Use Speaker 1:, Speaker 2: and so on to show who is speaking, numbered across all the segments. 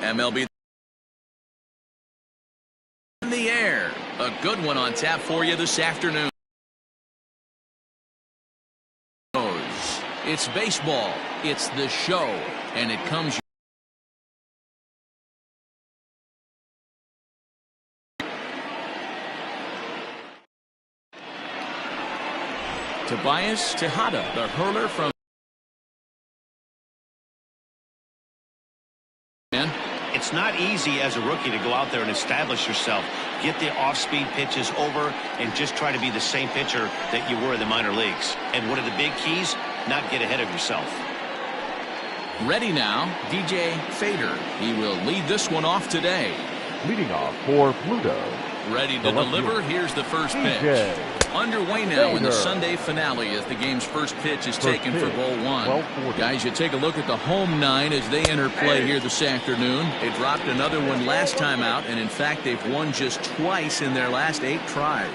Speaker 1: MLB in the air. A good one on tap for you this afternoon. It's baseball. It's the show. And it comes. Tobias Tejada, the hurler from.
Speaker 2: It's not easy as a rookie to go out there and establish yourself, get the off-speed pitches over, and just try to be the same pitcher that you were in the minor leagues. And one of the big keys, not get ahead of yourself.
Speaker 1: Ready now, DJ Fader. He will lead this one off today.
Speaker 3: Leading off for Pluto.
Speaker 1: Ready to deliver. Here's the first pitch. Underway now in the Sunday finale as the game's first pitch is taken for ball one. Guys, you take a look at the home nine as they enter play here this afternoon. They dropped another one last time out, and in fact, they've won just twice in their last 8 tries.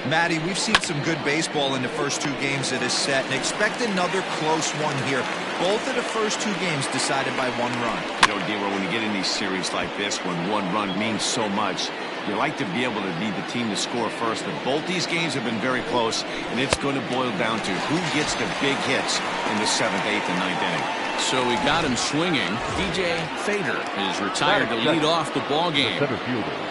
Speaker 4: Matty, we've seen some good baseball in the first 2 games of this set, and expect another close one here. Both of the first 2 games decided by 1 run.
Speaker 2: You know, D-Roll, when you get in these series like this, when 1 run means so much, you like to be able to be the team to score first, but both these games have been very close, and it's going to boil down to who gets the big hits in the 7th, 8th, and 9th inning.
Speaker 1: So we got him swinging. DJ Fader is retired to lead off the ball game.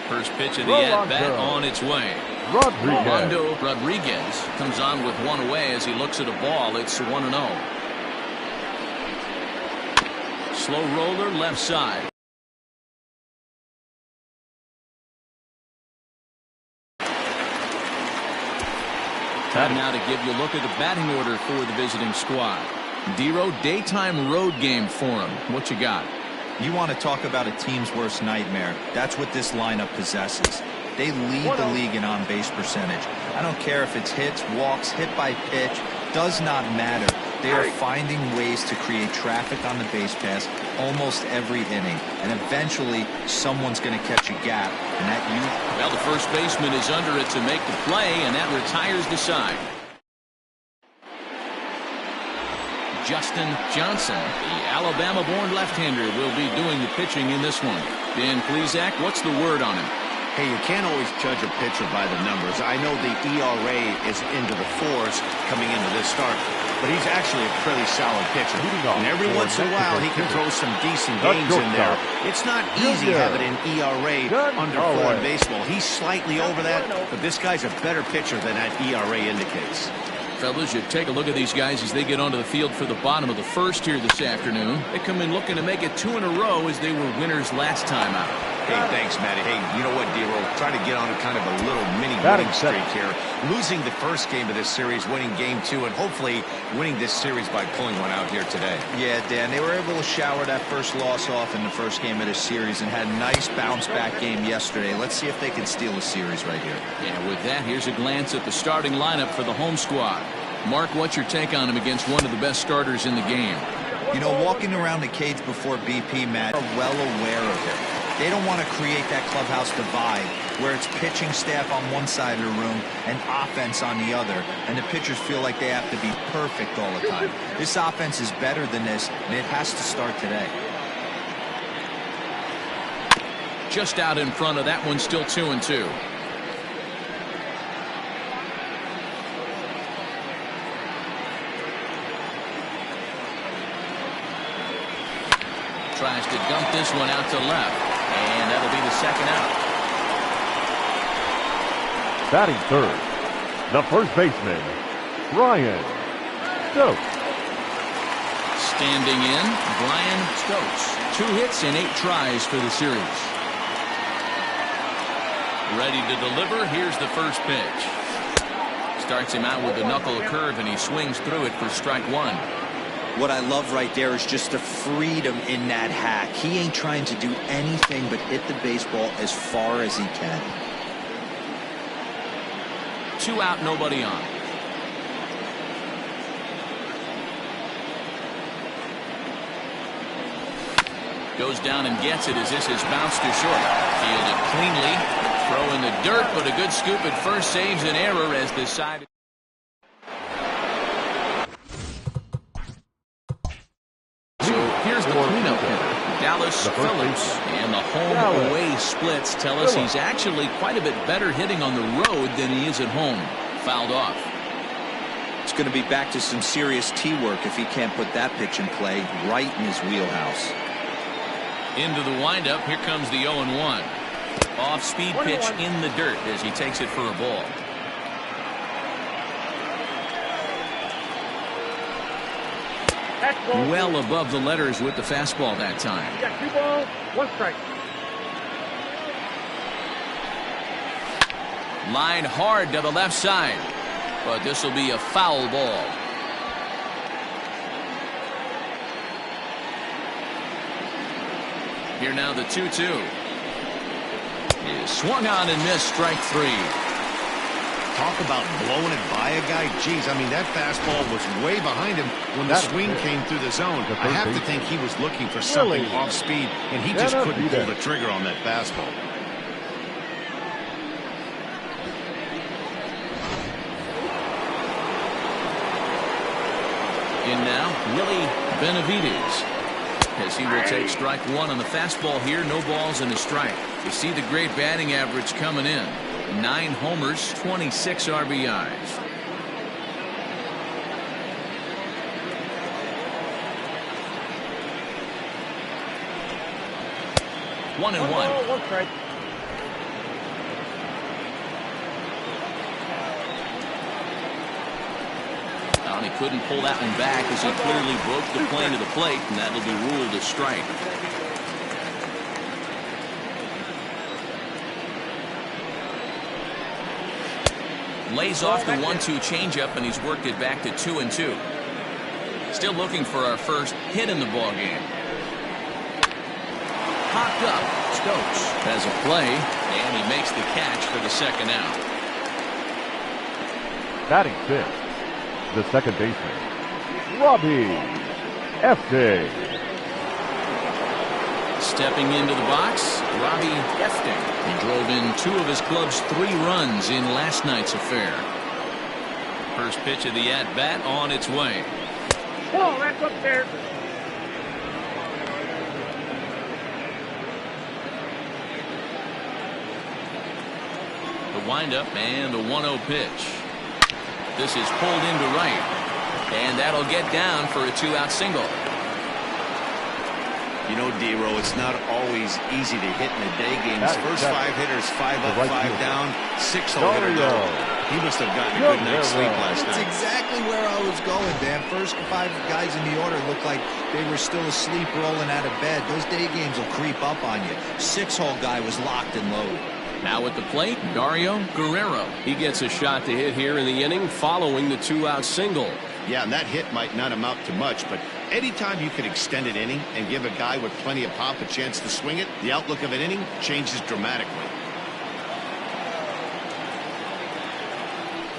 Speaker 1: First pitch of the at-bat on its way. Rolando Rodriguez comes on with 1 away as he looks at a ball. It's 1-0. Slow roller left side. Time now to give you a look at the batting order for the visiting squad. D-Row, daytime road game for him. What you got?
Speaker 4: You want to talk about a team's worst nightmare. That's what this lineup possesses. They lead the league in on-base percentage. I don't care if it's hits, walks, hit by pitch. Does not matter. They are finding ways to create traffic on the base pass almost every inning. And eventually, someone's going to catch a gap. And that you.
Speaker 1: Well, the first baseman is under it to make the play, and that retires the side. Justin Johnson, the Alabama-born left-hander, will be doing the pitching in this one. Dan Plesac, what's the word on him?
Speaker 2: Hey, you can't always judge a pitcher by the numbers. I know the ERA is into the 4s coming into this start, but he's actually a pretty solid pitcher. And every once in a while, he can throw some decent games in there. It's not easy having an ERA under 4 in baseball. He's slightly over that, but this guy's a better pitcher than that ERA indicates.
Speaker 1: Fellas, you take a look at these guys as they get onto the field for the bottom of the first here this afternoon. They come in looking to make it 2 in a row as they were winners last time out.
Speaker 2: Hey, thanks, Matty. Hey, you know what, D-Roll? Try to get on a kind of a little mini winning streak here. Losing the first game of this series, winning game 2, and hopefully winning this series by pulling one out here today.
Speaker 4: Yeah, Dan, they were able to shower that first loss off in the first game of this series and had a nice bounce-back game yesterday. Let's see if they can steal a series right here.
Speaker 1: Yeah, with that, here's a glance at the starting lineup for the home squad. Mark, what's your take on him against one of the best starters in the game?
Speaker 4: You know, walking around the cage before BP, Matt, are well aware of it. They don't want to create that clubhouse divide where it's pitching staff on one side of the room and offense on the other, and the pitchers feel like they have to be perfect all the time. This offense is better than this, and it has to start today.
Speaker 1: Just out in front of that one, still 2-2. Tries to dump this one out to left, and that'll be the second out.
Speaker 3: Batting third, the first baseman, Brian Stokes.
Speaker 1: Standing in, Brian Stokes. 2 hits and 8 tries for the series. Ready to deliver. Here's the first pitch. Starts him out with a knuckle curve, and he swings through it for strike 1.
Speaker 4: What I love right there is just the freedom in that hack. He ain't trying to do anything but hit the baseball as far as he can.
Speaker 1: 2 out, nobody on. Goes down and gets it as this is bounced to short. Fielded cleanly. Throw in the dirt, but a good scoop at first saves an error as this side. So here's the cleanup hitter. Dallas Phillips. And the home-away splits tell us he's actually quite a bit better hitting on the road than he is at home. Fouled off.
Speaker 4: It's going to be back to some serious tee work if he can't put that pitch in play right in his wheelhouse.
Speaker 1: Into the windup. Here comes the 0-1. Off-speed pitch in the dirt as he takes it for a ball. Well above the letters with the fastball that time.
Speaker 3: You got 2 balls, 1 strike.
Speaker 1: Line hard to the left side. But this will be a foul ball. Here now the 2-2. Is swung on and missed, strike 3.
Speaker 2: Talk about blowing it by a guy. Geez, I mean, that fastball was way behind him when the swing came through the zone. I have to think he was looking for something off speed, and he just couldn't pull the trigger on that fastball.
Speaker 1: In now, Willie Benavides, as he will take strike 1 on the fastball here. No balls and a strike. You see the great batting average coming in. 9 homers, 26 RBIs. One and one.
Speaker 3: One strike.
Speaker 1: And he couldn't pull that one back as he clearly broke the plane to the plate, and that'll be ruled a strike. Lays off the 1-2 changeup, and he's worked it back to 2-2. Still looking for our first hit in the ball game. Popped up. Stokes has a play, and he makes the catch for the second out.
Speaker 3: Batting 5th, the second baseman, Robbie Efting.
Speaker 1: Stepping into the box, Robbie Efting. He drove in 2 of his club's 3 runs in last night's affair. First pitch of the at-bat on its way.
Speaker 3: Oh, that's up there.
Speaker 1: The windup and the 1-0 pitch. This is pulled into right, and that'll get down for a 2-out single.
Speaker 2: You know, D-Row, it's not always easy to hit in the day games. First 5 hitters, 5 up, 5 down, 6-hole hitter go. He must have gotten a good night's sleep last night.
Speaker 4: That's exactly where I was going, Dan. First 5 guys in the order looked like they were still asleep rolling out of bed. Those day games will creep up on you. 6-hole guy was locked and loaded.
Speaker 1: Now at the plate, Dario Guerrero. He gets a shot to hit here in the inning following the 2-out single.
Speaker 2: Yeah, and that hit might not amount to much, but anytime you can extend an inning and give a guy with plenty of pop a chance to swing it, the outlook of an inning changes dramatically.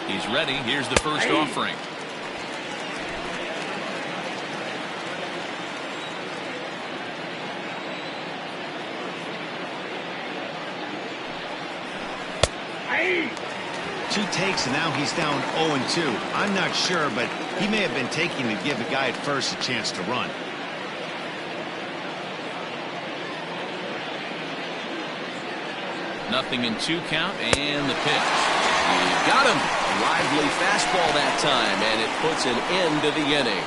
Speaker 1: He's ready. Here's the first offering.
Speaker 2: Two takes, and now he's down 0-2. I'm not sure, but he may have been taking to give the guy at first a chance to run.
Speaker 1: Nothing in 2 count, and the pitch. He got him. Lively fastball that time, and it puts an end to the inning.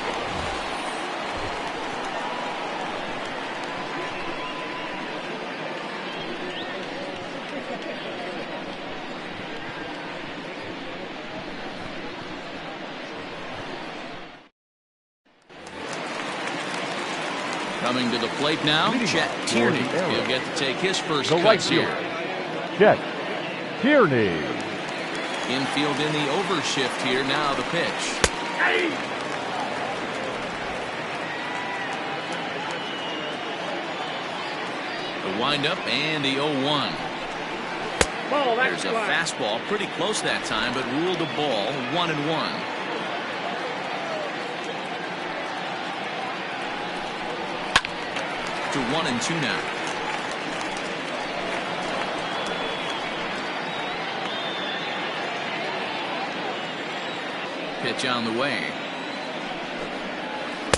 Speaker 1: Coming to the plate now, Chet Tierney. He'll get to take his first cuts here.
Speaker 3: Chet Tierney.
Speaker 1: Infield in the overshift here. Now the pitch. The windup and the 0-1. There's a fastball pretty close that time, but ruled a ball 1-1. To 1-2 now. Pitch on the way.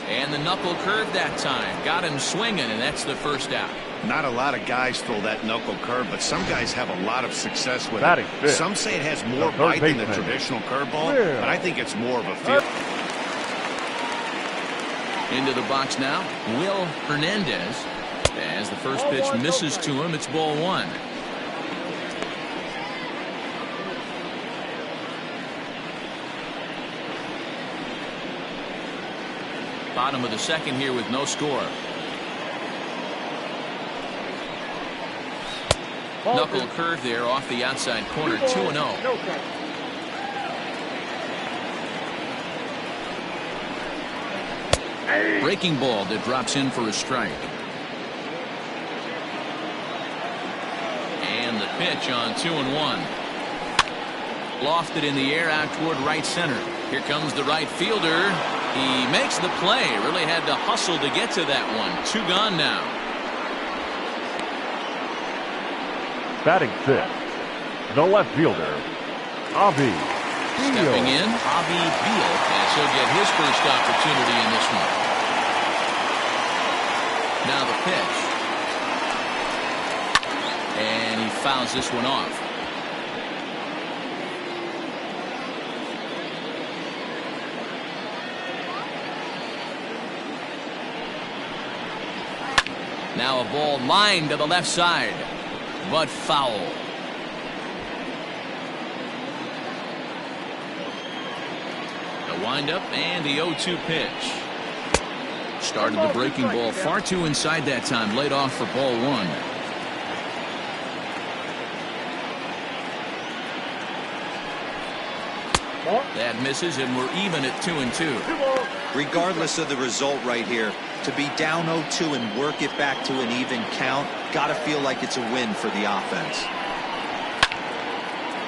Speaker 1: And the knuckle curve that time. Got him swinging, and that's the first out.
Speaker 2: Not a lot of guys throw that knuckle curve, but some guys have a lot of success with
Speaker 3: Batting
Speaker 2: it.
Speaker 3: fifth.
Speaker 2: Some say it has more
Speaker 3: The
Speaker 2: bite than the
Speaker 3: baseman.
Speaker 2: traditional curveball,
Speaker 3: Yeah.
Speaker 2: but I think it's more of a feel.
Speaker 1: Into the box now, Will Hernandez. As the first pitch misses to him, it's ball one. Bottom of the second here with no score. Knuckle curve there off the outside corner, 2-0. Breaking ball that drops in for a strike. And the pitch on 2-1. Lofted in the air out toward right center. Here comes the right fielder. He makes the play. Really had to hustle to get to that one. Two gone now.
Speaker 3: Batting fifth, the left fielder, Avi.
Speaker 1: Stepping in, Avi Beal, and he'll get his first opportunity in this one. Now the pitch. And he fouls this one off. Now a ball lined to the left side, but foul. The windup and the 0-2 pitch. Started the breaking ball far too inside that time. Laid off for ball one. That misses, and we're even at 2-2.
Speaker 4: Regardless of the result right here, to be down 0-2 and work it back to an even count, gotta feel like it's a win for the offense.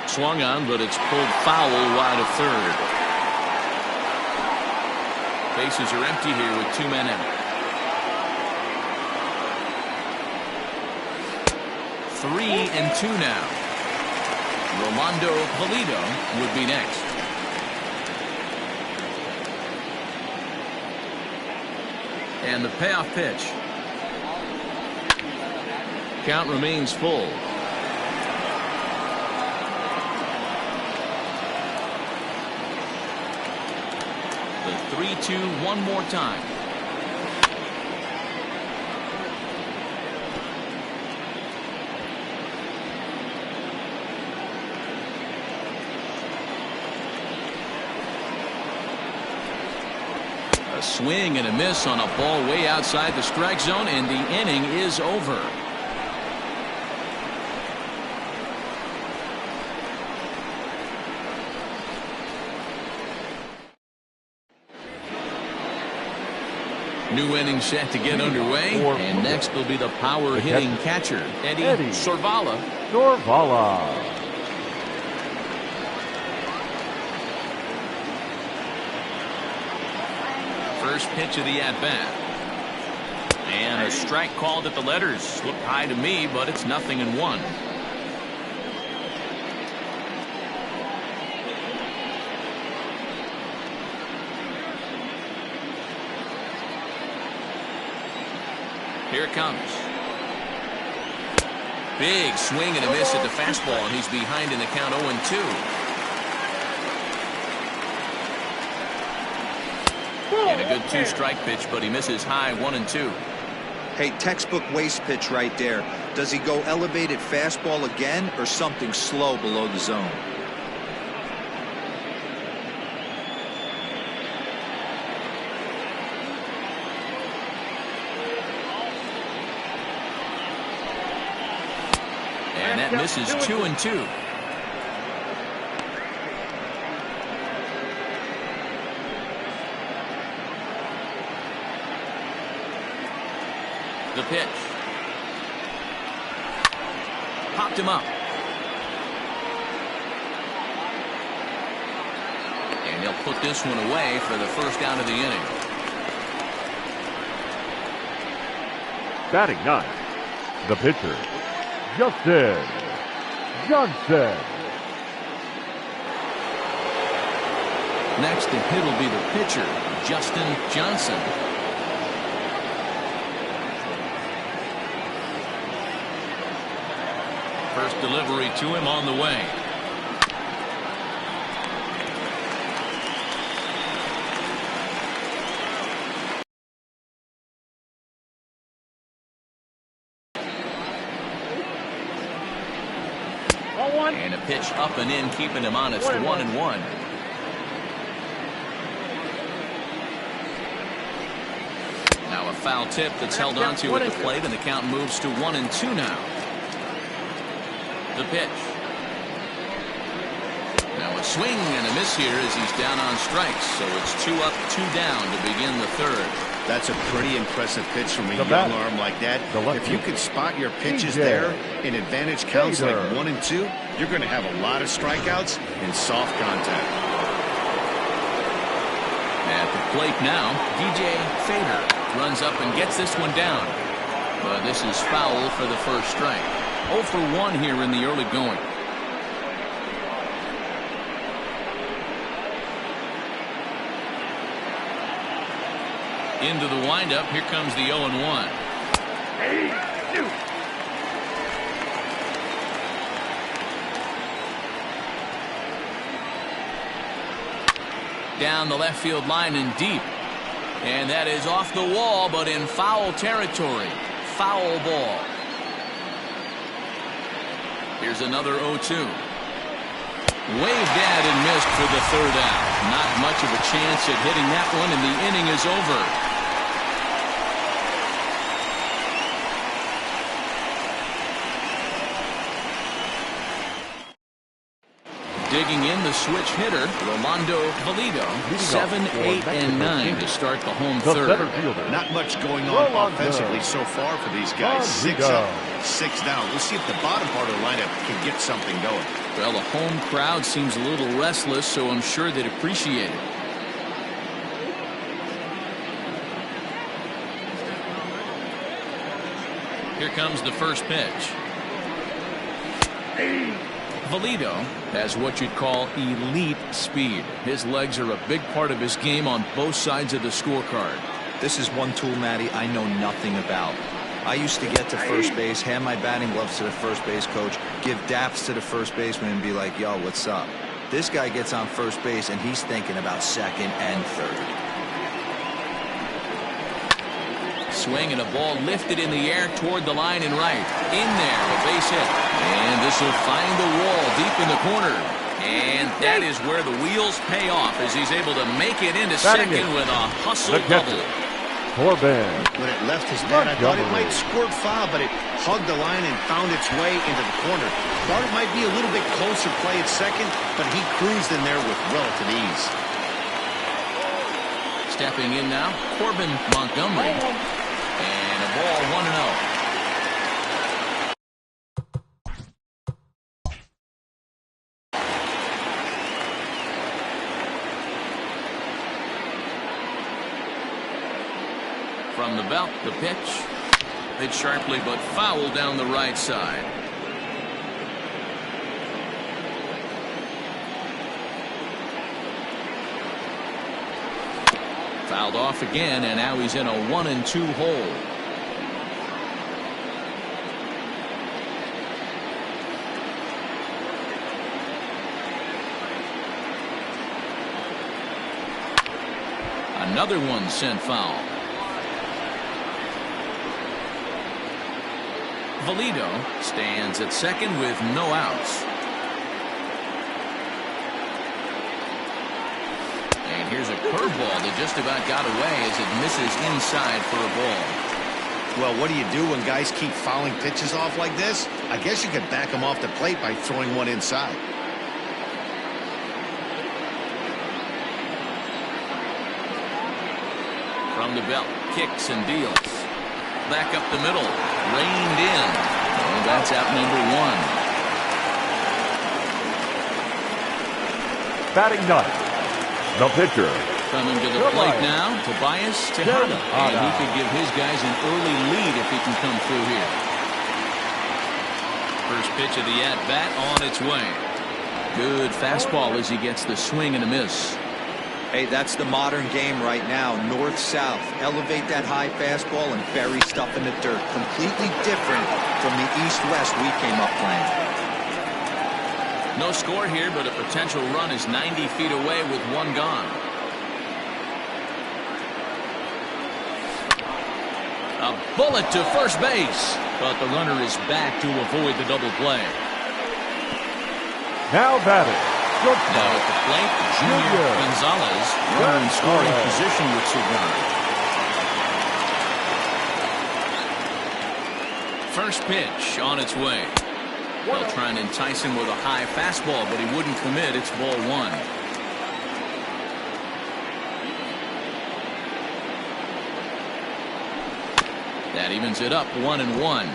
Speaker 1: Swung on, but it's pulled foul wide of third. Bases are empty here with 2 men out. 3-2 now. Rolando Pulido would be next. And the payoff pitch. Count remains full. The 3-2 one more time. A swing and a miss on a ball way outside the strike zone, and the inning is over. New inning set to get underway, and next will be the power hitting catcher, Eddie Sorvala. First pitch of the at-bat. And a strike called at the letters. Looked high to me, but it's 0-1. Here it comes. Big swing and a miss at the fastball, and he's behind in the count 0-2. And a good 2-strike pitch, but he misses high 1-2.
Speaker 4: Hey, textbook waste pitch right there. Does he go elevated fastball again or something slow below the zone?
Speaker 1: And that misses 2-2. The pitch. Popped him up. And he'll put this one away for the first out of the inning.
Speaker 3: Batting ninth, the pitcher, Justin Johnson.
Speaker 1: Next to hit will be the pitcher, Justin Johnson. First delivery to him on the way. And a pitch up and in, keeping him honest. 1-1. Now a foul tip that's held onto at the plate, and the count moves to 1-2 now. The pitch. Now a swing and a miss here as he's down on strikes. So it's 2 up, 2 down to begin the third.
Speaker 2: That's a pretty impressive pitch from a young arm like that. If you could spot your pitches there in advantage counts like 1 and 2, you're going to have a lot of strikeouts and soft contact.
Speaker 1: At the plate now, DJ Fader runs up and gets this one down. But this is foul for the first strike. 0 for 1 here in the early going. Into the windup. Here comes the 0-1. Down the left field line and deep. And that is off the wall, but in foul territory. Foul ball. Here's another 0-2. Waved at and missed for the third out. Not much of a chance at hitting that one, and the inning is over. Digging in the switch hitter, Rolando Valido. 7, 8, and 9 to start the home third.
Speaker 2: Not much going on offensively so far for these guys. 6 up, 6 down. We'll see if the bottom part of the lineup can get something going.
Speaker 1: Well, the home crowd seems a little restless, so I'm sure they'd appreciate it. Here comes the first pitch. Valido has what you'd call elite speed. His legs are a big part of his game on both sides of the scorecard.
Speaker 4: This is one tool, Matty, I know nothing about. I used to get to first base, hand my batting gloves to the first base coach, give daps to the first baseman and be like, yo, what's up? This guy gets on first base and he's thinking about second and third.
Speaker 1: Swing and a ball lifted in the air toward the line and right. In there, a base hit. And this will find the wall deep in the corner. And that is where the wheels pay off as he's able to make it into second with a hustle double.
Speaker 3: Corbin.
Speaker 2: When it left his bat, I thought it might squirt foul, but it hugged the line and found its way into the corner. Thought it might be a little bit closer play at second, but he cruised in there with relative ease.
Speaker 1: Stepping in now, Corbin Montgomery. And a ball 1-0. From the belt, the pitch. Hit sharply, but foul down the right side. Fouled off again, and now he's in a 1-2 hole. Another one sent foul. Valido stands at second with no outs. And here's a curveball that just about got away as it misses inside for a ball.
Speaker 2: Well, what do you do when guys keep fouling pitches off like this? I guess you could back them off the plate by throwing one inside.
Speaker 1: From the belt, kicks and deals. Back up the middle, reined in. And that's out number 1.
Speaker 3: Batting ninth, the pitcher.
Speaker 1: Coming to the plate now, Tobias Tejada. And he could give his guys an early lead if he can come through here. First pitch of the at-bat on its way. Good fastball as he gets the swing and a miss.
Speaker 4: Hey, that's the modern game right now. North-south. Elevate that high fastball and bury stuff in the dirt. Completely different from the east-west we came up playing.
Speaker 1: No score here, but a potential run is 90 feet away with one gone. A bullet to first base, but the runner is back to avoid the double play.
Speaker 3: Now batting.
Speaker 1: Now at the plate, Junior Gonzalez, runner in scoring position with Cigar. First pitch on its way. They'll try and entice him with a high fastball, but he wouldn't commit. It's ball one. That evens it up 1-1.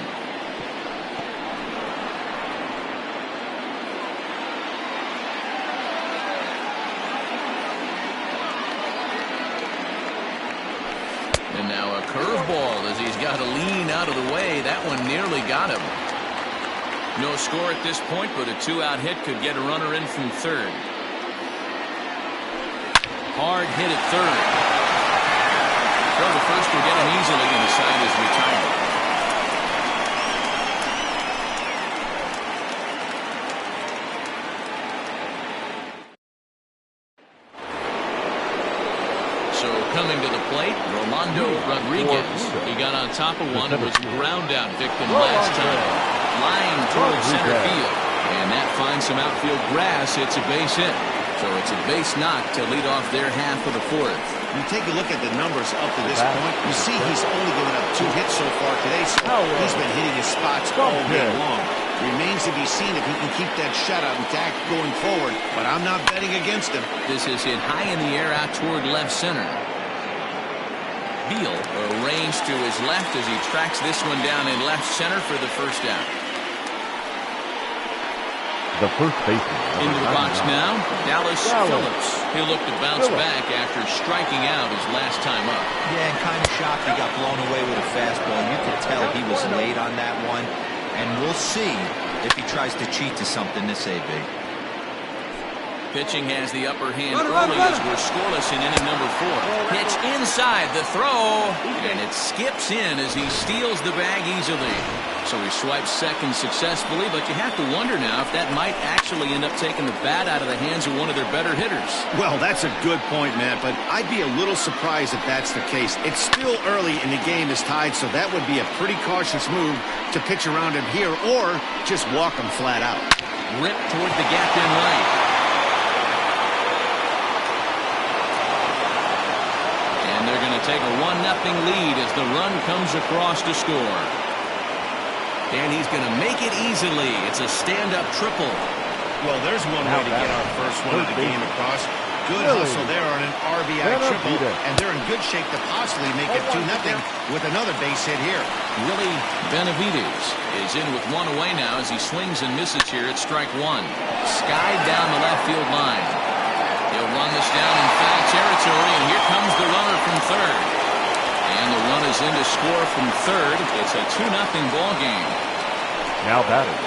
Speaker 1: And now a curveball as he's got to lean out of the way. That one nearly got him. No score at this point, but a two-out hit could get a runner in from third. Hard hit at third. So the first will get him easily, and the side is retired. So coming to the plate, Rolando Rodriguez. He got on top of one and was a ground-out victim last time. Line towards center field, and that finds some outfield grass. It's a base hit. So it's a base knock to lead off their half of the fourth.
Speaker 2: You take a look at the numbers up to this point. You see he's only given up 2 hits so far today. So he's been hitting his spots all day long. Remains to be seen if he can keep that shutout intact going forward. But I'm not betting against him.
Speaker 1: This is hit high in the air out toward left center. Beal arranged to his left as he tracks this one down in left center for the first out.
Speaker 3: The first baseman.
Speaker 1: Into the box now, Dallas Phillips. He'll look to bounce back after striking out his last time up.
Speaker 4: Yeah, and kind of shocked he got blown away with a fastball. You could tell he was late on that one. And we'll see if he tries to cheat to something this AB.
Speaker 1: Pitching has the upper hand early as we're scoreless in inning number 4. Pitch inside, the throw, and it skips in as he steals the bag easily. So he swipes second successfully, but you have to wonder now if that might actually end up taking the bat out of the hands of one of their better hitters.
Speaker 2: Well, that's a good point, Matt, but I'd be a little surprised if that's the case. It's still early and the game is tied, so that would be a pretty cautious move to pitch around him here or just walk him flat out.
Speaker 1: Ripped toward the gap in right. And they're going to take a 1-0 lead as the run comes across to score. And he's going to make it easily. It's a stand-up triple.
Speaker 2: Well, there's one way to get our first one of the game across. Good hustle there on an RBI triple, and they're in good shape to possibly make it 2-0 with another base hit here.
Speaker 1: Willie Benavides is in with one away now as he swings and misses here at strike one. Skied down the left field line. He'll run this down in foul territory, and here comes the runner from third. And the run is in to score from third. It's a 2-0 ball game.
Speaker 3: Now batting.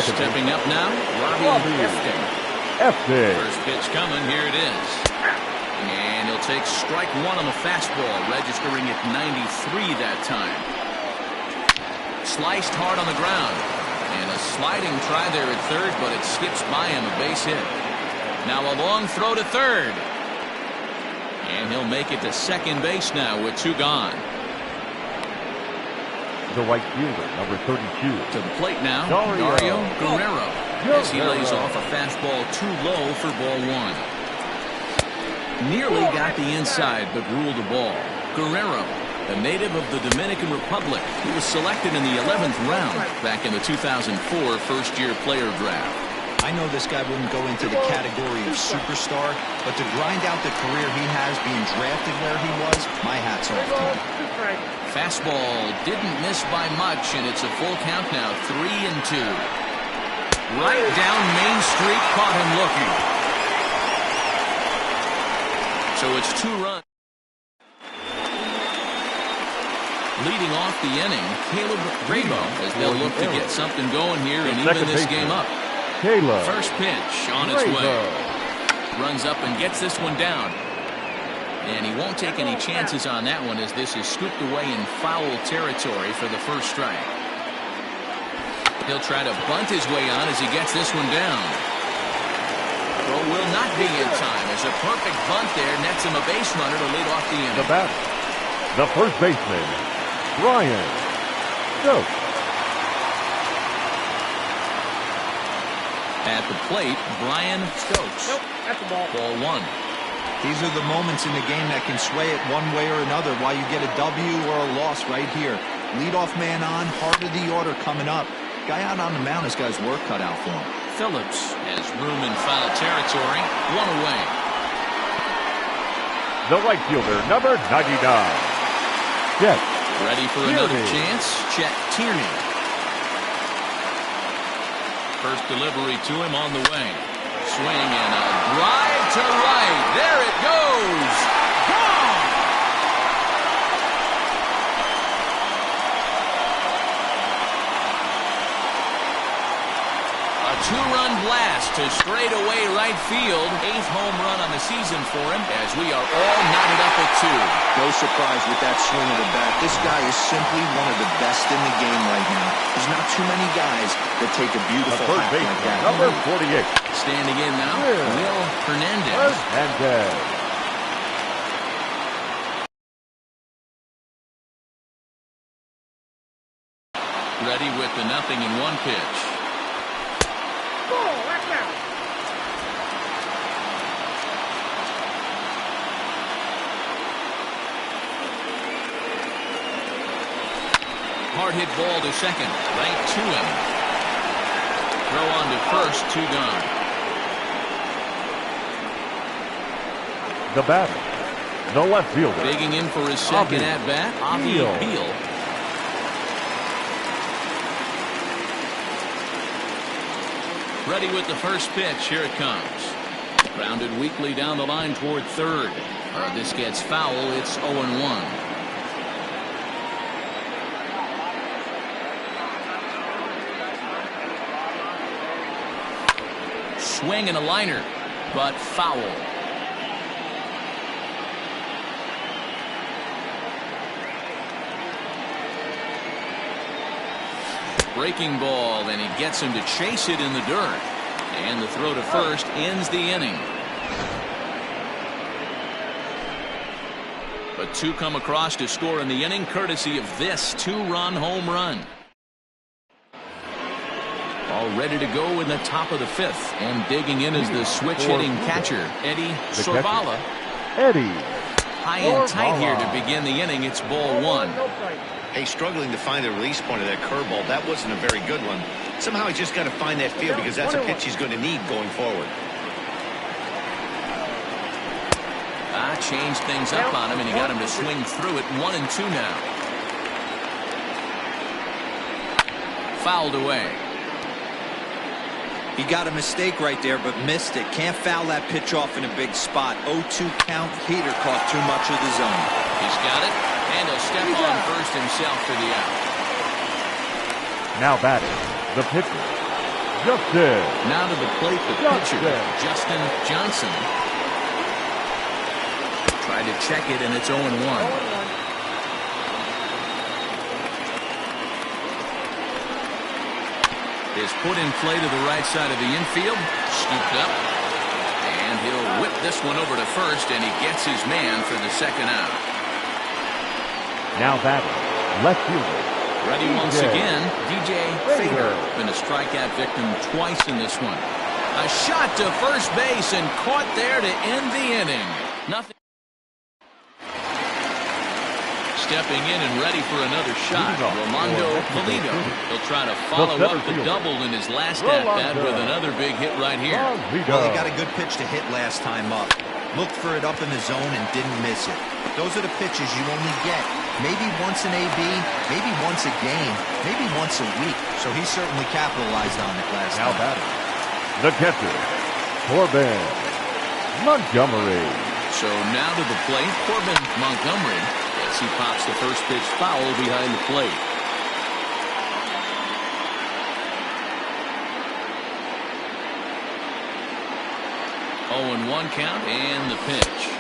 Speaker 1: Stepping up now, Robbie Efton. First pitch coming, here it is. And he'll take strike one on the fastball, registering at 93 that time. Sliced hard on the ground. And a sliding try there at third, but it skips by him, a base hit. Now a long throw to third. And he'll make it to second base now with 2 gone.
Speaker 3: The right fielder, number 32.
Speaker 1: To the plate now, Dario Guerrero. As he lays off a fastball too low for ball one. Nearly got the inside, but ruled the ball. Guerrero, a native of the Dominican Republic. He was selected in the 11th round back in the 2004 first-year player draft.
Speaker 4: I know this guy wouldn't go into the category of superstar, but to grind out the career he has being drafted where he was, my hat's off to him.
Speaker 1: Fastball didn't miss by much, and it's a full count now, 3-2. Right down Main Street, caught him looking. So it's 2 runs. Leading off the inning, Caleb Rabo, as they'll look to get something going here and even this game up. First pitch on its way. Runs up and gets this one down. And he won't take any chances on that one as this is scooped away in foul territory for the first strike. He'll try to bunt his way on as he gets this one down. Throw will not be in time as a perfect bunt there nets him a base runner to lead off the inning.
Speaker 3: The batter, the first baseman, Brian Stokes.
Speaker 1: At the plate, Brian Stokes.
Speaker 5: Nope, that's a ball.
Speaker 1: Ball one.
Speaker 4: These are the moments in the game that can sway it one way or another, why you get a W or a loss right here. Leadoff man on, heart of the order coming up. Guy out on the mound has got his work cut out for him.
Speaker 1: Phillips has room in foul territory. One away.
Speaker 3: The right fielder, number 99. Chet.
Speaker 1: Ready for another chance. Chet Tierney. First delivery to him on the way. Swing and a drive to right. There it goes. Gone. A two-run blast to straightaway right field. 8th home run on the season for him as we are all knotted up at 2.
Speaker 4: No surprise with that swing of the bat. This guy is simply one of the best in the game right now. There's not too many guys that take a beautiful
Speaker 3: First
Speaker 4: hack
Speaker 3: baseman,
Speaker 4: like that.
Speaker 3: number 48.
Speaker 1: Standing in now, Will Hernandez.
Speaker 3: Hernandez.
Speaker 1: Ready with the 0-1 pitch.
Speaker 5: Ball, left out.
Speaker 1: Hard hit ball to second. Right to him. Throw on to first. 2 gone.
Speaker 3: The batter, the left fielder.
Speaker 1: Digging in for his second at-bat, Avi Beal. Ready with the first pitch. Here it comes. Grounded weakly down the line toward third. This gets foul. It's 0-1. Swing and a liner, but foul. Breaking ball, and he gets him to chase it in the dirt. And the throw to first ends the inning. But 2 come across to score in the inning, courtesy of this 2-run home run. All ready to go in the top of the 5th. And digging in is the switch-hitting catcher, Eddie Sorvala.
Speaker 3: Eddie.
Speaker 1: High and tight here to begin the inning. It's ball 1.
Speaker 2: Hey, struggling to find the release point of that curveball. That wasn't a very good one. Somehow he's just got to find that feel because that's a pitch he's going to need going forward.
Speaker 1: Changed things up on him, and he got him to swing through it. 1-2 now. Fouled away.
Speaker 4: He got a mistake right there, but missed it. Can't foul that pitch off in a big spot. 0-2 count. Heater caught too much of the zone.
Speaker 1: He's got it, and he'll step on first himself for the out.
Speaker 3: Now batting, the pitcher, Justin.
Speaker 1: Now to the plate, the pitcher, Justin Johnson. Tried to check it, and it's 0-1. Is put in play to the right side of the infield. Scooped up. And he'll whip this one over to first, and he gets his man for the second out.
Speaker 3: Now batting, left fielder.
Speaker 1: Ready once again, DJ Fader. Been a strikeout victim twice in this one. A shot to first base and caught there to end the inning. Nothing. Stepping in and ready for another shot, Rolando Polito. He'll try to follow up the double in his last at-bat with another big hit right here.
Speaker 4: Well, he got a good pitch to hit last time up. Looked for it up in the zone and didn't miss it. Those are the pitches you only get. Maybe once an AB, maybe once a game, maybe once a week. So he certainly capitalized on it last time.
Speaker 3: Now batting, the catcher, Corbin Montgomery.
Speaker 1: So now to the plate, Corbin Montgomery. As he pops the first pitch foul behind the plate. Oh, 1 count and the pitch.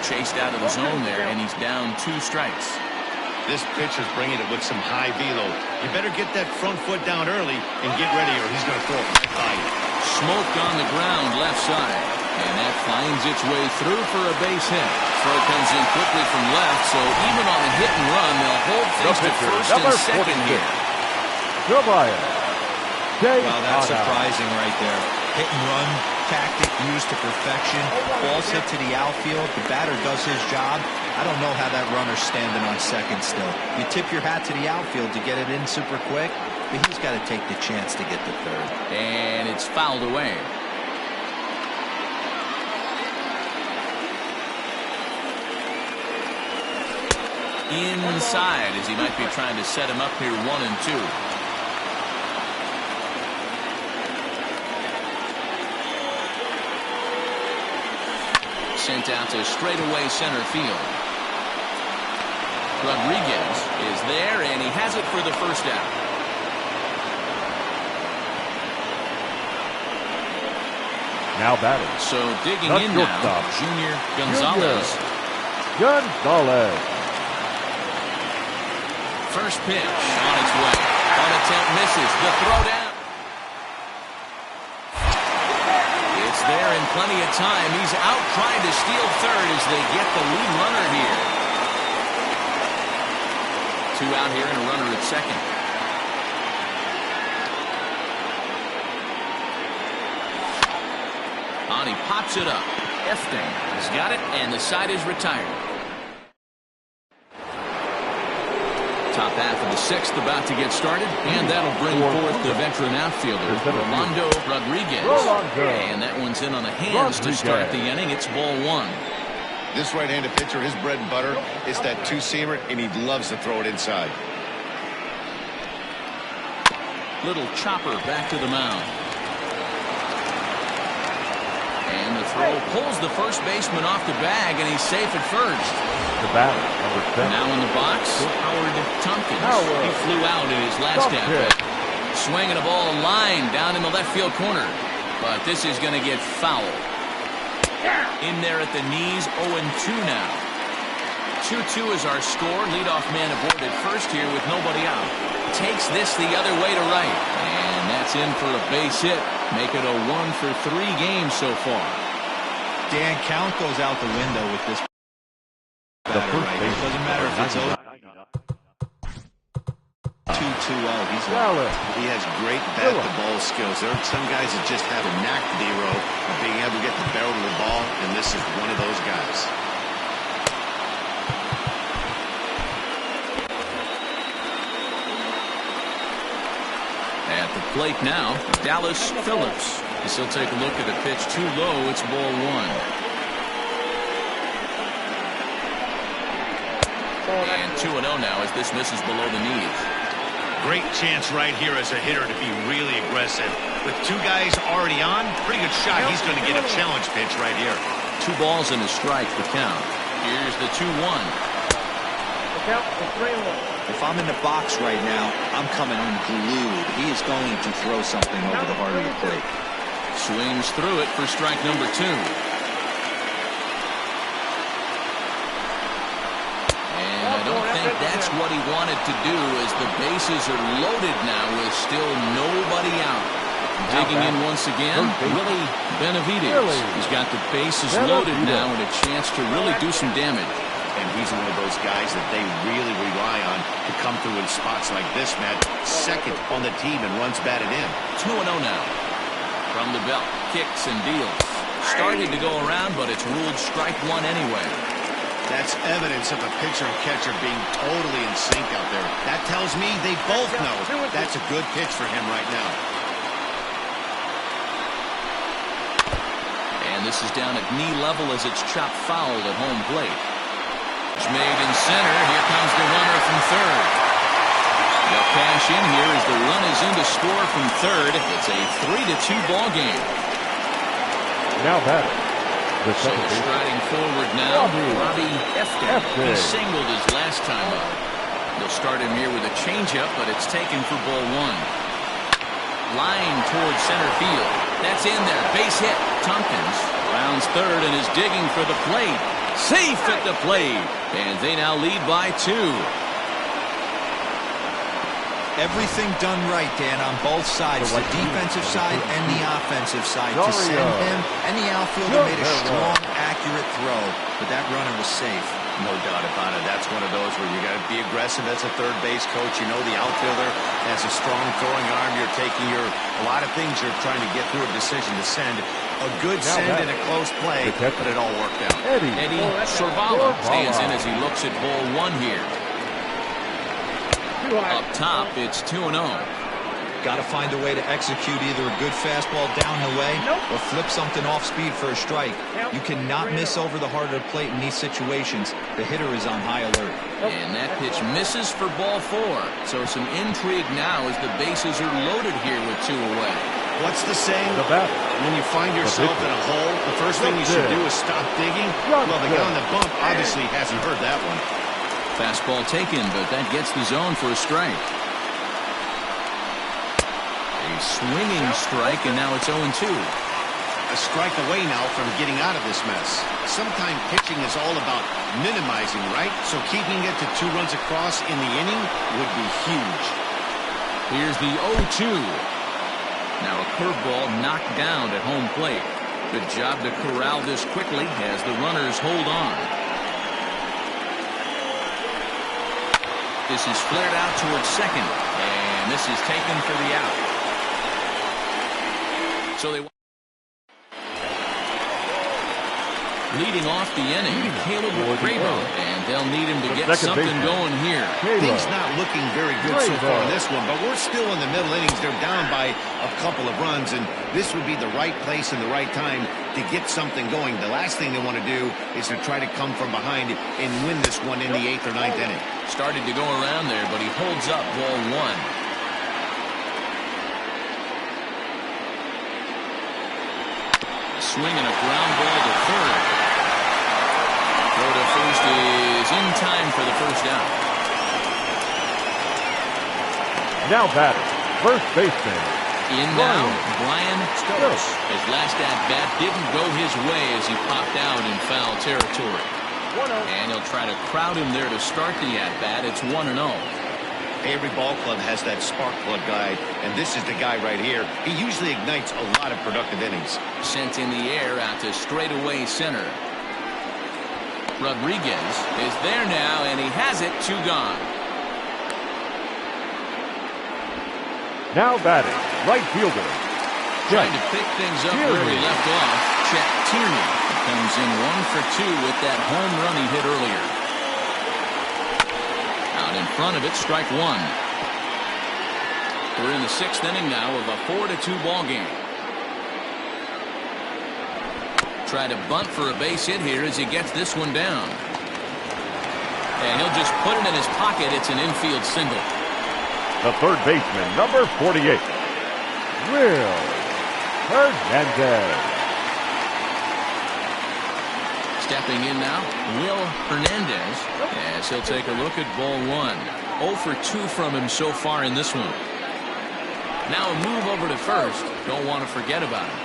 Speaker 1: Chased out of the zone there, and he's down 2 strikes.
Speaker 2: This pitcher's bringing it with some high velo. You better get that front foot down early and get ready or he's going to throw it right by you.
Speaker 1: Smoked on the ground left side. And that finds its way through for a base hit. Throw comes in quickly from left, so even on a hit and run, they'll hold things to first and second here.
Speaker 3: Well,
Speaker 4: that's surprising right there. Hit and run tactic used to perfection. Ball's hit to the outfield. The batter does his job. I don't know how that runner's standing on second still. You tip your hat to the outfield to get it in super quick, but he's got to take the chance to get to third.
Speaker 1: And it's fouled away. Inside as he might be trying to set him up here 1-2. Sent out to straightaway center field. Rodriguez is there and he has it for the first out.
Speaker 3: Now batting.
Speaker 1: So digging in now, Junior Gonzalez. First pitch on its way. On attempt misses. The throw down. It's there in plenty of time. He's out trying to steal third as they get the lead runner here. 2 out here and a runner at second. On, he pops it up. Efting has got it, and the side is retired. Top half of the 6th about to get started, and that'll bring forth the veteran outfielder, Rolando Rodriguez. And that one's in on the hands to start the inning. It's ball 1.
Speaker 2: This right-handed pitcher, his bread and butter is that two-seamer, and he loves to throw it inside.
Speaker 1: Little chopper back to the mound. And the throw pulls the first baseman off the bag, and he's safe at first.
Speaker 3: The batter, number 7.
Speaker 1: Now in the box, Howard Tompkins. He flew out in his last at-bat. Swinging a ball line down in the left field corner. But this is going to get foul. In there at the knees, 0-2 now. 2-2 is our score. Leadoff man aboard at first here with nobody out. Takes this the other way to right. And that's in for a base hit. Make it a 1-for-3 game so far.
Speaker 4: Dan, count goes out the window with this batter right here. It doesn't matter if it's 2-2-0.
Speaker 2: He has great bat-to-ball skills. There are some guys that just have a knack, D-Row, of being able to get the barrel to the ball, and this is one of those guys.
Speaker 1: At the plate now, Dallas Phillips. He'll take a look at a pitch too low. It's ball 1. And 2-0 now as this misses below the knees.
Speaker 2: Great chance right here as a hitter to be really aggressive. With 2 guys already on, pretty good shot. He's going to get a challenge pitch right here.
Speaker 1: 2 balls and a strike the count. Here's the 2-1.
Speaker 5: The count is 3-1.
Speaker 4: If I'm in the box right now, I'm coming unglued. He is going to throw something over the heart of the plate.
Speaker 1: Swings through it for strike number 2. And I don't think that's what he wanted to do as the bases are loaded now with still nobody out. Digging in once again, Willie Benavides. He's got the bases loaded now and a chance to really do some damage.
Speaker 2: And he's one of those guys that they really rely on to come through in spots like this, Matt. Second on the team and runs batted in.
Speaker 1: 2-0 now. From the belt, kicks and deals. Started to go around, but it's ruled strike 1 anyway.
Speaker 2: That's evidence of a pitcher and catcher being totally in sync out there. That tells me they both know that's a good pitch for him right now.
Speaker 1: And this is down at knee level as it's chopped foul at home plate. It's made in center. Here comes the runner from third. They'll cash in here as the run is in to score from third. It's a 3-2 ball game.
Speaker 3: Now batting.
Speaker 1: So striding forward now, Robbie Efton. He singled his last time up. They'll start him here with a changeup, but it's taken for ball 1. Line towards center field. That's in there. Base hit. Tompkins rounds third and is digging for the plate. Safe at the plate. And they now lead by 2.
Speaker 4: Everything done right, Dan, on both sides, the defensive side and the offensive side, to send him, and the outfielder made a strong, accurate throw, but that runner was safe.
Speaker 2: No doubt about it. That's one of those where you got to be aggressive as a third base coach. You know the outfielder has a strong throwing arm. You're taking a lot of things you're trying to get through a decision to send. A good send and a close play, but it all worked out.
Speaker 1: Eddie Sorvala stands in as he looks at ball one here. Up top, it's 2-0.
Speaker 4: Got to find a way to execute either a good fastball down the way or flip something off speed for a strike. You cannot miss over the heart of the plate in these situations. The hitter is on high alert.
Speaker 1: And that pitch misses for ball four. So some intrigue now as the bases are loaded here with two away.
Speaker 2: What's the saying? When you find yourself in a hole, the first thing you should do is stop digging. Well, the guy on the bump obviously hasn't heard that one.
Speaker 1: Fastball taken, but that gets the zone for a strike. A swinging strike, and now it's 0-2.
Speaker 2: A strike away now from getting out of this mess. Sometimes pitching is all about minimizing, right? So keeping it to 2 runs across in the inning would be huge.
Speaker 1: Here's the 0-2. Now a curveball knocked down at home plate. Good job to corral this quickly as the runners hold on. This is flared out towards second, and this is taken for the out. So they leading off the inning, Caleb Cravo, and they'll need him to get something going here.
Speaker 2: Things not looking very good so far in this one, but we're still in the middle innings. They're down by a couple of runs, and this would be the right place and the right time to get something going. The last thing they want to do is to try to come from behind and win this one in the 8th or 9th inning.
Speaker 1: Started to go around there, but he holds up ball one. Swing and a ground ball to third. Throw to first is in time for the first out.
Speaker 3: Now batting, first baseman.
Speaker 1: In now, Brian Stokes. His last at-bat didn't go his way as he popped out in foul territory. And he'll try to crowd him there to start the at-bat. It's 1-0.
Speaker 2: Every ball club has that spark plug guy, and this is the guy right here. He usually ignites a lot of productive innings.
Speaker 1: Sent in the air out to straightaway center. Rodriguez is there now, and he has it. 2 gone.
Speaker 3: Now batting, right fielder.
Speaker 1: Trying to pick things up where he left off. Chet Tierney comes in 1 for 2 with that home run he hit earlier. Out in front of it, strike 1. We're in the 6th inning now of a 4-2 ball game. Try to bunt for a base hit here as he gets this one down. And he'll just put it in his pocket. It's an infield single.
Speaker 3: The third baseman, number 48, Will Hernandez.
Speaker 1: Stepping in now, Will Hernandez, as he'll take a look at ball 1. 0 for 2 from him so far in this one. Now a move over to first. Don't want to forget about it.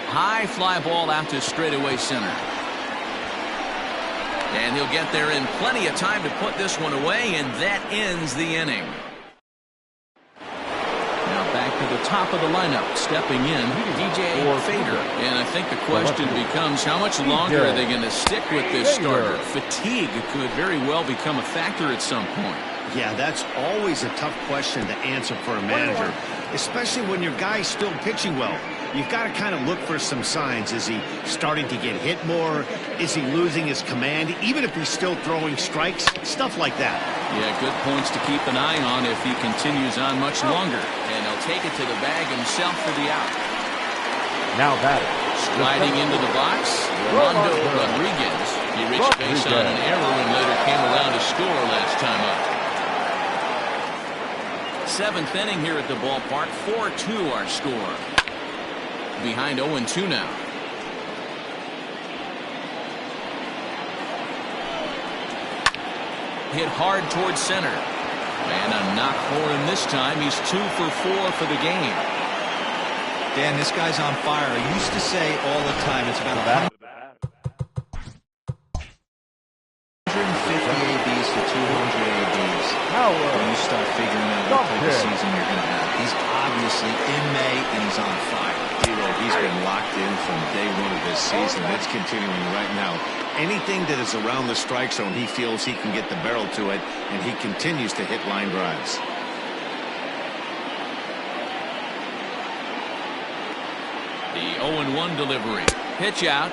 Speaker 1: High fly ball out to straightaway center. And he'll get there in plenty of time to put this one away, and that ends the inning. Now back to the top of the lineup, stepping in, DJ Fader. And I think the question becomes, how much longer are they going to stick with this starter? Fatigue could very well become a factor at some point.
Speaker 2: Yeah, that's always a tough question to answer for a manager, especially when your guy's still pitching well. You've got to kind of look for some signs. Is he starting to get hit more? Is he losing his command? Even if he's still throwing strikes, stuff like that.
Speaker 1: Yeah, good points to keep an eye on if he continues on much longer. And he'll take it to the bag himself for the out.
Speaker 3: Now batting.
Speaker 1: Sliding into the box, Rolando Rodriguez. He reached base on an error and later came around to score last time up. 7th inning here at the ballpark. 4-2 our score. Behind 0-2 now. Hit hard towards center. And a knock for him this time. He's 2 for 4 for the game.
Speaker 4: Dan, this guy's on fire. I used to say all the time it's about 150 ABs to 200 ABs. When you start figuring out what type of season you're going to have. He's obviously in May, and he's on fire.
Speaker 2: He's been locked in from day one of this season. It's continuing right now. Anything that is around the strike zone, he feels he can get the barrel to it, and he continues to hit line drives.
Speaker 1: The 0-1 delivery. Pitch out.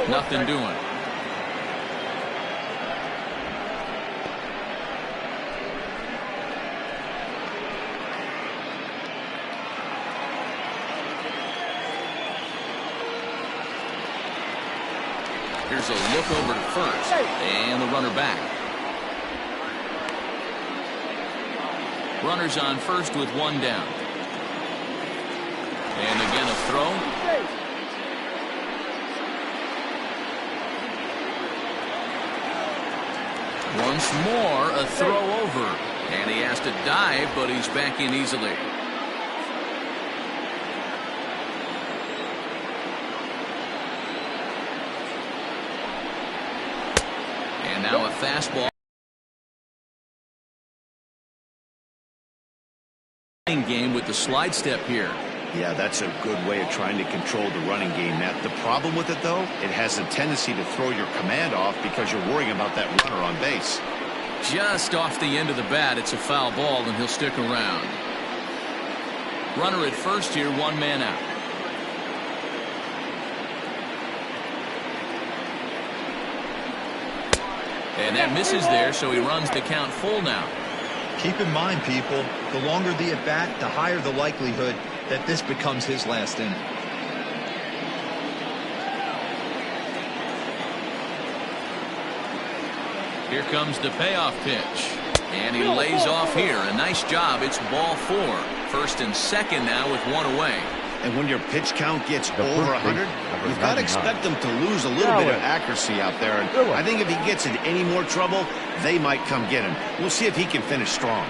Speaker 1: Nothing doing. Here's a look over to first. And the runner back. Runners on first with one down. And again a throw. Once more a throw over. And he has to dive, but he's back in easily. And now a fastball. Game with the slide step here.
Speaker 2: Yeah, that's a good way of trying to control the running game. Matt, the problem with it, though, it has a tendency to throw your command off because you're worrying about that runner on base.
Speaker 1: Just off the end of the bat, it's a foul ball, and he'll stick around. Runner at first here, one man out. And that misses there, so he runs the count full now.
Speaker 4: Keep in mind, people, the longer the at-bat, the higher the likelihood that this becomes his last inning.
Speaker 1: Here comes the payoff pitch. And he lays off here. A nice job. It's ball 4. First and second now with one away.
Speaker 2: And when your pitch count gets over 100, you've got to expect them to lose a little bit of accuracy out there. And I think if he gets in any more trouble, they might come get him. We'll see if he can finish strong.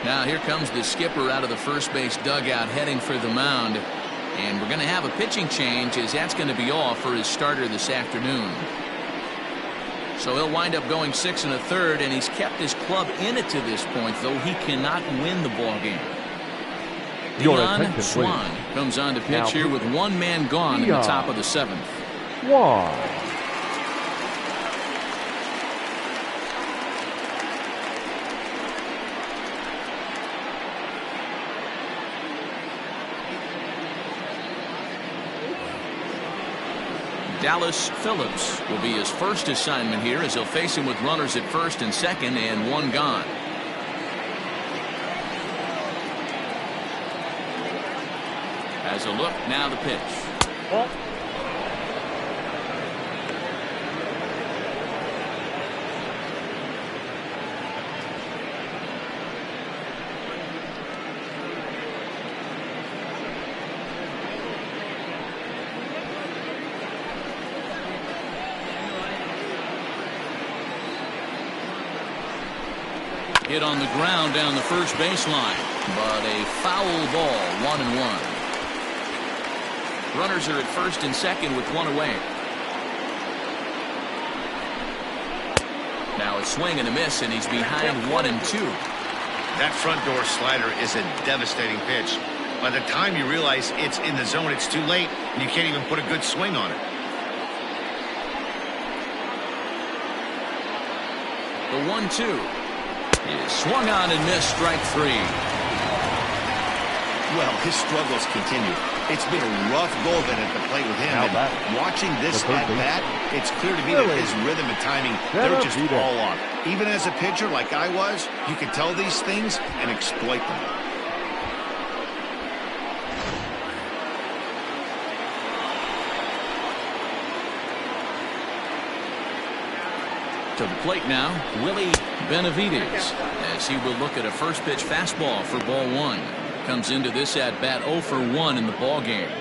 Speaker 1: Now here comes the skipper out of the first base dugout heading for the mound. And we're going to have a pitching change, as that's going to be all for his starter this afternoon. So he'll wind up going 6 1/3, and he's kept his club in it to this point, though he cannot win the ball game. Dion Swan comes on to pitch here with one man gone in the top of the 7th. Dallas Phillips will be his first assignment here, as he'll face him with runners at first and second and one gone. As a look, now the pitch. Hit on the ground down the first baseline, but a foul ball, 1-1. Runners are at first and second with one away. Now a swing and a miss, and he's behind 1-2.
Speaker 2: That front door slider is a devastating pitch. By the time you realize it's in the zone, it's too late, and you can't even put a good swing on it.
Speaker 1: The 1-2 is swung on and missed, strike 3.
Speaker 2: Well, his struggles continue. It's been a rough go of it at the plate with him. And watching this at bat, it's clear to me that his rhythm and timing, they're just all off. Even as a pitcher like I was, you can tell these things and exploit them.
Speaker 1: To the plate now, Willie Benavides, as he will look at a first pitch fastball for ball 1. Comes into this at bat 0 for 1 in the ball game.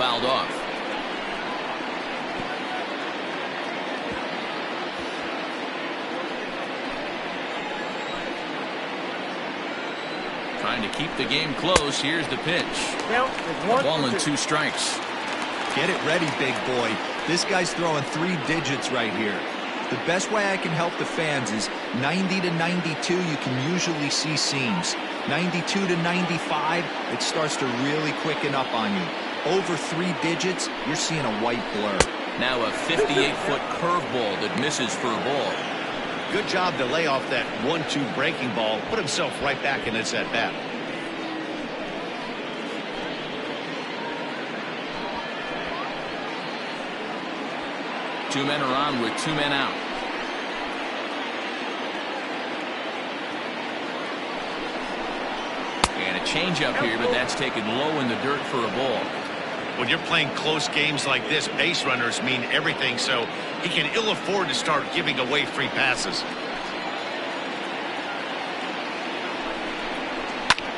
Speaker 1: fouled off. Trying to keep the game close. Here's the pitch. Ball and 2 strikes.
Speaker 4: Get it ready, big boy. This guy's throwing 3 digits right here. The best way I can help the fans is 90 to 92, you can usually see seams. 92 to 95, it starts to really quicken up on you. Over 3 digits, you're seeing a white blur.
Speaker 1: Now a 58-foot curveball that misses for a ball.
Speaker 2: Good job to lay off that 1-2 breaking ball, put himself right back in his at-bat.
Speaker 1: Two men are on with 2 men out. And a changeup here, but that's taken low in the dirt for a ball.
Speaker 2: When you're playing close games like this, base runners mean everything, so he can ill afford to start giving away free passes.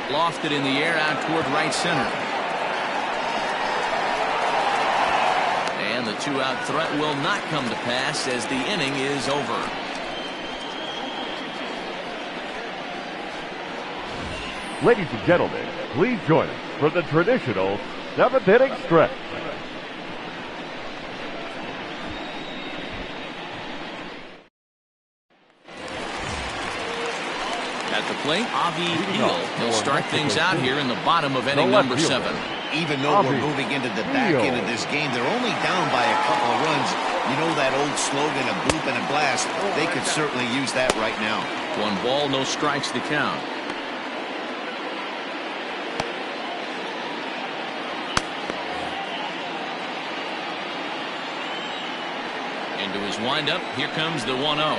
Speaker 1: Lofted in the air out toward right center. And the 2-out threat will not come to pass as the inning is over.
Speaker 3: Ladies and gentlemen, please join us for the traditional 7th inning stretch.
Speaker 1: At the plate, Avi Heel. He'll start things out here in the bottom of inning number 7.
Speaker 2: Even though we're moving into the back end of this game, they're only down by a couple of runs. You know that old slogan, a bloop and a blast. They could certainly use that right now.
Speaker 1: 1 ball, no strikes to count. Into his windup, here comes the 1-0.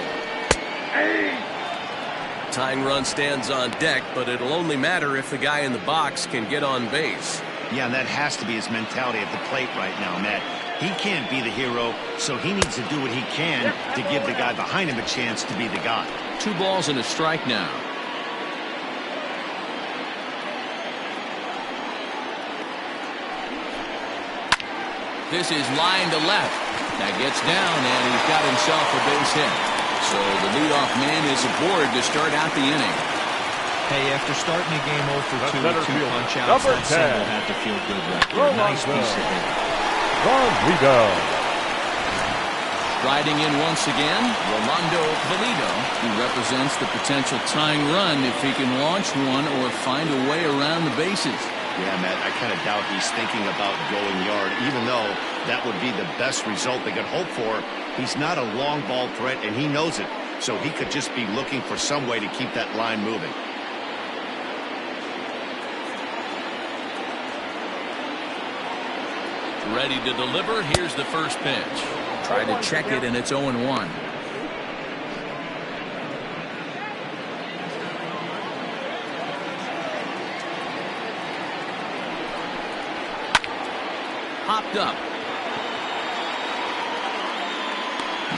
Speaker 1: Tying run stands on deck, but it'll only matter if the guy in the box can get on base.
Speaker 2: Yeah, and that has to be his mentality at the plate right now, Matt. He can't be the hero, so he needs to do what he can to give the guy behind him a chance to be the guy.
Speaker 1: 2 balls and a strike now. This is line to left. That gets down, and he's got himself a base hit. So the leadoff man is aboard to start out the inning.
Speaker 4: Hey, after starting a game 0 for 2 with 2 punch-outs, that single had to feel good record. Nice piece of hit.
Speaker 1: Riding in once again, Rolando Valido. He represents the potential tying run if he can launch one or find a way around the bases.
Speaker 2: Yeah, Matt, I kind of doubt he's thinking about going yard, even though that would be the best result they could hope for. He's not a long ball threat, and he knows it, so he could just be looking for some way to keep that line moving.
Speaker 1: Ready to deliver. Here's the first pitch. Try to check it, and it's 0-1. Hopped up.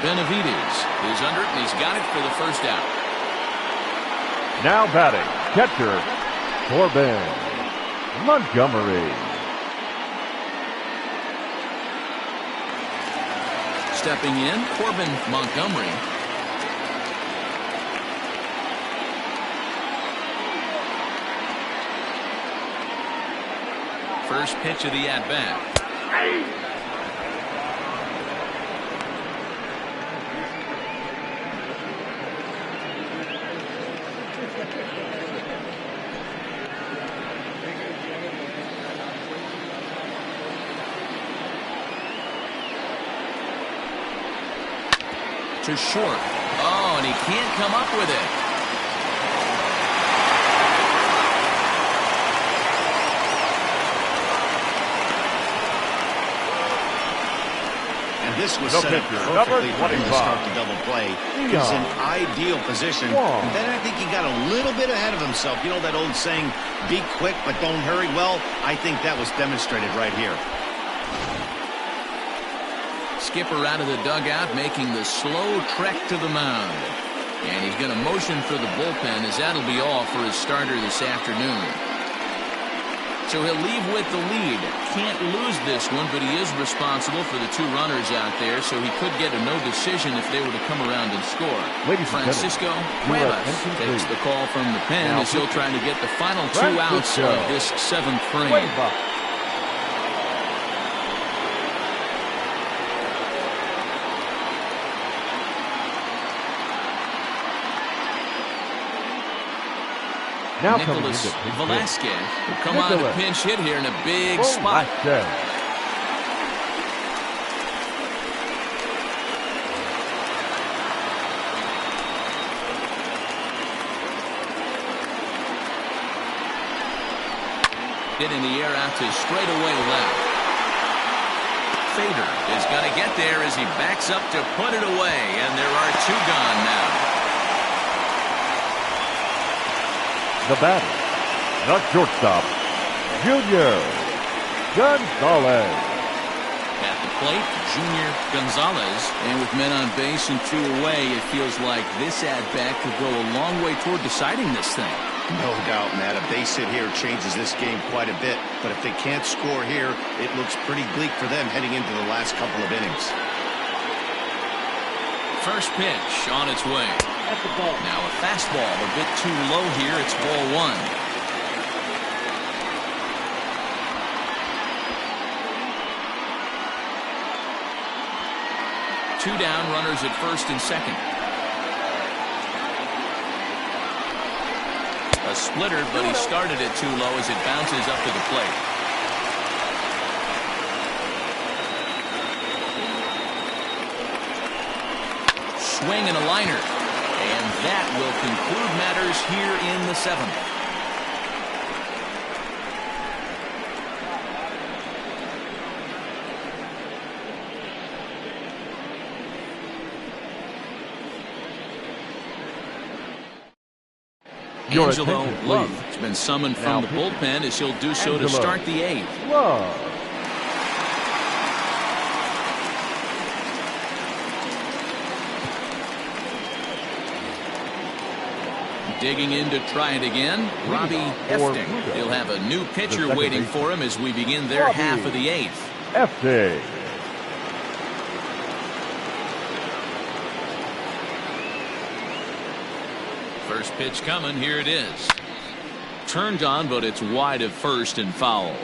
Speaker 1: Benavides is under it, and he's got it for the first out.
Speaker 3: Now batting, catcher, Corbin Montgomery.
Speaker 1: Stepping in, Corbin Montgomery. First pitch of the at-bat. To short. Oh, and he can't come up with it.
Speaker 2: And this was set up perfectly for him to start the double play. He's in ideal position. And then I think he got a little bit ahead of himself. You know that old saying, be quick but don't hurry? Well, I think that was demonstrated right here.
Speaker 1: Skipper out of the dugout, making the slow trek to the mound. And he's going to motion for the bullpen, as that'll be all for his starter this afternoon. So he'll leave with the lead. Can't lose this one, but he is responsible for the 2 runners out there, so he could get a no decision if they were to come around and score. Francisco Cuevas takes the call from the pen as he'll try to get the final 2 outs of this 7th frame.
Speaker 3: Now
Speaker 1: Nicholas Velasquez will come on to pinch hit here in a big spot. Hit in the air out to straightaway left. Fader is going to get there as he backs up to put it away, and there are 2 gone now.
Speaker 3: The batter, the shortstop, Junior Gonzalez.
Speaker 1: At the plate, Junior Gonzalez. And with men on base and 2 away, it feels like this at-bat could go a long way toward deciding this thing.
Speaker 2: No doubt, Matt. A base hit here changes this game quite a bit. But if they can't score here, it looks pretty bleak for them heading into the last couple of innings. First pitch on its way. Now a fastball a bit too low here. It's ball 1. Two down, runners at first and second. A splitter, but he started it too low as it bounces up to the plate. Swing and a liner. And that will conclude matters here in the 7th. Angelo Love has been summoned from the bullpen as he'll do so to start the 8th.
Speaker 3: Love.
Speaker 1: Digging in to try it again, Robbie Hefting. He'll have a new pitcher waiting for him as we begin their half of the 8th.
Speaker 3: Hefting.
Speaker 1: First pitch coming, here it is. Turned on, but it's wide of first and foul.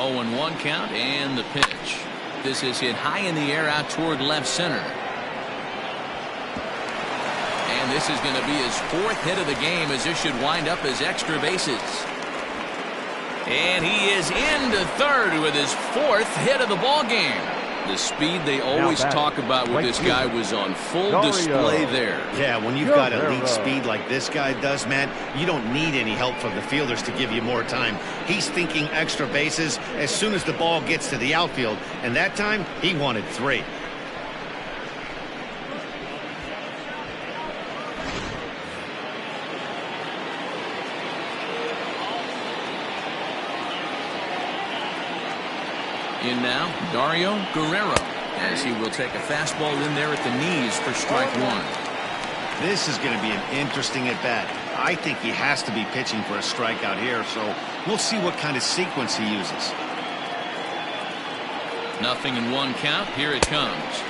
Speaker 1: Oh, and 1 count, and the pitch. This is hit high in the air out toward left center. And this is going to be his 4th hit of the game, as this should wind up as extra bases. And he is into third with his 4th hit of the ball game. The speed they always talk about with this guy was on full display there.
Speaker 2: Yeah, when you've got elite speed like this guy does, man, you don't need any help from the fielders to give you more time. He's thinking extra bases as soon as the ball gets to the outfield, and that time he wanted 3.
Speaker 1: In now, Dario Guerrero, as he will take a fastball in there at the knees for strike 1.
Speaker 2: This is going to be an interesting at-bat. I think he has to be pitching for a strikeout here, so we'll see what kind of sequence he uses.
Speaker 1: Nothing in 1 count. Here it comes.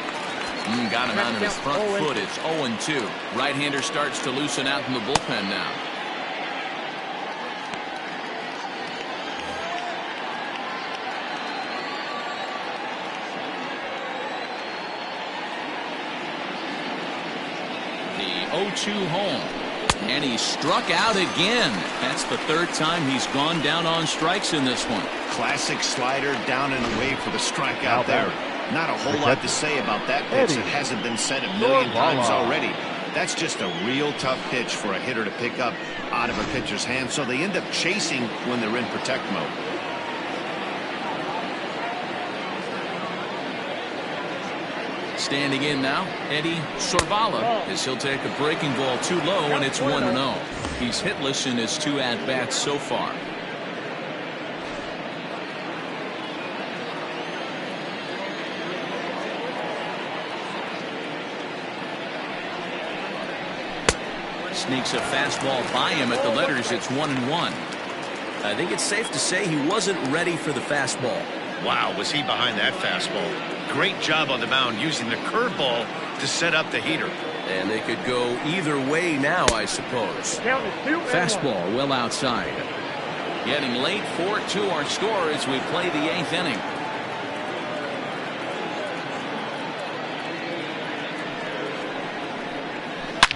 Speaker 1: Got him out of his front foot. It's 0-2. Right-hander starts to loosen out in the bullpen now. The 0-2 home. And he struck out again. That's the 3rd time he's gone down on strikes in this one.
Speaker 2: Classic slider down and away for the strikeout there. Not a whole lot to say about that pitch that hasn't been said a million times already. That's just a real tough pitch for a hitter to pick up out of a pitcher's hand, so they end up chasing when they're in protect mode.
Speaker 1: Standing in now, Eddie Sorvala, as he'll take a breaking ball too low, and it's 1-0. He's hitless in his 2 at-bats so far. Sneaks a fastball by him at the letters. It's 1-1. I think it's safe to say he wasn't ready for the fastball.
Speaker 2: Wow, was he behind that fastball. Great job on the mound using the curveball to set up the heater.
Speaker 1: And they could go either way now, I suppose. Fastball well outside. Getting late, 4-2 our score as we play the 8th inning.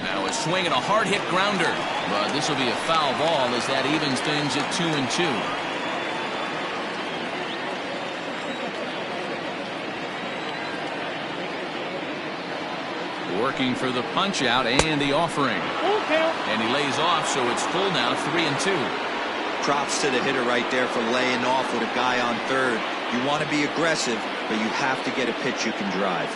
Speaker 1: Now a swing and a hard hit grounder. But this will be a foul ball as that evens things at 2-2. Working for the punch out and the offering. And he lays off, so it's full now, 3-2.
Speaker 4: Props to the hitter right there for laying off with a guy on third. You want to be aggressive, but you have to get a pitch you can drive.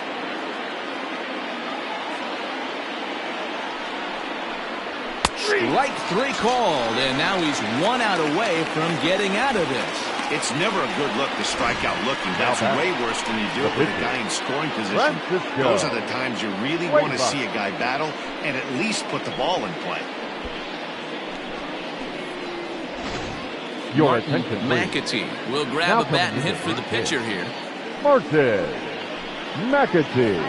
Speaker 1: Strike 3 called, and now he's 1 out away from getting out of this.
Speaker 2: It's never a good look to strike out looking. That's way worse than you do it with a guy in scoring position. Those are the times you really want to see a guy battle and at least put the ball in play.
Speaker 3: Your attention,
Speaker 1: McAtee will grab a bat and hit for the pitcher here.
Speaker 3: Martin McAtee.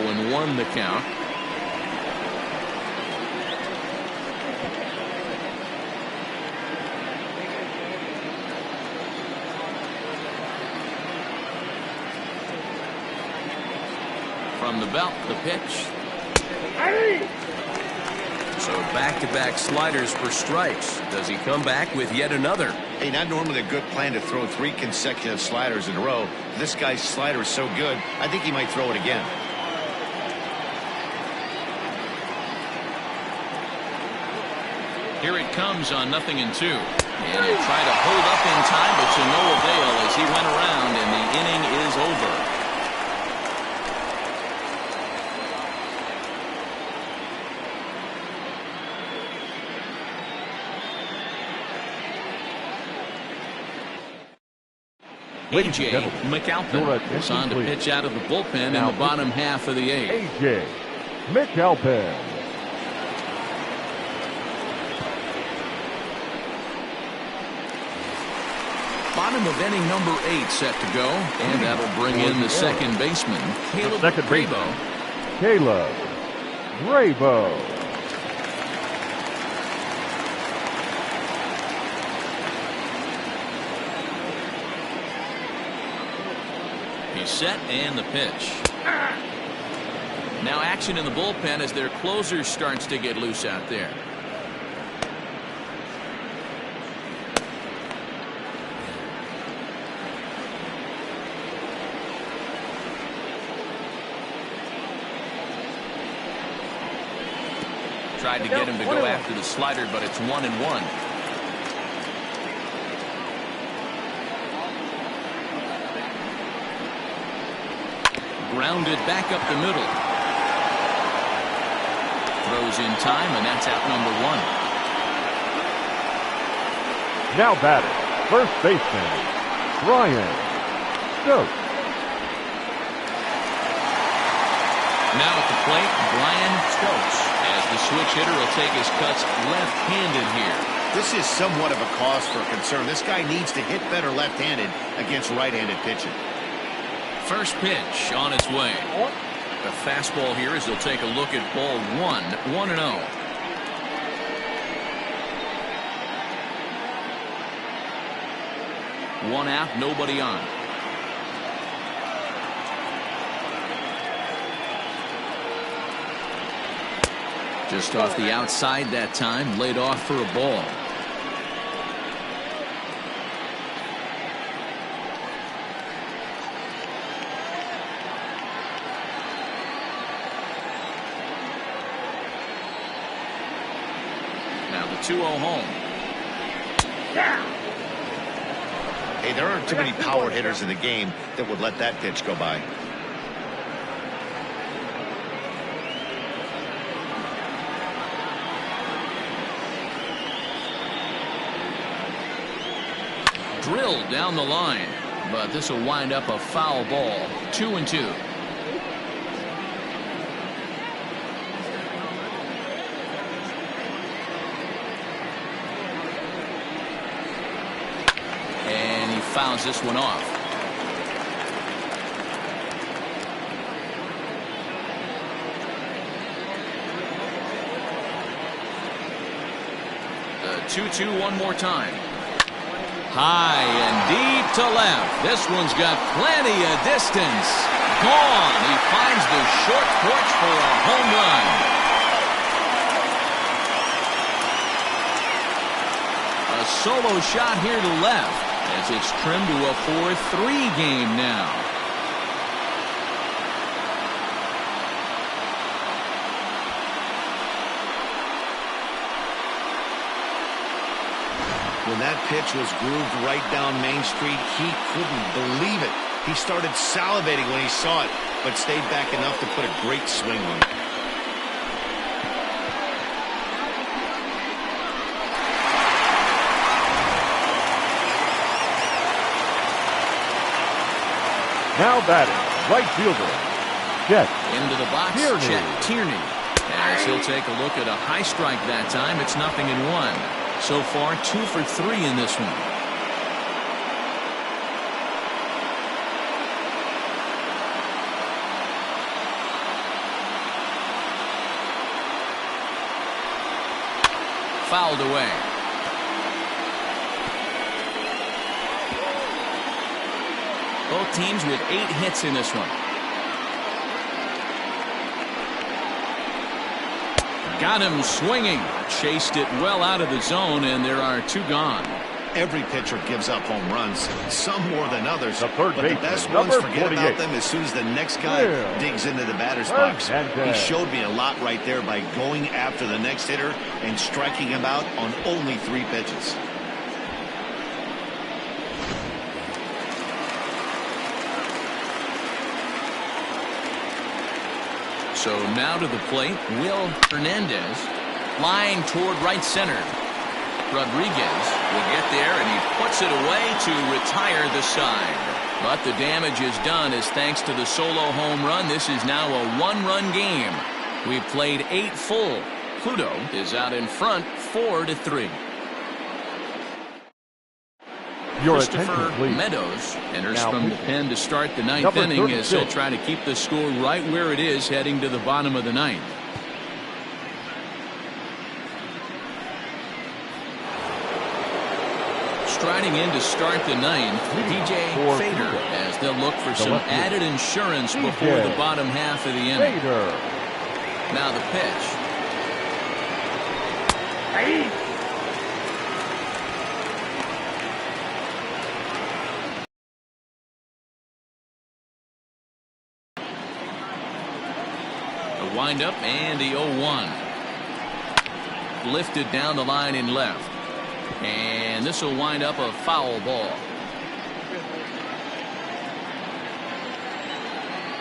Speaker 3: And 1 the count. From the belt, the pitch. So back-to-back sliders for strikes. Does he come back with yet another?
Speaker 2: Hey, not normally a good plan to throw 3 consecutive sliders in a row. This guy's slider is so good, I think he might throw it again.
Speaker 1: Here it comes on 0-2. And he tried to hold up in time, but to no avail as he went around, and the inning is over. A.J. McAlpin is on to pitch out of the bullpen in the bottom half of the 8th.
Speaker 3: A.J. McAlpin.
Speaker 1: Bottom of inning number 8 set to go, and that'll bring in the second baseman, Caleb Brabo.
Speaker 3: Caleb Brabo.
Speaker 1: He's set and the pitch. Now action in the bullpen as their closer starts to get loose out there. Tried to get him to go after the slider, but it's 1-1. Grounded back up the middle. Throws in time, and that's out number 1.
Speaker 3: Now batting, first baseman, Brian Stokes.
Speaker 1: Now at the plate, Brian Stokes. As the switch hitter will take his cuts left-handed here.
Speaker 2: This is somewhat of a cause for concern. This guy needs to hit better left-handed against right-handed pitching.
Speaker 1: First pitch on its way. The fastball here as they'll take a look at ball 1, 1-0. One out, nobody on. Just off the outside that time, laid off for a ball. Now the 2-0 home.
Speaker 2: Hey, there aren't too many power hitters in the game that would let that pitch go by.
Speaker 1: Drilled down the line, but this will wind up a foul ball. 2-2. And he fouls this one off. The 2-2 one more time. High and deep to left. This one's got plenty of distance. Gone. He finds the short porch for a home run. A solo shot here to left as it's trimmed to a 4-3 game now.
Speaker 2: When that pitch was grooved right down Main Street, he couldn't believe it. He started salivating when he saw it, but stayed back enough to put a great swing on it.
Speaker 3: Now batting, right fielder, Chet.
Speaker 1: Into the box,
Speaker 3: Tierney.
Speaker 1: Chet Tierney. As he'll take a look at a high strike that time, it's 0-1. So far, 2 for 3 in this one. Fouled away. Both teams with 8 hits in this one. Got him swinging. Chased it well out of the zone, and there are 2 gone.
Speaker 2: Every pitcher gives up home runs, some more than others,
Speaker 3: The third
Speaker 2: but the
Speaker 3: baseman,
Speaker 2: best
Speaker 3: number
Speaker 2: ones forget
Speaker 3: 48.
Speaker 2: about them as soon as the next guy
Speaker 3: Yeah.
Speaker 2: digs into the batter's box.
Speaker 3: And
Speaker 2: He showed me a lot right there by going after the next hitter and striking him out on only 3 pitches.
Speaker 1: So now to the plate, Will Hernandez. Line toward right center. Rodriguez will get there, and he puts it away to retire the side. But the damage is done as thanks to the solo home run, this is now a 1-run game. We've played 8 full. Pluto is out in front 4-3.
Speaker 3: Your
Speaker 1: Christopher
Speaker 3: attention, please.
Speaker 1: Meadows enters
Speaker 3: Now
Speaker 1: from the
Speaker 3: pitching.
Speaker 1: pen to start the 9th
Speaker 3: Number
Speaker 1: inning as he'll
Speaker 3: 36.
Speaker 1: try to keep the score right where it is heading to the bottom of the 9th. Striding in to start the 9th, DJ
Speaker 3: For
Speaker 1: Fader,
Speaker 3: Pluto.
Speaker 1: as they'll look for some
Speaker 3: left fielder.
Speaker 1: added insurance
Speaker 3: DJ
Speaker 1: before the bottom half of the inning.
Speaker 3: Fader.
Speaker 1: Now the pitch. A windup and the 0-1. Lifted down the line in left. And this will wind up a foul ball.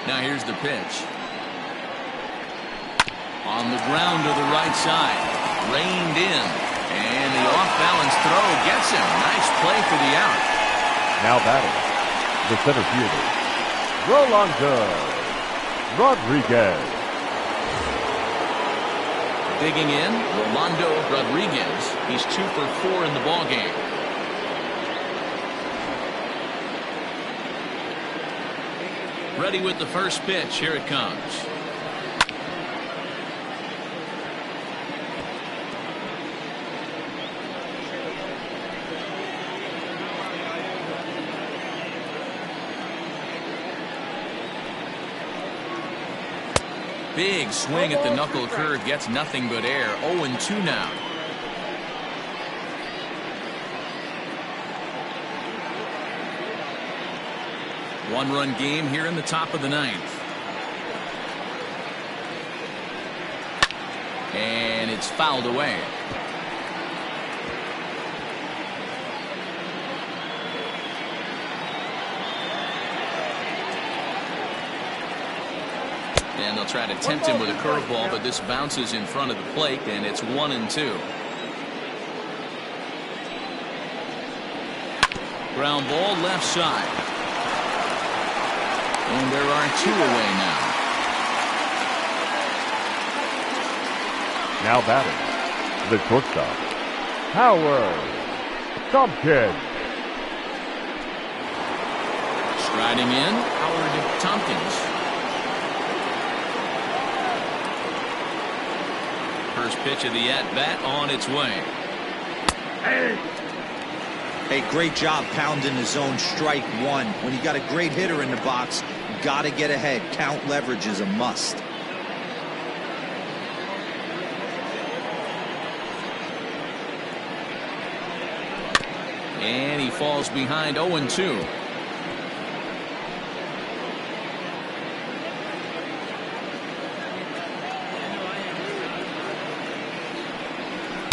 Speaker 1: Now here's the pitch. On the ground to the right side. Reined in. And the off-balance throw gets him. Nice play for the out.
Speaker 3: Now batting, the center fielder, Rolando Rodriguez.
Speaker 1: Digging in, Rolando Rodriguez. He's 2 for 4 in the ballgame. Ready with the first pitch. Here it comes. Big swing at the knuckle curve, gets nothing but air. 0-2 now. One-run game here in the top of the 9th. And it's fouled away. And they'll try to tempt him with a curveball, but this bounces in front of the plate, and it's 1-2. Ground ball left side. And there are 2 away now.
Speaker 3: Now batting, the shortstop, Howard Tompkins.
Speaker 1: Striding in, Howard Tompkins. First pitch of the at-bat on its way.
Speaker 4: Hey, great job pounding the zone strike 1. When you got a great hitter in the box, you got to get ahead. Count leverage is a must.
Speaker 1: And he falls behind 0-2.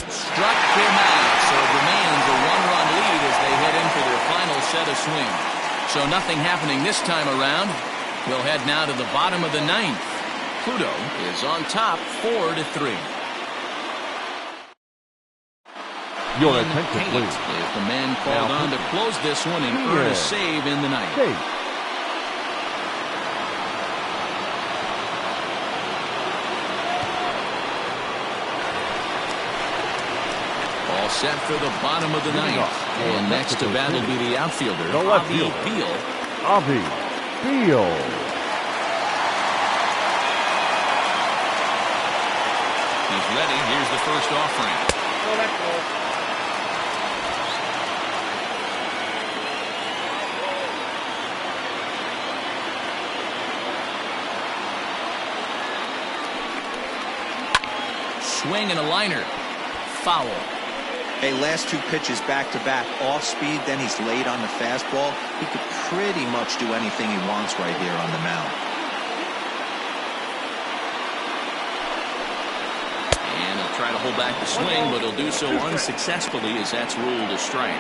Speaker 1: Struck him out, so it remains a 1-run lead as they head in for their final set of swings. So nothing happening this time around. We'll head now to the bottom of the 9th. Pluto is on top 4-3.
Speaker 3: Your attention, please.
Speaker 1: Is the man called on to close this one and earn a save in the 9th. All set for the bottom of the 9th. And next to bat will be the outfielder, Avi Beal.
Speaker 3: Avi Beal.
Speaker 1: He's ready. Here's the first offering. Swing and a liner. Foul.
Speaker 4: Hey, last 2 pitches back-to-back, off speed, then he's late on the fastball. He could pretty much do anything he wants right here on the mound.
Speaker 1: And he'll try to hold back the swing, but he'll do so unsuccessfully as that's ruled a strike.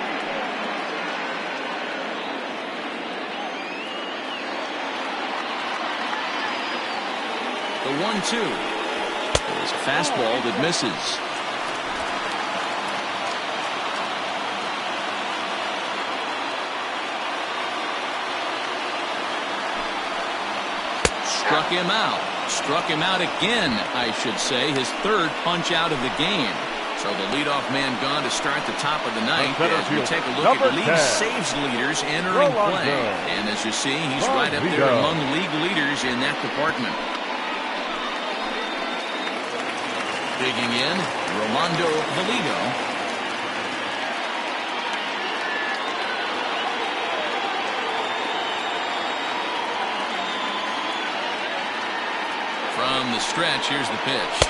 Speaker 1: The 1-2. It's a fastball that misses. Struck him out. Struck him out again, I should say. His 3rd punch out of the game. So the leadoff man gone to start the top of the 9th as we take a look at league saves leaders entering play. And as you see, he's right up there among league leaders in that department. Digging in, Rolando Valido. From the stretch, here's the pitch.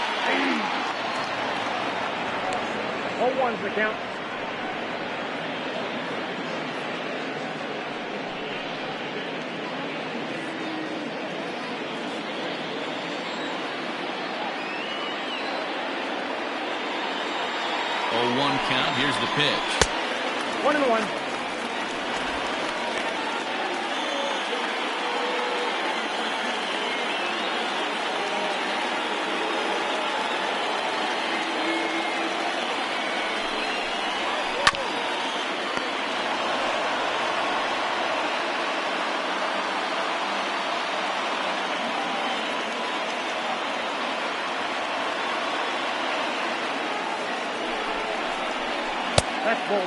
Speaker 5: 0-1's the count.
Speaker 1: Oh, 1 count. Here's the pitch.
Speaker 5: 1-1. That's ball 2.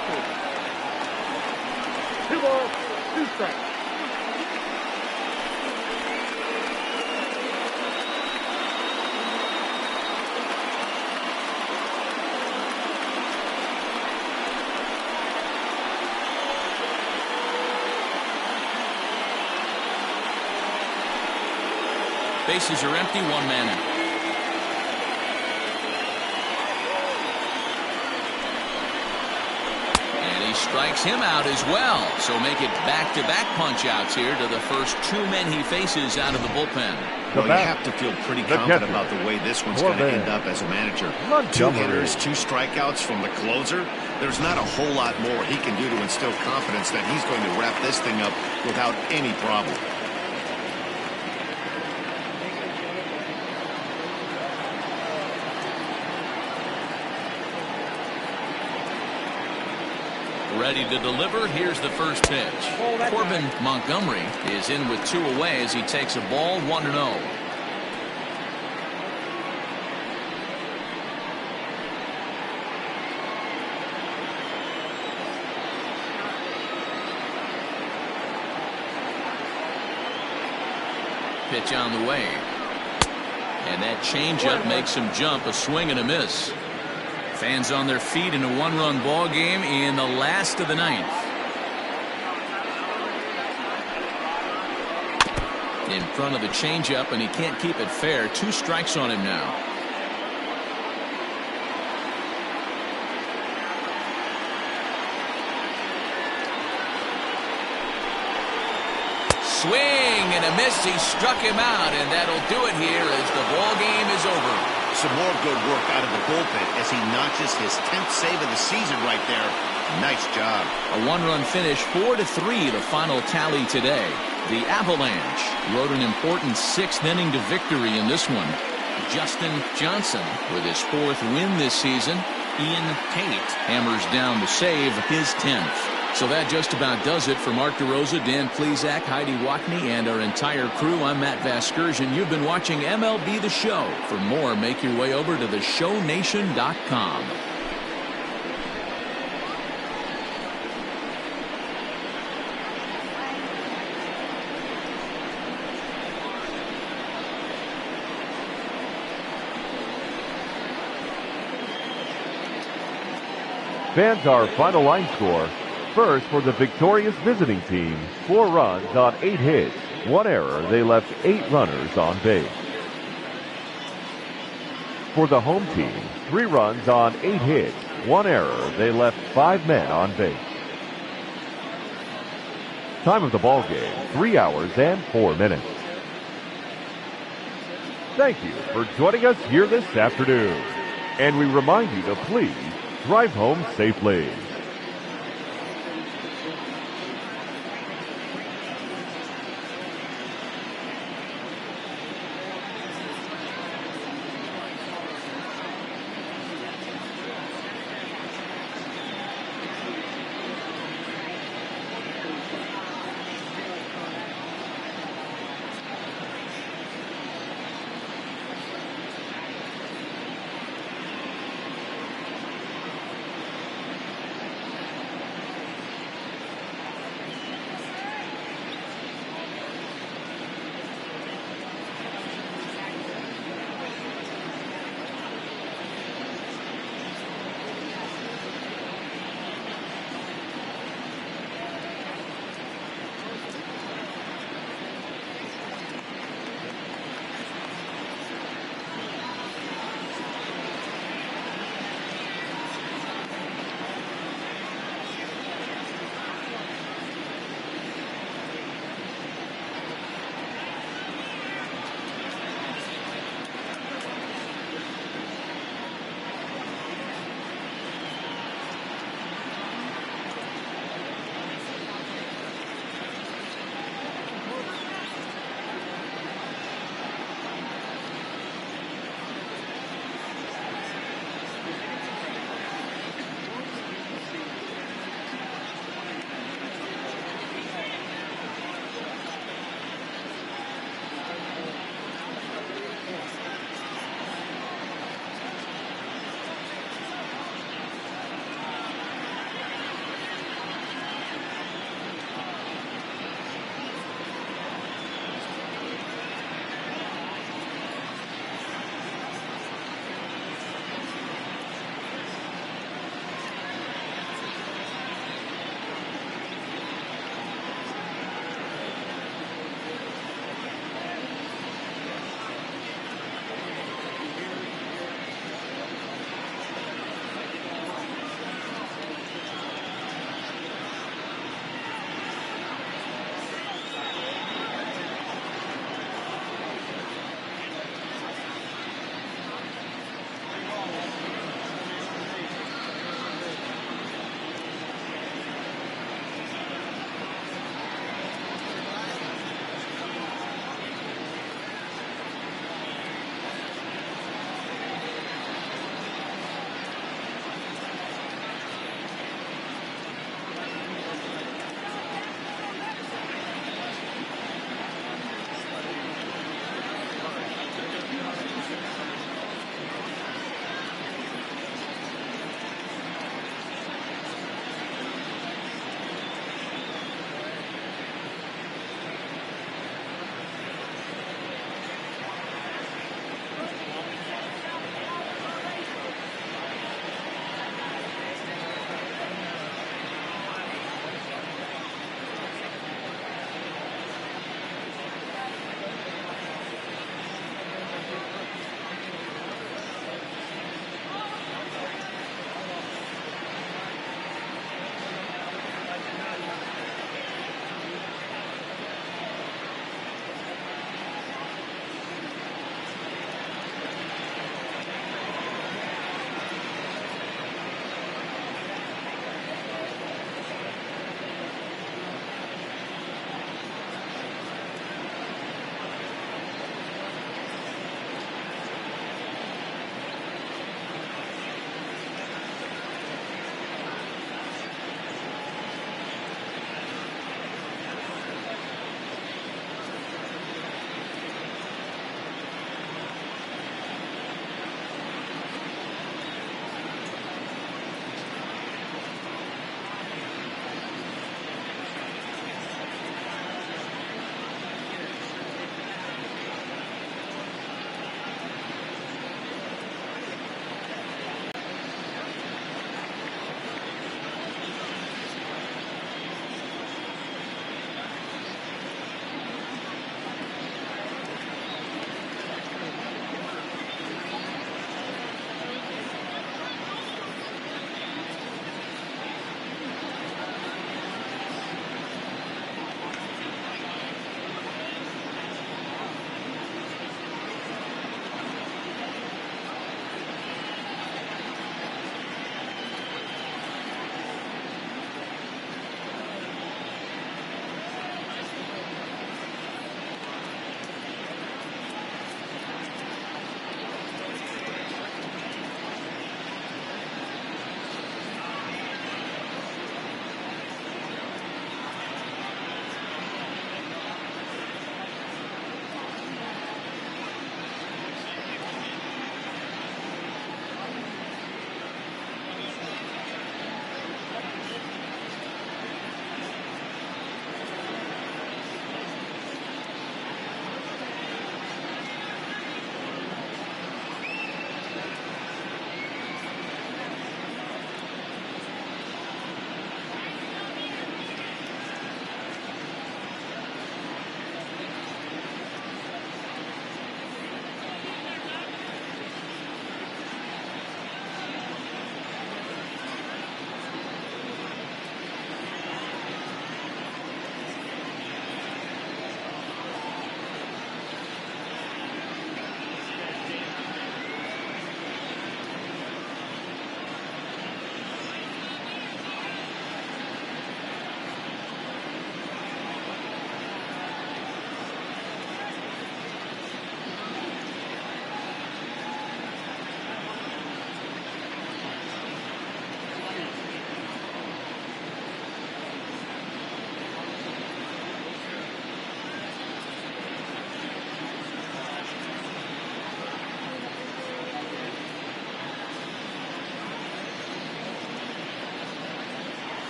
Speaker 5: 2 balls, 2 strikes.
Speaker 1: Bases are empty, 1 man out. Strikes him out as well. So make it back-to-back punch-outs here to the first 2 men he faces out of the bullpen.
Speaker 2: Well, you have to feel pretty confident about the way this one's going to end up as a manager. 2 hitters, 2 strikeouts from the closer. There's not a whole lot more he can do to instill confidence that he's going to wrap this thing up without any problem.
Speaker 1: Ready to deliver. Here's the first pitch. Corbin Montgomery is in with 2 away as he takes a ball 1-0. Pitch on the way. And that changeup makes him jump. A swing and a miss. Fans on their feet in a 1-run ball game in the last of the 9th. In front of the changeup, and he can't keep it fair. 2 strikes on him now. Swing and a miss. He struck him out, and that'll do it here as the ball game is over.
Speaker 2: Some more good work out of the bullpen as he notches his 10th save of the season right there. Nice job.
Speaker 1: A 1-run finish, 4-3, the final tally today. The Avalanche rode an important 6th inning to victory in this one. Justin Johnson with his 4th win this season. Ian Tate hammers down to save his 10th. So that just about does it for Mark DeRosa, Dan Plesac, Heidi Watney, and our entire crew. I'm Matt Vasgersian. You've been watching MLB The Show. For more, make your way over to theshownation.com.
Speaker 3: Fans, our final line score. First, for the victorious visiting team, 4 runs on 8 hits, 1 error. They left 8 runners on base. For the home team, 3 runs on 8 hits, 1 error. They left 5 men on base. Time of the ball game, 3 hours and 4 minutes. Thank you for joining us here this afternoon. And we remind you to please drive home safely.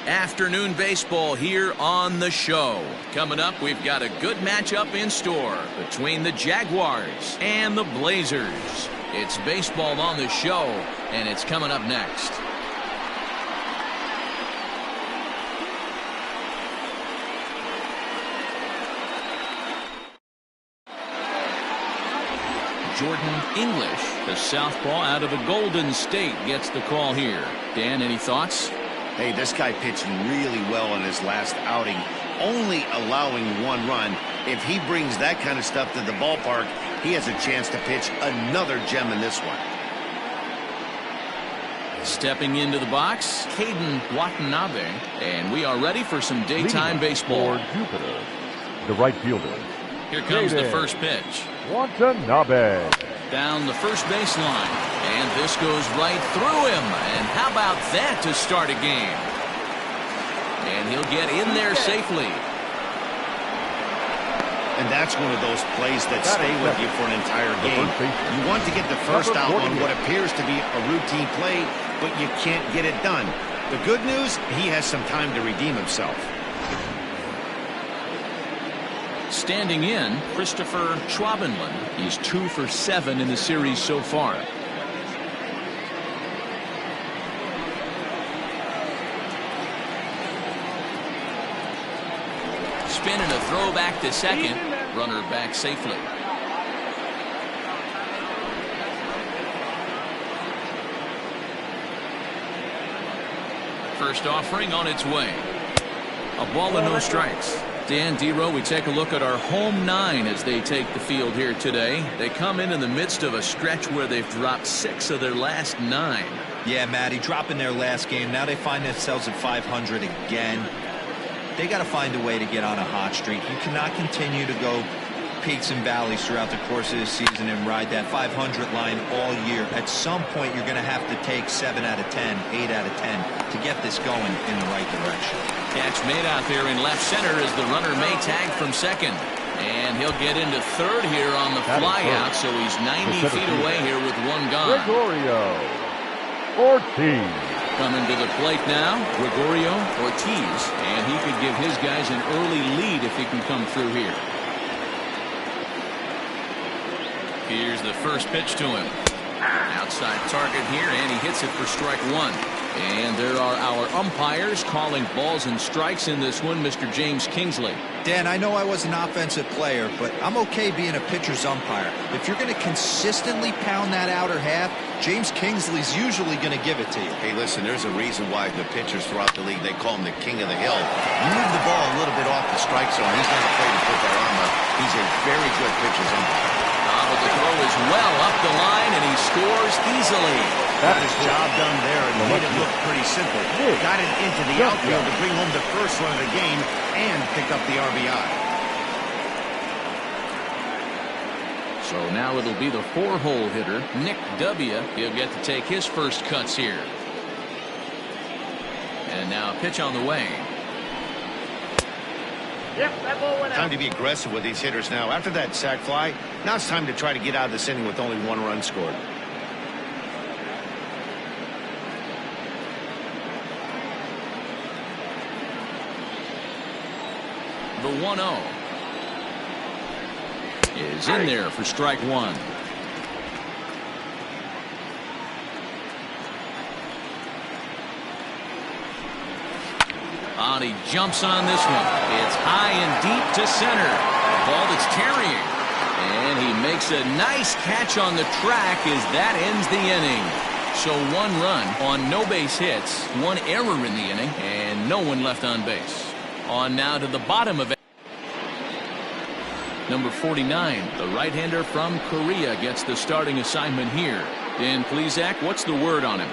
Speaker 1: Afternoon baseball here on the show. Coming up, we've got a good matchup in store between the Jaguars and the Blazers. It's baseball on the show, and it's coming up next. Jordan English, the southpaw out of the Golden State, gets the call here. Dan, any thoughts?
Speaker 2: Hey, this guy pitched really well in his last outing, only allowing 1 run. If he brings that kind of stuff to the ballpark, he has a chance to pitch another gem in this one.
Speaker 1: Stepping into the box, Caden Watanabe, and we are ready for some daytime baseball.
Speaker 3: For Jupiter, the right fielder.
Speaker 1: Here comes the
Speaker 3: Caden
Speaker 1: first pitch.
Speaker 3: Watanabe.
Speaker 1: Down the first baseline, and this goes right through him. And how about that to start a game? And he'll get in there safely.
Speaker 2: And that's one of those plays that stay with you for an entire game. You want to get the first out on what appears to be a routine play, but you can't get it done. The good news, he has some time to redeem himself.
Speaker 1: Standing in, Christopher Schwabenland. He's 2 for 7 in the series so far. Spin and a throw back to second. Runner back safely. First offering on its way. A ball and no strikes. Dan Dero, we take a look at our home 9 as they take the field here today. They come in the midst of a stretch where they've dropped 6 of their last 9.
Speaker 4: Yeah, Matty, dropping their last game. Now they find themselves at 500 again. They got to find a way to get on a hot streak. You cannot continue to go peaks and valleys throughout the course of the season and ride that 500 line all year. At some point, you're going to have to take 7 out of 10, 8 out of 10 to get this going in the right direction.
Speaker 1: Catch made out there in left center as the runner may tag from second. And he'll get into third here on the flyout, so he's 90 feet away here with 1 gone.
Speaker 3: Gregorio Ortiz.
Speaker 1: Coming to the plate now, Gregorio Ortiz, and he could give his guys an early lead if he can come through here. Here's the first pitch to him. Outside target here, and he hits it for strike 1. And there are our umpires calling balls and strikes in this one, Mr. James Kingsley.
Speaker 4: Dan, I know I was an offensive player, but I'm okay being a pitcher's umpire. If you're going to consistently pound that outer half, James Kingsley's usually going to give it to you.
Speaker 2: Hey, listen, there's a reason why the pitchers throughout the league, they call him the king of the hill. You move the ball a little bit off the strike zone, he's not afraid to put that arm up. He's a very good pitcher's umpire.
Speaker 1: But the throw is well up the line, and he scores easily.
Speaker 2: Got his job done there and made it look pretty simple. Got it into the outfield to bring home the first run of the game and pick up the RBI.
Speaker 1: So now it'll be the 4-hole hitter, Nick W. He'll get to take his first cuts here. And now a pitch on the way.
Speaker 5: Yep, that ball went out.
Speaker 2: Time to be aggressive with these hitters now. After that sac fly, now it's time to try to get out of this inning with only 1 run scored.
Speaker 1: The 1-0 is in there for strike 1. He jumps on this one. It's high and deep to center. A ball that's tarrying. And he makes a nice catch on the track as that ends the inning. So 1 run on no base hits, 1 error in the inning, and no one left on base. On now to the bottom of it. Number 49, the right-hander from Korea, gets the starting assignment here. Dan Plesac, what's the word on him?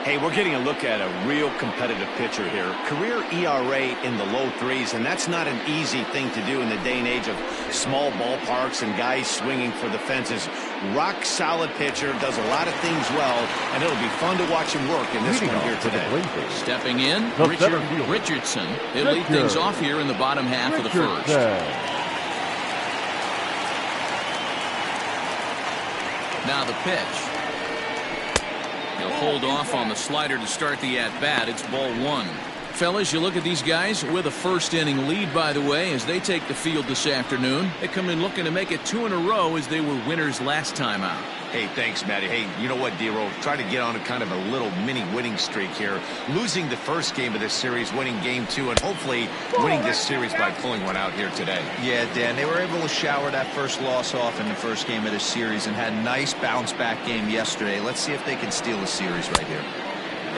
Speaker 2: Hey, we're getting a look at a real competitive pitcher here. Career ERA in the low 3s, and that's not an easy thing to do in the day and age of small ballparks and guys swinging for the fences. Rock solid pitcher, does a lot of things well, and it'll be fun to watch him work in this one here today.
Speaker 1: Stepping in, Richardson. He'll lead things off here in the bottom half of the first. Now the pitch. He'll hold off on the slider to start the at-bat. It's ball 1. Fellas, you look at these guys with a first-inning lead, by the way, as they take the field this afternoon. They come in looking to make it 2 in a row as they were winners last time out.
Speaker 2: Hey, thanks, Matty. Hey, you know what, D-Roll? Try to get on a kind of a little mini winning streak here. Losing the first game of this series, winning game 2, and hopefully winning this series by pulling one out here today.
Speaker 4: Yeah, Dan, they were able to shower that first loss off in the first game of this series and had a nice bounce-back game yesterday. Let's see if they can steal the series right here.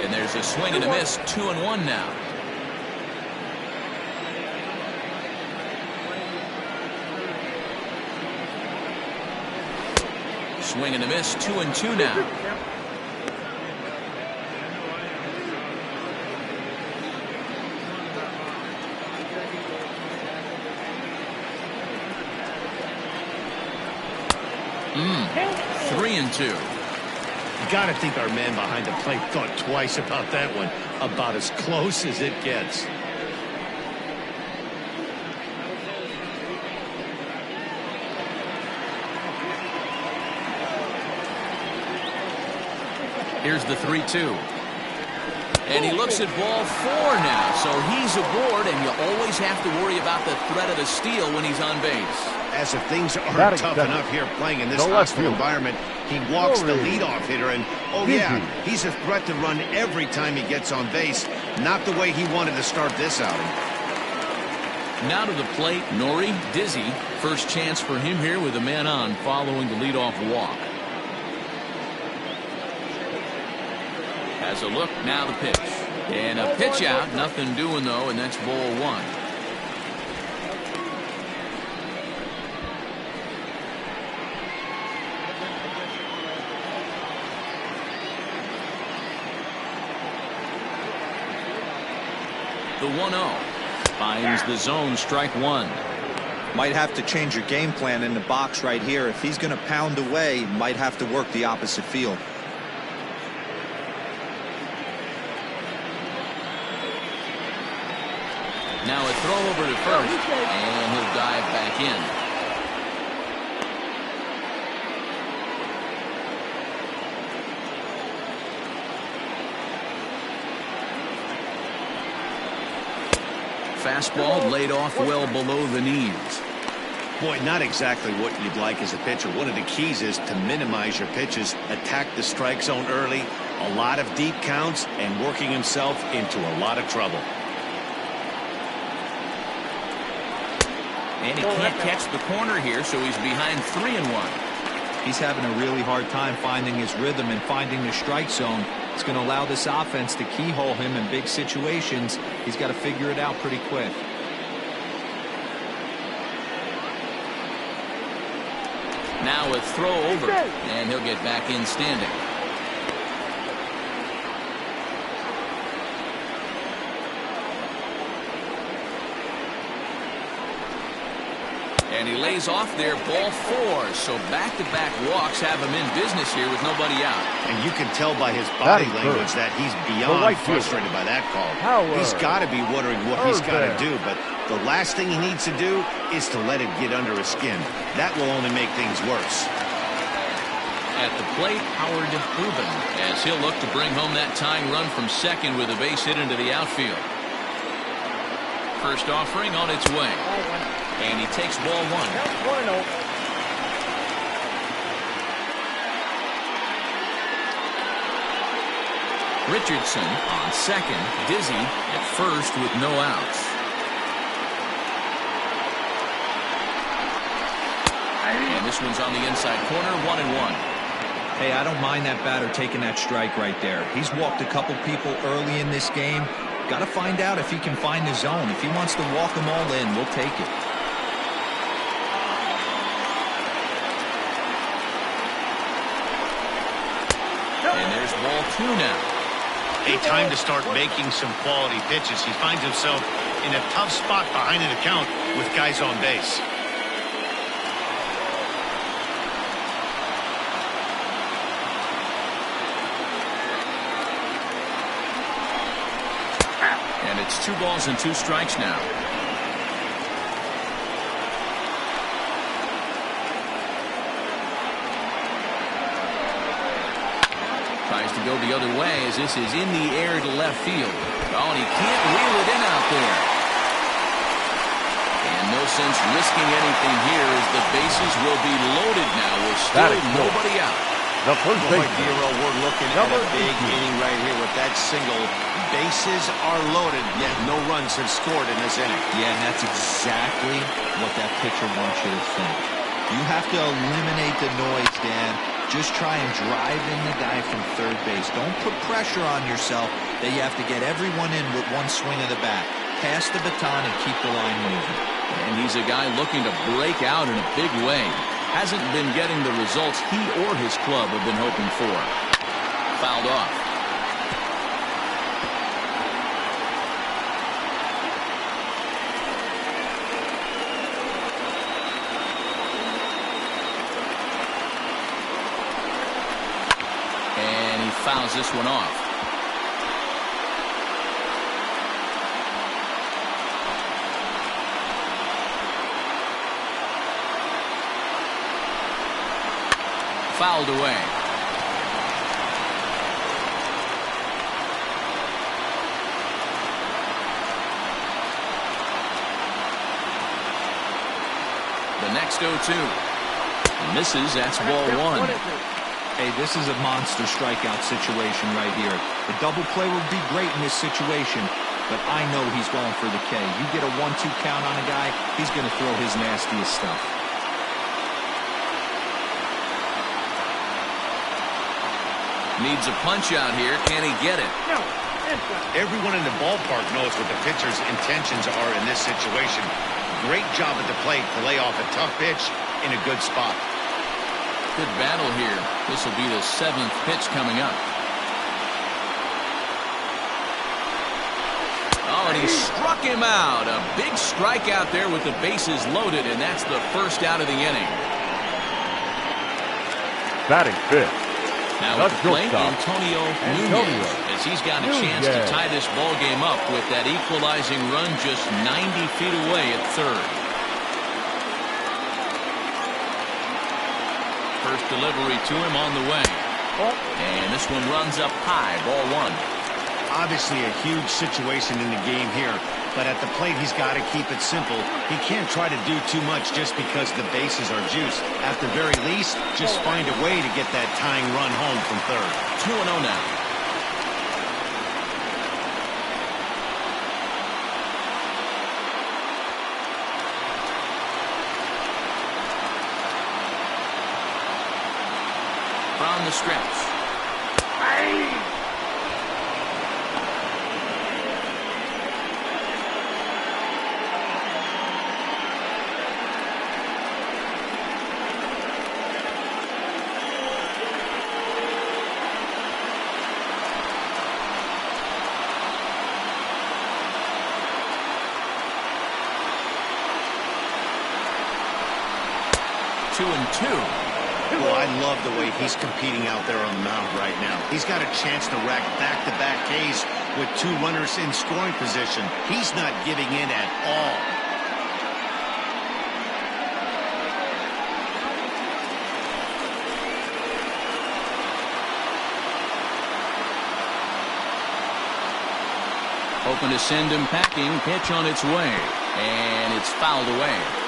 Speaker 1: And there's a swing and a miss, 2-1 now. Swing and a miss, 2-2 now. Mm. 3-2.
Speaker 2: You got to think our man behind the plate thought twice about that one. About as close as it gets.
Speaker 1: Here's the 3-2. And he looks at ball 4 now, so he's aboard, and you always have to worry about the threat of the steal when he's on base.
Speaker 2: As if things aren't tough enough here playing in this hostile environment, he walks the leadoff hitter, and oh yeah, he's a threat to run every time he gets on base. Not the way he wanted to start this outing.
Speaker 1: Now to the plate, Nori Dizzy. First chance for him here with a man on following the leadoff walk. Has a look, now the pitch. And a pitch out, nothing doing though, and that's ball 1. The 1-0 finds the zone, strike 1.
Speaker 4: Might have to change your game plan in the box right here. If he's going to pound away, might have to work the opposite field.
Speaker 1: Now a throw over to first, and he'll dive back in. Fastball laid off well below the knees.
Speaker 2: Boy, not exactly what you'd like as a pitcher. One of the keys is to minimize your pitches, attack the strike zone early, a lot of deep counts, and working himself into a lot of trouble.
Speaker 1: And he can't catch the corner here, so he's behind 3-1.
Speaker 4: He's having a really hard time finding his rhythm and finding the strike zone. It's going to allow this offense to keyhole him in big situations. He's got to figure it out pretty quick.
Speaker 1: Now a throw over, and he'll get back in standing. And he lays off there, ball 4. So back-to-back walks have him in business here with nobody out.
Speaker 2: And you can tell by his body language that he's beyond frustrated by that call. He's got to be wondering what he's got to do, but the last thing he needs to do is to let it get under his skin. That will only make things worse.
Speaker 1: At the plate, Howard Rubin, as he'll look to bring home that tying run from second with a base hit into the outfield. First offering on its way. And he takes ball 1. Richardson on second, Dizzy at first with no outs. And this one's on the inside corner, 1-1.
Speaker 4: Hey, I don't mind that batter taking that strike right there. He's walked a couple people early in this game. Got to find out if he can find the zone. If he wants to walk them all in, we'll take it.
Speaker 1: And there's ball 2 now.
Speaker 2: A time to start making some quality pitches. He finds himself in a tough spot behind an account with guys on base.
Speaker 1: And it's 2 balls and 2 strikes now. Tries to go the other way as this is in the air to left field. Oh, and he can't reel there. And no sense risking anything here as the bases will be loaded now with still nobody out.
Speaker 3: The first
Speaker 2: Boy, D'Lo, we're looking at a big inning right here with that single. Bases are loaded, yet no runs have scored in this inning.
Speaker 4: Yeah, and that's exactly what that pitcher wants you to think. You have to eliminate the noise, Dan. Just try and drive in the guy from third base. Don't put pressure on yourself that you have to get everyone in with one swing of the bat. Pass the baton and keep the line moving.
Speaker 1: And he's a guy looking to break out in a big way. Hasn't been getting the results he or his club have been hoping for. Fouled off. And he fouls this one off. Fouled away. The next 0-2. Misses. That's ball one.
Speaker 4: Hey, this is a monster strikeout situation right here. The double play would be great in this situation, but I know he's going for the K. You get a 1-2 count on a guy, he's going to throw his nastiest stuff.
Speaker 1: Needs a punch out here. Can he get it?
Speaker 5: No.
Speaker 2: Everyone in the ballpark knows what the pitcher's intentions are in this situation. Great job at the plate to lay off a tough pitch in a good spot.
Speaker 1: Good battle here. This will be the 7th pitch coming up. Oh, and he struck him out. A big strikeout there with the bases loaded, and that's the first out of the inning.
Speaker 3: Batting fifth.
Speaker 1: Now at the plate, Antonio Nunez, as he's got a chance to tie this ball game up with that equalizing run just 90 feet away at third. First delivery to him on the way. And this one runs up high, ball one.
Speaker 2: Obviously a huge situation in the game here, but at the plate he's got to keep it simple. He can't try to do too much just because the bases are juiced. At the very least, just find a way to get that tying run home from third.
Speaker 1: 2-0 now. From the stretch.
Speaker 2: Well, I love the way he's competing out there on the mound right now. He's got a chance to rack back-to-back Ks with 2 runners in scoring position. He's not giving in at all.
Speaker 1: Hoping to send him packing. Pitch on its way. And it's fouled away.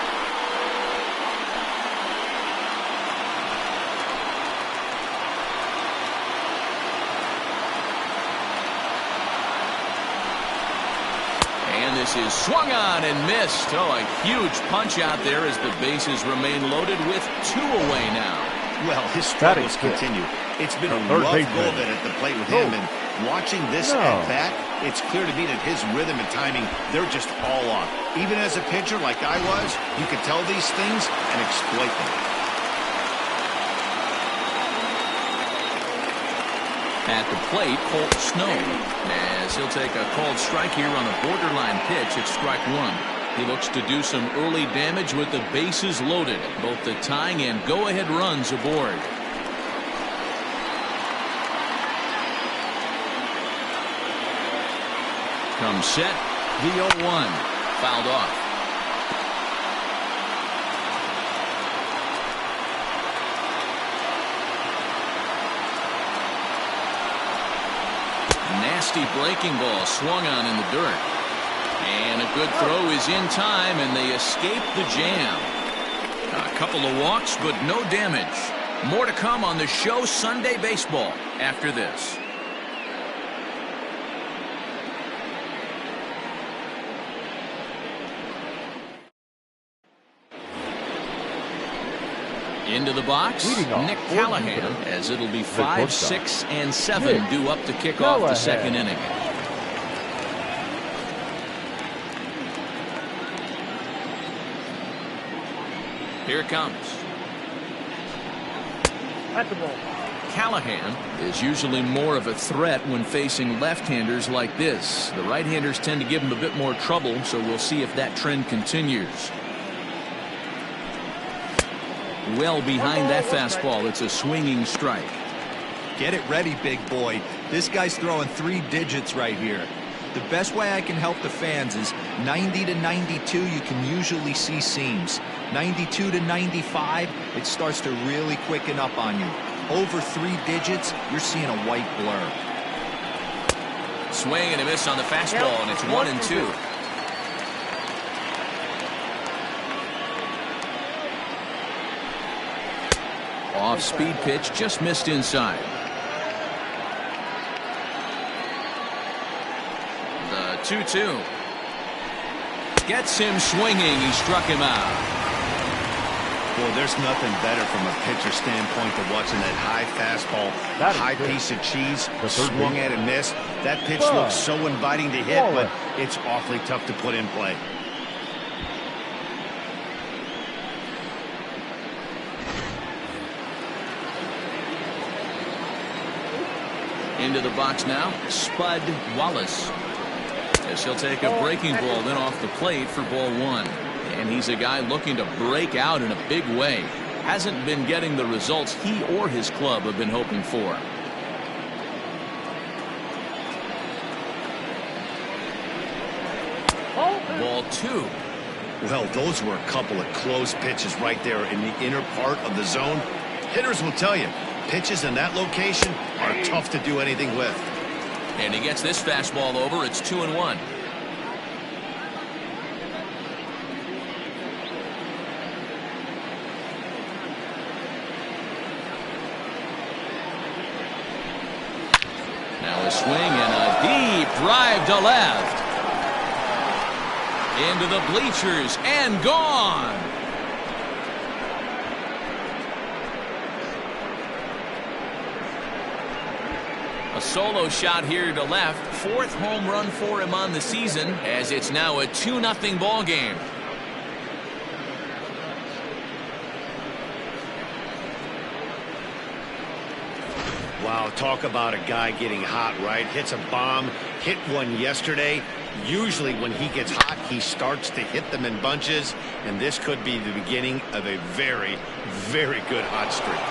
Speaker 1: This is swung on and missed. Oh, a huge punch out there as the bases remain loaded with 2 away now.
Speaker 2: Well, his struggles continue. It's been a rough go of it at the plate with him, and watching this at bat, it's clear to me that his rhythm and timing, they're just all off. Even as a pitcher like I was, you could tell these things and exploit them.
Speaker 1: At the plate, Colt Snow, as he'll take a called strike here on a borderline pitch at strike one. He looks to do some early damage with the bases loaded, both the tying and go-ahead runs aboard. Comes set, the 0-1, fouled off. Nasty breaking ball swung on in the dirt. And a good throw is in time, and they escape the jam. A couple of walks, but no damage. More to come on the show Sunday Baseball after this. Into the box, Nick Callahan, as it'll be 5, 6, and 7 due up to kick off the second inning. Here it comes.
Speaker 5: That's the ball.
Speaker 1: Callahan is usually more of a threat when facing left-handers like this. The right-handers tend to give him a bit more trouble, so we'll see if that trend continues. Well behind that fastball. It's a swinging strike.
Speaker 4: Get it ready, big boy. This guy's throwing 3 digits right here. The best way I can help the fans is 90 to 92, you can usually see seams. 92 to 95, it starts to really quicken up on you. Over 3 digits, you're seeing a white blur.
Speaker 1: Swing and a miss on the fastball, and it's 1-2. Off-speed pitch, just missed inside. The 2-2. Gets him swinging. He struck him out.
Speaker 2: Well, there's nothing better from a pitcher standpoint than watching that high fastball, high piece of cheese, swung at and missed. That pitch looks so inviting to hit, but it's awfully tough to put in play.
Speaker 1: Into the box now, Spud Wallace. As he'll take a breaking ball then off the plate for ball 1. And he's a guy looking to break out in a big way. Hasn't been getting the results he or his club have been hoping for. Ball 2.
Speaker 2: Well, those were a couple of close pitches right there in the inner part of the zone. Hitters will tell you, pitches in that location are tough to do anything with.
Speaker 1: And he gets this fastball over. It's 2-1. Now a swing and a deep drive to left. Into the bleachers and gone. A solo shot here to left. 4th home run for him on the season, as it's now a 2-0 ball game.
Speaker 2: Wow, talk about a guy getting hot, right? Hits a bomb, hit one yesterday. Usually when he gets hot, he starts to hit them in bunches, and this could be the beginning of a very, very good hot streak.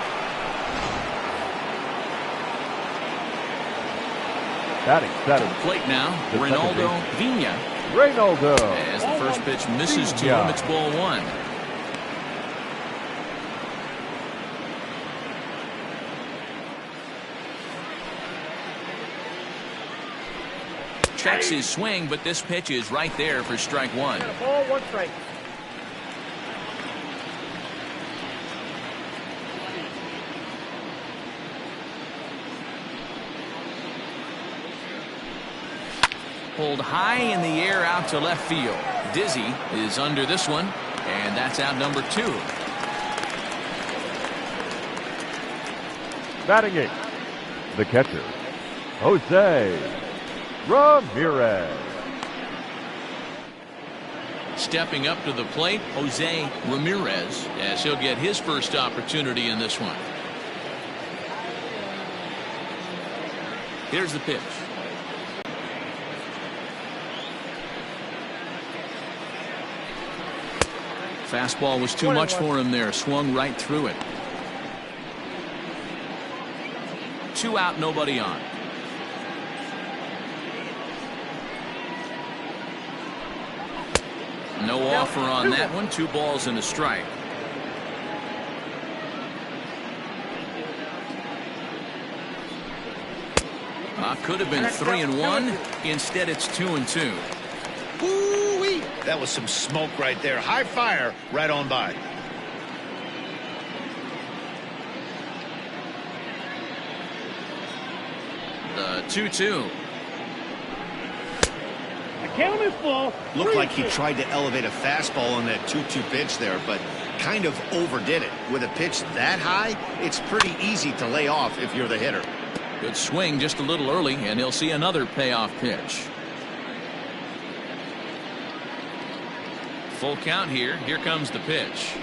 Speaker 3: Batting
Speaker 1: to the plate now, Reynaldo Vina. As the first pitch misses to him, it's ball 1. Checks his swing, but this pitch is right there for strike 1.
Speaker 5: Ball 1 strike.
Speaker 1: Pulled high in the air out to left field. Dizzy is under this one, and that's out number 2.
Speaker 3: Batting 8, the catcher, Jose Ramirez.
Speaker 1: Stepping up to the plate, Jose Ramirez, as he'll get his first opportunity in this one. Here's the pitch. Fastball was too much for him there. Swung right through it. 2 out, nobody on. No offer on that one. 2 balls and a strike. Could have been 3-1. Instead, it's 2-2.
Speaker 2: Woo-wee! That was some smoke right there. High fire right on by.
Speaker 1: The 2-2.
Speaker 5: The count is full.
Speaker 2: Looked like he tried to elevate a fastball on that 2-2 pitch there, but kind of overdid it. With a pitch that high, it's pretty easy to lay off if you're the hitter.
Speaker 1: Good swing just a little early, and he'll see another payoff pitch. Full count here. Here comes the pitch.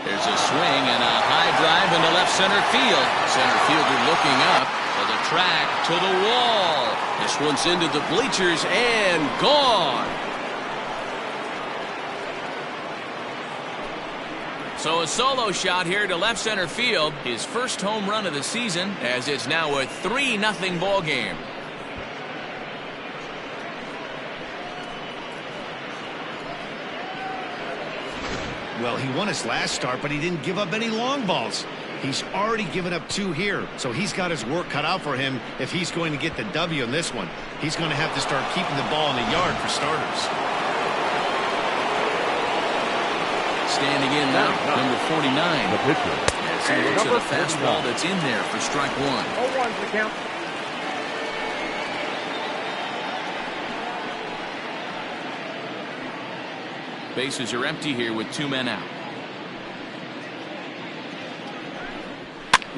Speaker 1: There's a swing and a high drive into left center field. Center fielder looking up to the track, to the wall. This one's into the bleachers and gone. So a solo shot here to left center field. His first home run of the season, as it's now a 3-0 ball game.
Speaker 2: Well, he won his last start, but he didn't give up any long balls. He's already given up 2 here, so he's got his work cut out for him if he's going to get the W in this one. He's going to have to start keeping the ball in the yard for starters.
Speaker 1: Standing in now, number 49.
Speaker 3: The pitcher.
Speaker 1: As he looks at a fastball that's in there for strike 1.
Speaker 5: 0-1's the count.
Speaker 1: Bases are empty here with 2 men out.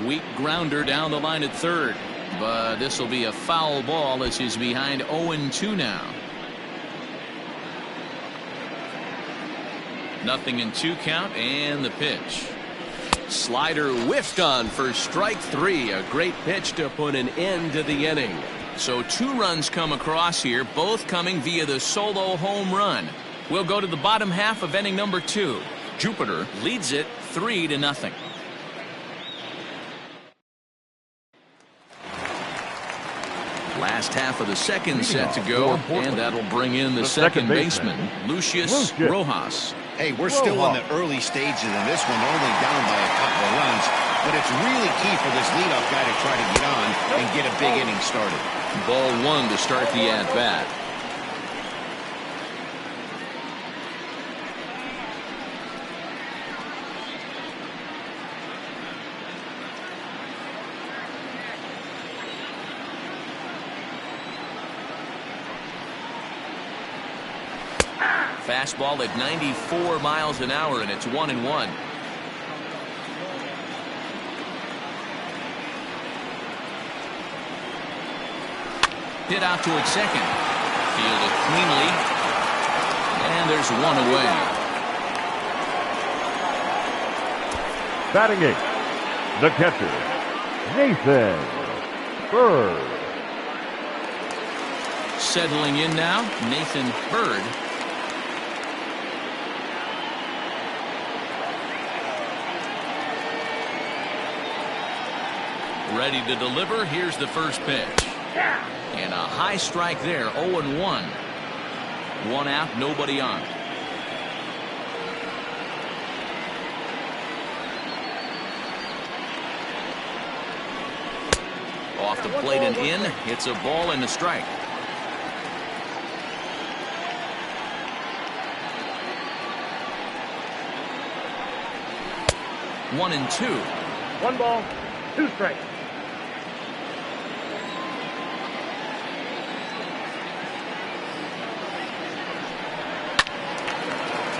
Speaker 1: Weak grounder down the line at third, but this will be a foul ball as he's behind 0-2 now. 0-2 count, and the pitch. Slider whiffed on for strike 3. A great pitch to put an end to the inning. So 2 runs come across here, both coming via the solo home run. We'll go to the bottom half of inning number 2. Jupiter leads it 3-0. Last half of the second set to go, and that'll bring in the second baseman, Lucius Rojas.
Speaker 2: Hey, we're still in the early stages in this one, only down by a couple of runs, but it's really key for this leadoff guy to try to get on and get a big inning started.
Speaker 1: Ball 1 to start the at-bat. Fastball at 94 miles an hour, and it's 1-1. Hit out towards second. Fielded cleanly. And there's 1 away.
Speaker 3: Batting 8, the catcher, Nathan Bird.
Speaker 1: Settling in now, Nathan Bird. Ready to deliver. Here's the first pitch. And a high strike there. 0-1. 1 out, nobody on. Off the plate and in. It's a ball and a strike. One and 2.
Speaker 5: 1 ball, 2 strikes.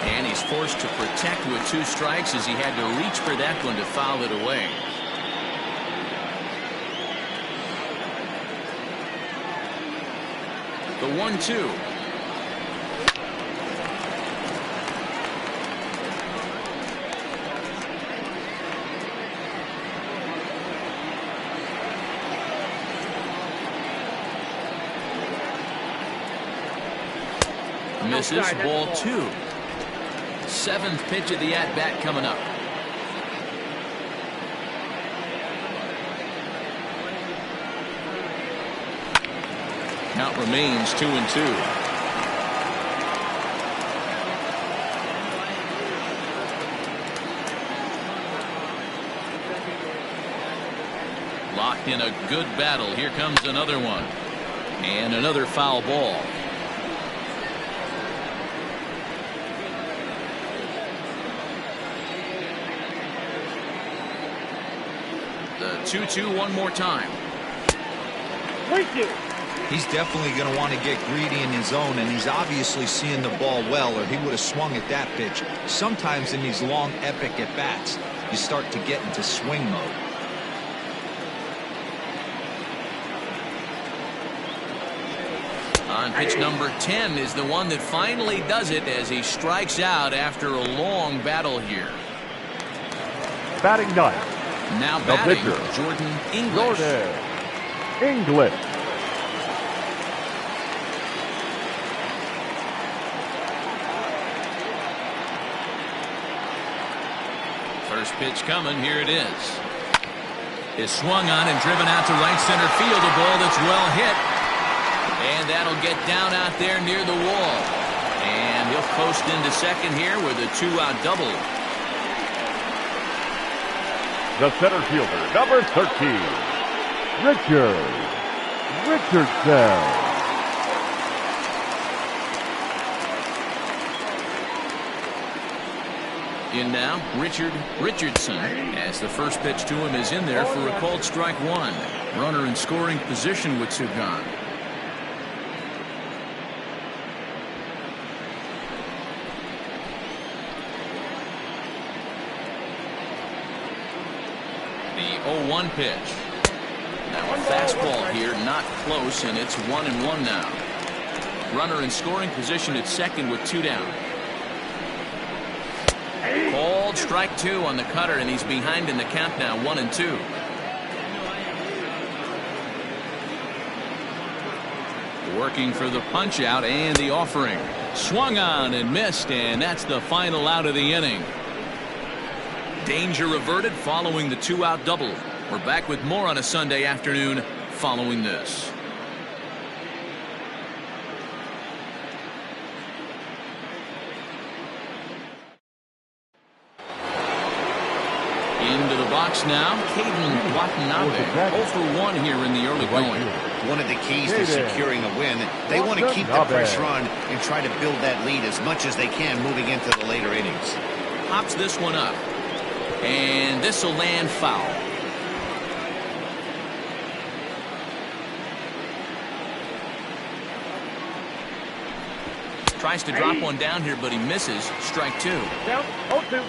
Speaker 1: And he's forced to protect with 2 strikes as he had to reach for that one to foul it away. The 1-2. Misses, ball 2. 7th pitch of the at-bat coming up. Count remains 2-2. Locked in a good battle. Here comes another one. And another foul ball. 2-2 one more time.
Speaker 4: He's definitely going to want to get greedy in his zone, and he's obviously seeing the ball well, or he would have swung at that pitch. Sometimes in these long, epic at-bats, you start to get into swing mode.
Speaker 1: On pitch number 10 is the one that finally does it as he strikes out after a long battle here.
Speaker 3: Batting ninth.
Speaker 1: Now batting, Jordan English. First pitch coming. Here it is. Is swung on and driven out to right center field. A ball that's well hit. And that'll get down out there near the wall. And he'll coast into second here with a 2-out double.
Speaker 3: The center fielder, number 13, Richardson.
Speaker 1: In now, Richardson, as the first pitch to him is in there for a called strike one. Runner in scoring position with two gone. The 0-1 pitch. Now a fastball here, not close, and it's 1-1 now. Runner in scoring position at second with two down. Called strike two on the cutter, and he's behind in the count now, 1-2. Working for the punch out and the offering. Swung on and missed, and that's the final out of the inning. Danger averted following the 2-out double. We're back with more on a Sunday afternoon following this. Into the box now, Caden Watanabe, 0 for 1 here in the early going.
Speaker 2: One of the keys to securing a win, they want to keep the pressure on and try to build that lead as much as they can moving into the later innings.
Speaker 1: Pops this one up, and this will land foul. Tries to drop one down here, but he misses. Strike two.
Speaker 5: Down, 0-2.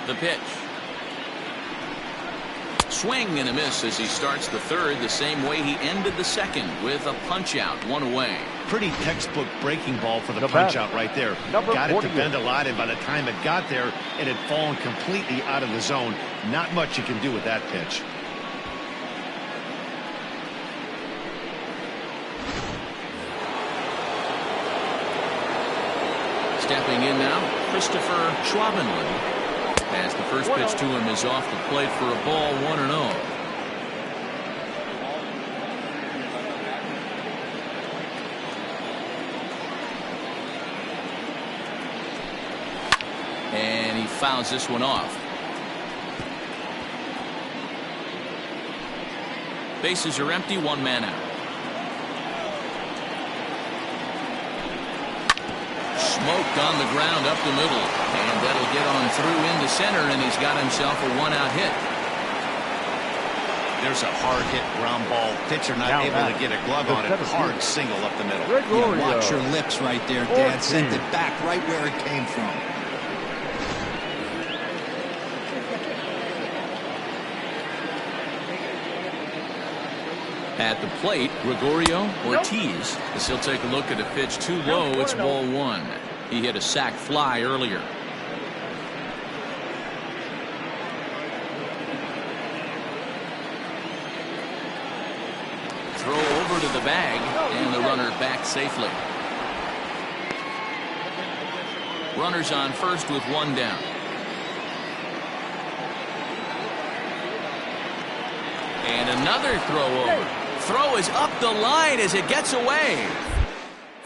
Speaker 1: The pitch. Swing and a miss as he starts the third the same way he ended the second with a punch out, one away.
Speaker 2: Pretty textbook breaking ball for the punch out right there. Got it to bend a lot, and by the time it got there, it had fallen completely out of the zone. Not much you can do with that pitch.
Speaker 1: Stepping in now, Christopher Schwabenland. As the first pitch to him is off the plate for a ball, 1-0. And he fouls this one off. Bases are empty, one man out. Smoked on the ground up the middle, and that'll get on through into center, and he's got himself a one-out hit.
Speaker 2: There's a hard hit ground ball. Pitcher not able to get a glove on it. Hard single up the middle.
Speaker 4: Yeah, watch your lips right there, Dad. Sent it back right where it came from.
Speaker 1: At the plate, Gregorio Ortiz, as he'll take a look at a pitch too low. It's ball one. He hit a sac fly earlier. Throw over to the bag, and the runner back safely. Runners on first with one down. And another throw over. Throw is up the line as it gets away.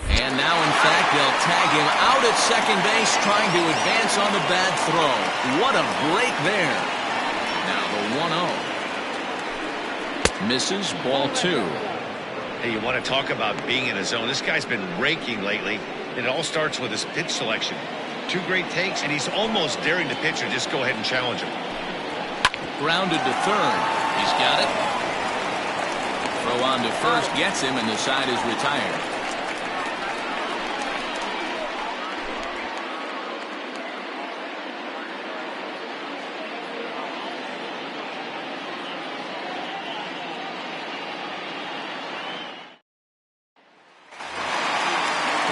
Speaker 1: And now, in fact, they'll tag him out at second base, trying to advance on the bad throw. What a break there. Now the 1-0. Misses, ball two.
Speaker 2: Hey, you want to talk about being in a zone? This guy's been raking lately, and it all starts with his pitch selection. Two great takes, and he's almost daring the pitcher just go ahead and challenge him.
Speaker 1: Grounded to third. He's got it. Throw on to first gets him, and the side is retired.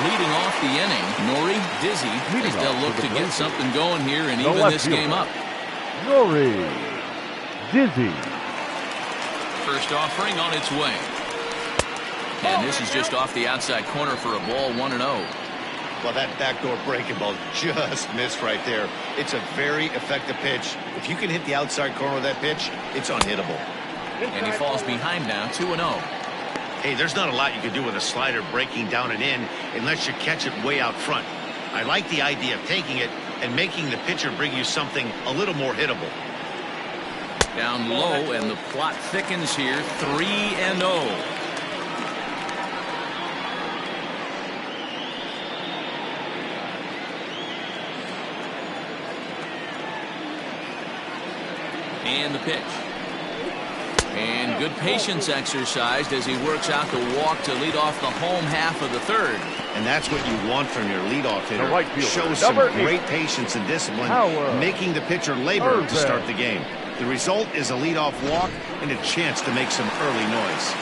Speaker 1: Leading off the inning, Nori Dizzy as they'll look to get something going here and even this game up.
Speaker 3: Nori Dizzy.
Speaker 1: First offering on its way. And this is just off the outside corner for a ball, 1-0.
Speaker 2: Well, that backdoor breaking ball just missed right there. It's a very effective pitch. If you can hit the outside corner of that pitch, it's unhittable.
Speaker 1: And he falls behind now, 2-0.
Speaker 2: Hey, there's not a lot you can do with a slider breaking down and in unless you catch it way out front. I like the idea of taking it and making the pitcher bring you something a little more hittable.
Speaker 1: Down low, and the plot thickens here, 3-0. And the pitch. And good patience exercised as he works out the walk to lead off the home half of the third.
Speaker 2: And that's what you want from your leadoff hitter.
Speaker 3: Right fielder,
Speaker 2: shows some
Speaker 3: number
Speaker 2: great
Speaker 3: 8.
Speaker 2: patience and discipline,
Speaker 3: Howard.
Speaker 2: making the pitcher labor
Speaker 3: Irvin.
Speaker 2: to start the game. The result is a leadoff walk and a chance to make some early noise.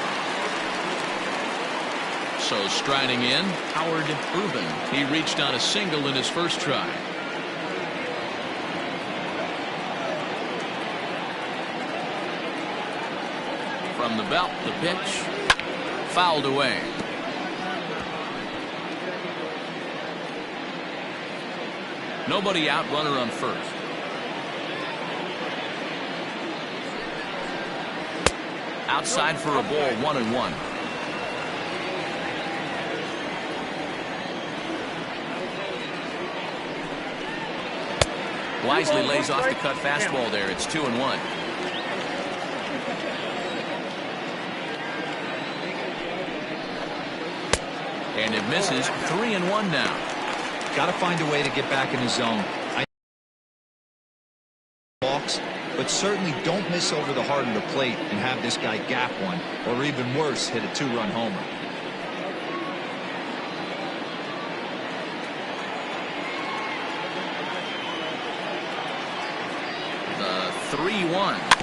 Speaker 1: So striding in, Howard Irvin. He reached on a single in his first try. From the belt, the pitch. Fouled away. Nobody out, runner on first. Outside for a ball, 1-1. Wisely lays off the cut fastball there. It's 2-1. And it misses. 3-1 now.
Speaker 4: Got to find a way to get back in the zone. Walks, but certainly don't miss over the heart of the plate and have this guy gap one, or even worse, hit a 2-run homer.
Speaker 1: The 3-1.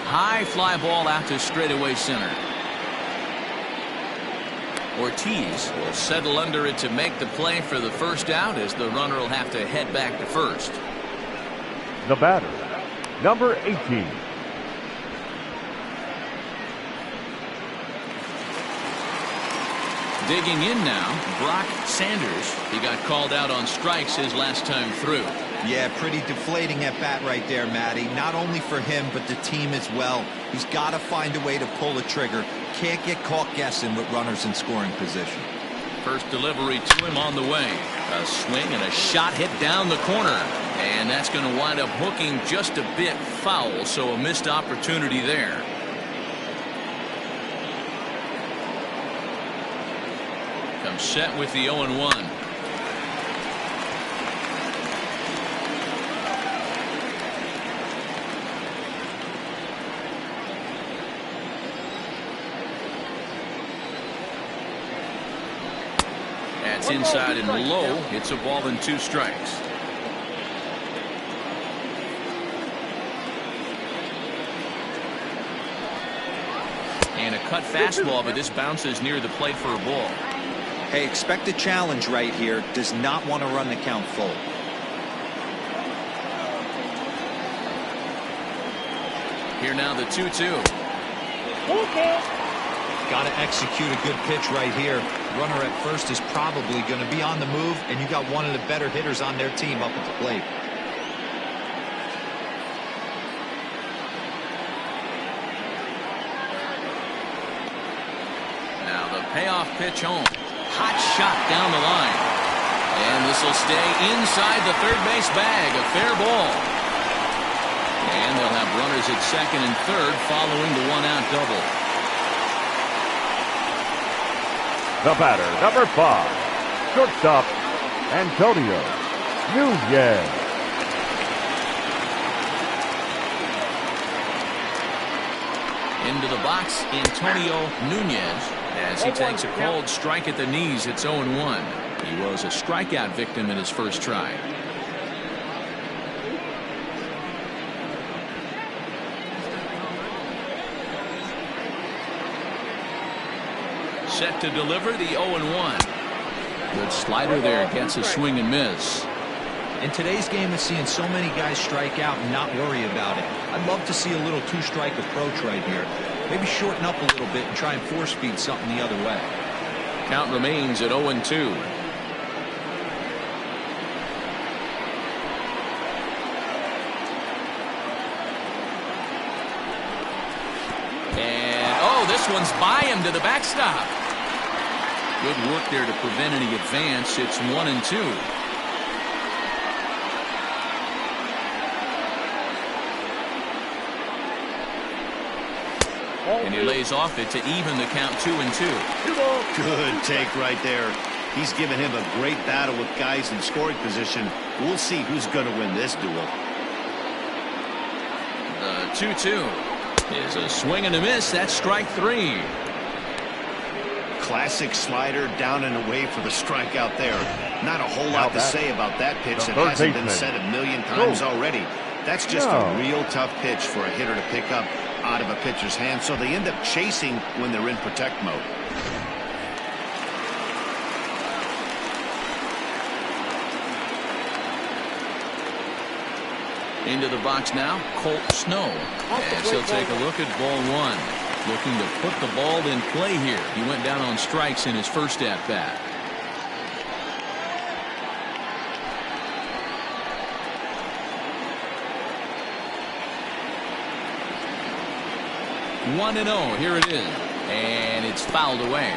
Speaker 1: High fly ball out to straightaway center. Ortiz will settle under it to make the play for the first out, as the runner will have to head back to first.
Speaker 3: The batter, number 18.
Speaker 1: Digging in now, Brock Sanders. He got called out on strikes his last time through.
Speaker 4: Yeah, pretty deflating at bat right there, Matty. Not only for him, but the team as well. He's got to find a way to pull the trigger. Can't get caught guessing with runners in scoring position.
Speaker 1: First delivery to him on the way. A swing and a shot hit down the corner. And that's going to wind up hooking just a bit foul, so a missed opportunity there. Comes set with the 0-1. That's inside and low. It's a ball and 2 strikes. And a cut fastball, but this bounces near the plate for a ball.
Speaker 4: Hey, expect a challenge right here. Does not want to run the count full.
Speaker 1: Here now the 2-2.
Speaker 4: Got to execute a good pitch right here. Runner at first is probably going to be on the move, and you got one of the better hitters on their team up at the plate.
Speaker 1: Now the payoff pitch home. Hot shot down the line. And this will stay inside the third base bag. A fair ball. And they'll have runners at second and third following the one-out double.
Speaker 3: The batter, number 5, shortstop, Antonio Nunez.
Speaker 1: Into the box, Antonio Nunez, as he takes a cold strike at the knees. It's 0-1. He was a strikeout victim in his first try. Set to deliver the 0-1. Good slider there, gets a swing and miss.
Speaker 4: In today's game of seeing so many guys strike out and not worry about it, I'd love to see a little two-strike approach right here. Maybe shorten up a little bit and try and four-speed something the other way.
Speaker 1: Count remains at 0-2. And, oh, this one's by him to the backstop. Good work there to prevent any advance. It's 1-2. And he lays off it to even the count 2-2.
Speaker 2: Good take right there. He's given him a great battle with guys in scoring position. We'll see who's going to win this duel.
Speaker 1: The 2-2 is a swing and a miss. That's strike 3.
Speaker 2: Classic slider down and away for the strikeout there. Not a whole lot to say about that pitch that hasn't been said a million times already. That's just a real tough pitch for a hitter to pick up out of a pitcher's hand, so they end up chasing when they're in protect mode.
Speaker 1: Into the box now, Colt Snow, as he'll take a look at ball 1. Looking to put the ball in play here. He went down on strikes in his first at-bat. One and 0. Here it is, and it's fouled away.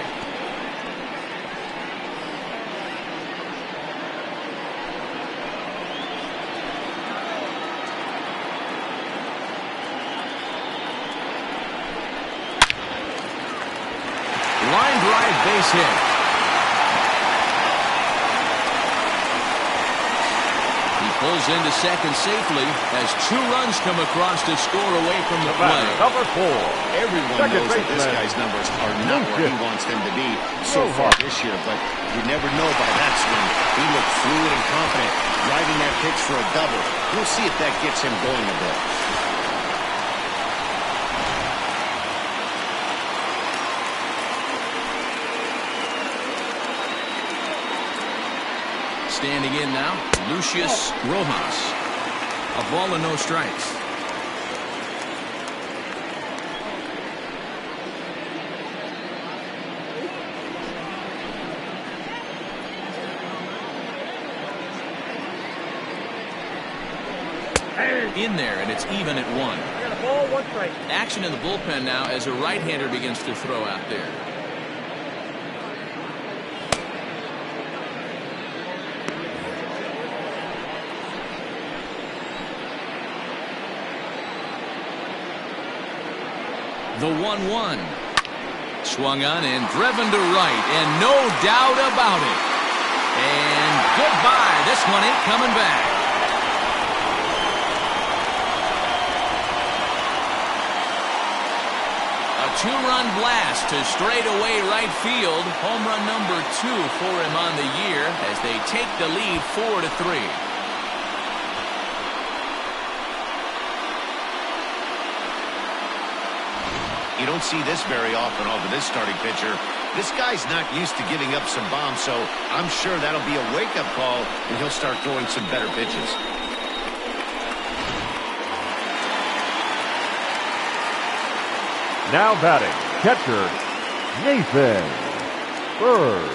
Speaker 1: Line drive base hit. He pulls into second safely as 2 runs come across to score away from the play.
Speaker 3: Number 4.
Speaker 2: Everyone knows that this guy's numbers are not where he wants them to be so far this year, but you never know by that swing. He looked fluid and confident, driving that pitch for a double. We'll see if that gets him going a bit.
Speaker 1: Standing in now, Lucius Rojas. A ball and no strikes. In there, and it's even at 1.
Speaker 5: I got a ball, 1 strike.
Speaker 1: Action in the bullpen now as a right-hander begins to throw out there. The 1-1. Swung on and driven to right, and no doubt about it. And goodbye. This one ain't coming back. A 2-run blast to straightaway right field. Home run number 2 for him on the year as they take the lead 4-3.
Speaker 2: You don't see this very often off of this starting pitcher. This guy's not used to giving up some bombs, so I'm sure that'll be a wake-up call, and he'll start throwing some better pitches.
Speaker 3: Now batting, catcher, Nathan Bird.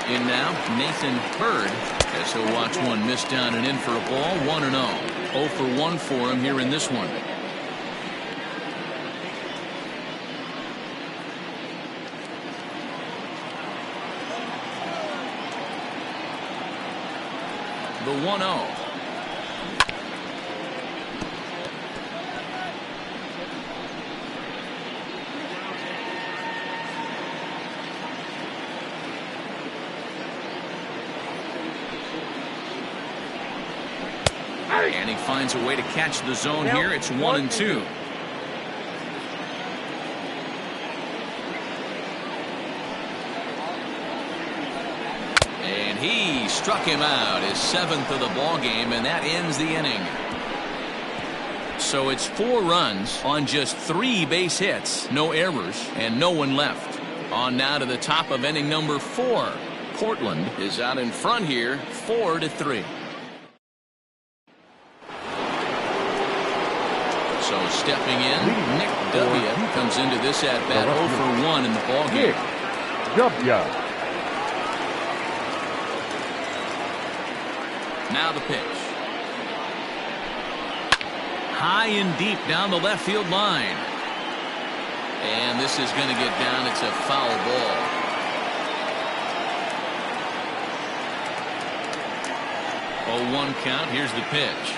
Speaker 1: In now, Nathan Bird, as he'll watch one miss down and in for a ball, 1-0. 0 for 1 for him here in this one. The 1-0. And he finds a way to catch the zone here. It's 1-2. And he struck him out, his 7th of the ball game, and that ends the inning. So it's 4 runs on just 3 base hits, no errors, and no one left. On now to the top of inning number 4. Portland is out in front here, 4-3. So stepping in, Nick W. comes into this at-bat 0 for 1 in the ballgame.
Speaker 3: W.
Speaker 1: Now the pitch. High and deep down the left field line. And this is going to get down. It's a foul ball. Oh, 1 count. Here's the pitch.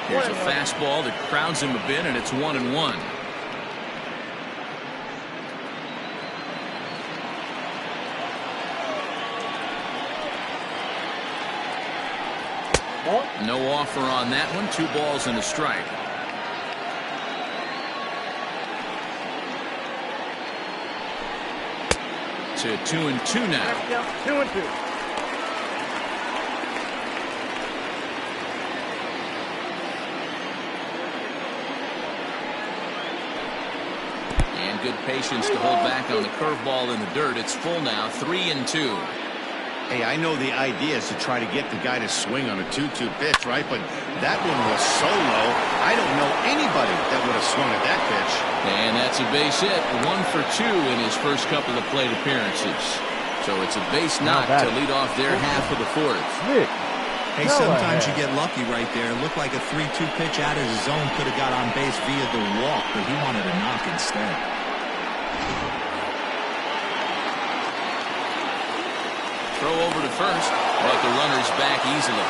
Speaker 1: Here's a fastball that crowds him a bit, and it's 1-1. No offer on that one. 2 balls and a strike. To 2-2 now.
Speaker 5: 2-2.
Speaker 1: Good patience to hold back on the curveball in the dirt. It's full now, 3-2.
Speaker 2: Hey, I know the idea is to try to get the guy to swing on a 2-2 pitch, right? But that one was so low, I don't know anybody that would have swung at that pitch.
Speaker 1: And that's a base hit, 1 for 2 in his first couple of plate appearances. So it's a base knock to lead off their half of the 4th.
Speaker 4: Hey, sometimes you get lucky right there. It looked like a 3-2 pitch out of his zone could have got on base via the walk, but he wanted a knock instead.
Speaker 1: Throw over to first, but the runner's back easily.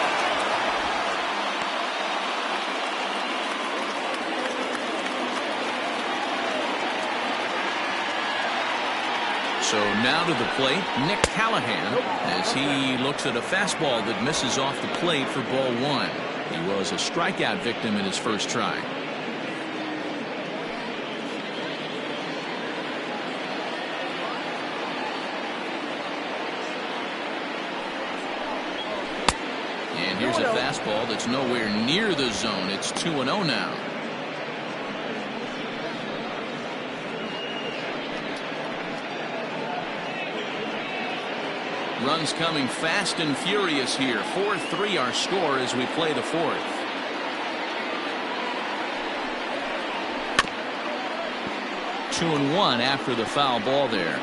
Speaker 1: So now to the plate, Nick Callahan, as he looks at a fastball that misses off the plate for ball 1. He was a strikeout victim in his first try. And here's a fastball that's nowhere near the zone. It's 2-0 now. Runs coming fast and furious here. 4-3 our score as we play the 4th. Two and 1 after the foul ball there.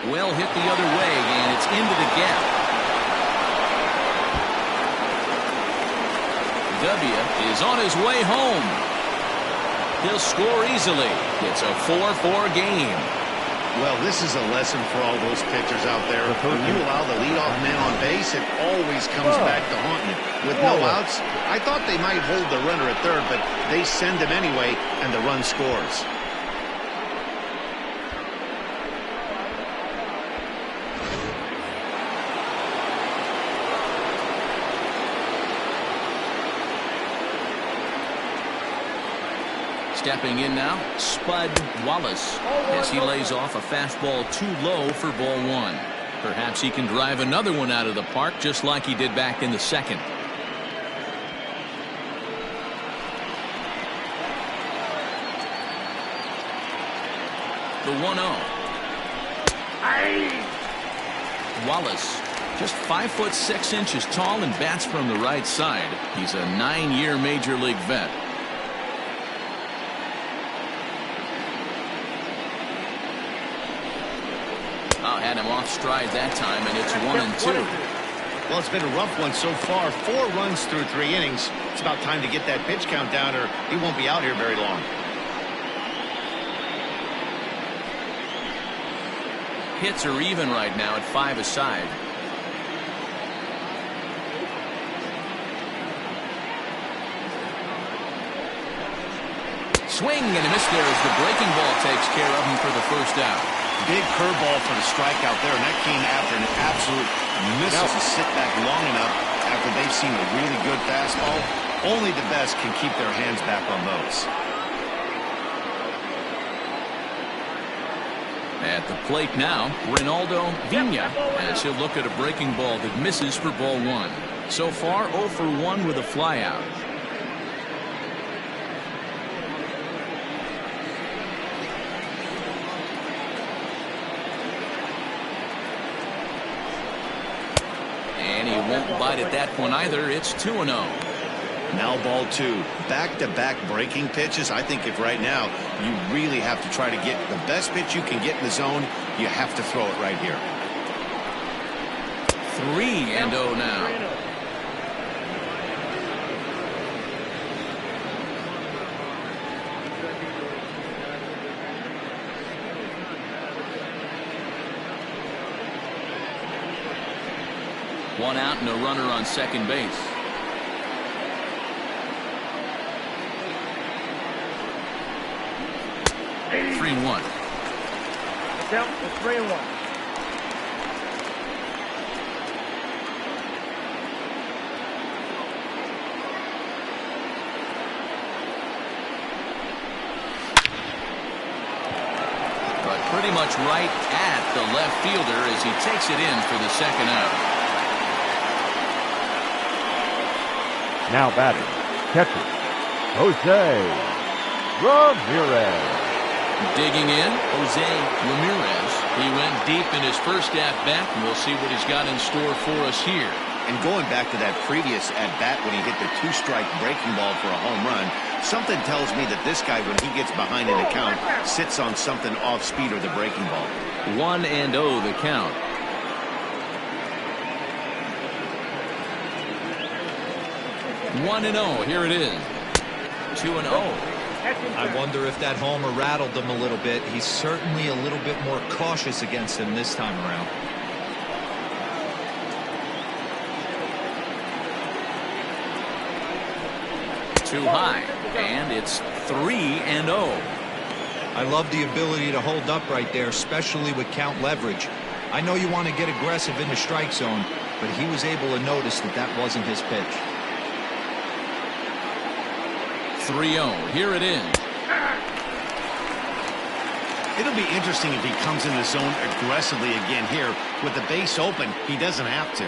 Speaker 1: Well hit the other way, and it's into the gap. W is on his way home. He'll score easily. It's a 4-4 game.
Speaker 2: Well, this is a lesson for all those pitchers out there. When you allow the leadoff man on base, it always comes back to haunt you. With no outs, I thought they might hold the runner at third, but they send him anyway, and the run scores.
Speaker 1: Stepping in now, Spud Wallace, as he lays off a fastball too low for ball 1. Perhaps he can drive another one out of the park just like he did back in the 2nd. The 1-0. Wallace, just 5'6" tall and bats from the right side. He's a 9-year major league vet. Had him off stride that time, and it's 1-2.
Speaker 2: Well, it's been a rough one so far. 4 runs through 3 innings. It's about time to get that pitch count down or he won't be out here very long.
Speaker 1: Hits are even right now at 5 aside. Swing and a miss there as the breaking ball takes care of him for the first out.
Speaker 2: Big curveball for the strikeout there, and that came after an absolute miss to sit back long enough after they've seen a really good fastball. Only the best can keep their hands back on those.
Speaker 1: At the plate now, Ronaldo Vina, as he'll look at a breaking ball that misses for ball 1. So far, 0 for 1 with a flyout. And he won't bite at that one either. It's 2-0.
Speaker 2: Now ball 2. Back-to-back breaking pitches. I think if right now you really have to try to get the best pitch you can get in the zone, you have to throw it right here.
Speaker 1: 3-0 now. One out and a runner on second base.
Speaker 5: Hey.
Speaker 1: 3-1.
Speaker 5: Count is 3-1.
Speaker 1: But pretty much right at the left fielder as he takes it in for the second out.
Speaker 3: Now batting, catcher, Jose Ramirez.
Speaker 1: Digging in, Jose Ramirez. He went deep in his first at-bat, and we'll see what he's got in store for us here.
Speaker 2: And going back to that previous at-bat when he hit the 2-strike breaking ball for a home run, something tells me that this guy, when he gets behind in the count, sits on something off-speed or the breaking ball.
Speaker 1: 1-0 the count. 1-0, here it is. 2-0.
Speaker 4: I wonder if that homer rattled him a little bit. He's certainly a little bit more cautious against him this time around.
Speaker 1: Too high, and it's 3-0.
Speaker 4: I love the ability to hold up right there, especially with count leverage. I know you want to get aggressive in the strike zone, but he was able to notice that that wasn't his pitch.
Speaker 1: 3-0, here it is.
Speaker 2: It'll be interesting if he comes in the zone aggressively again here. With the base open, he doesn't have to.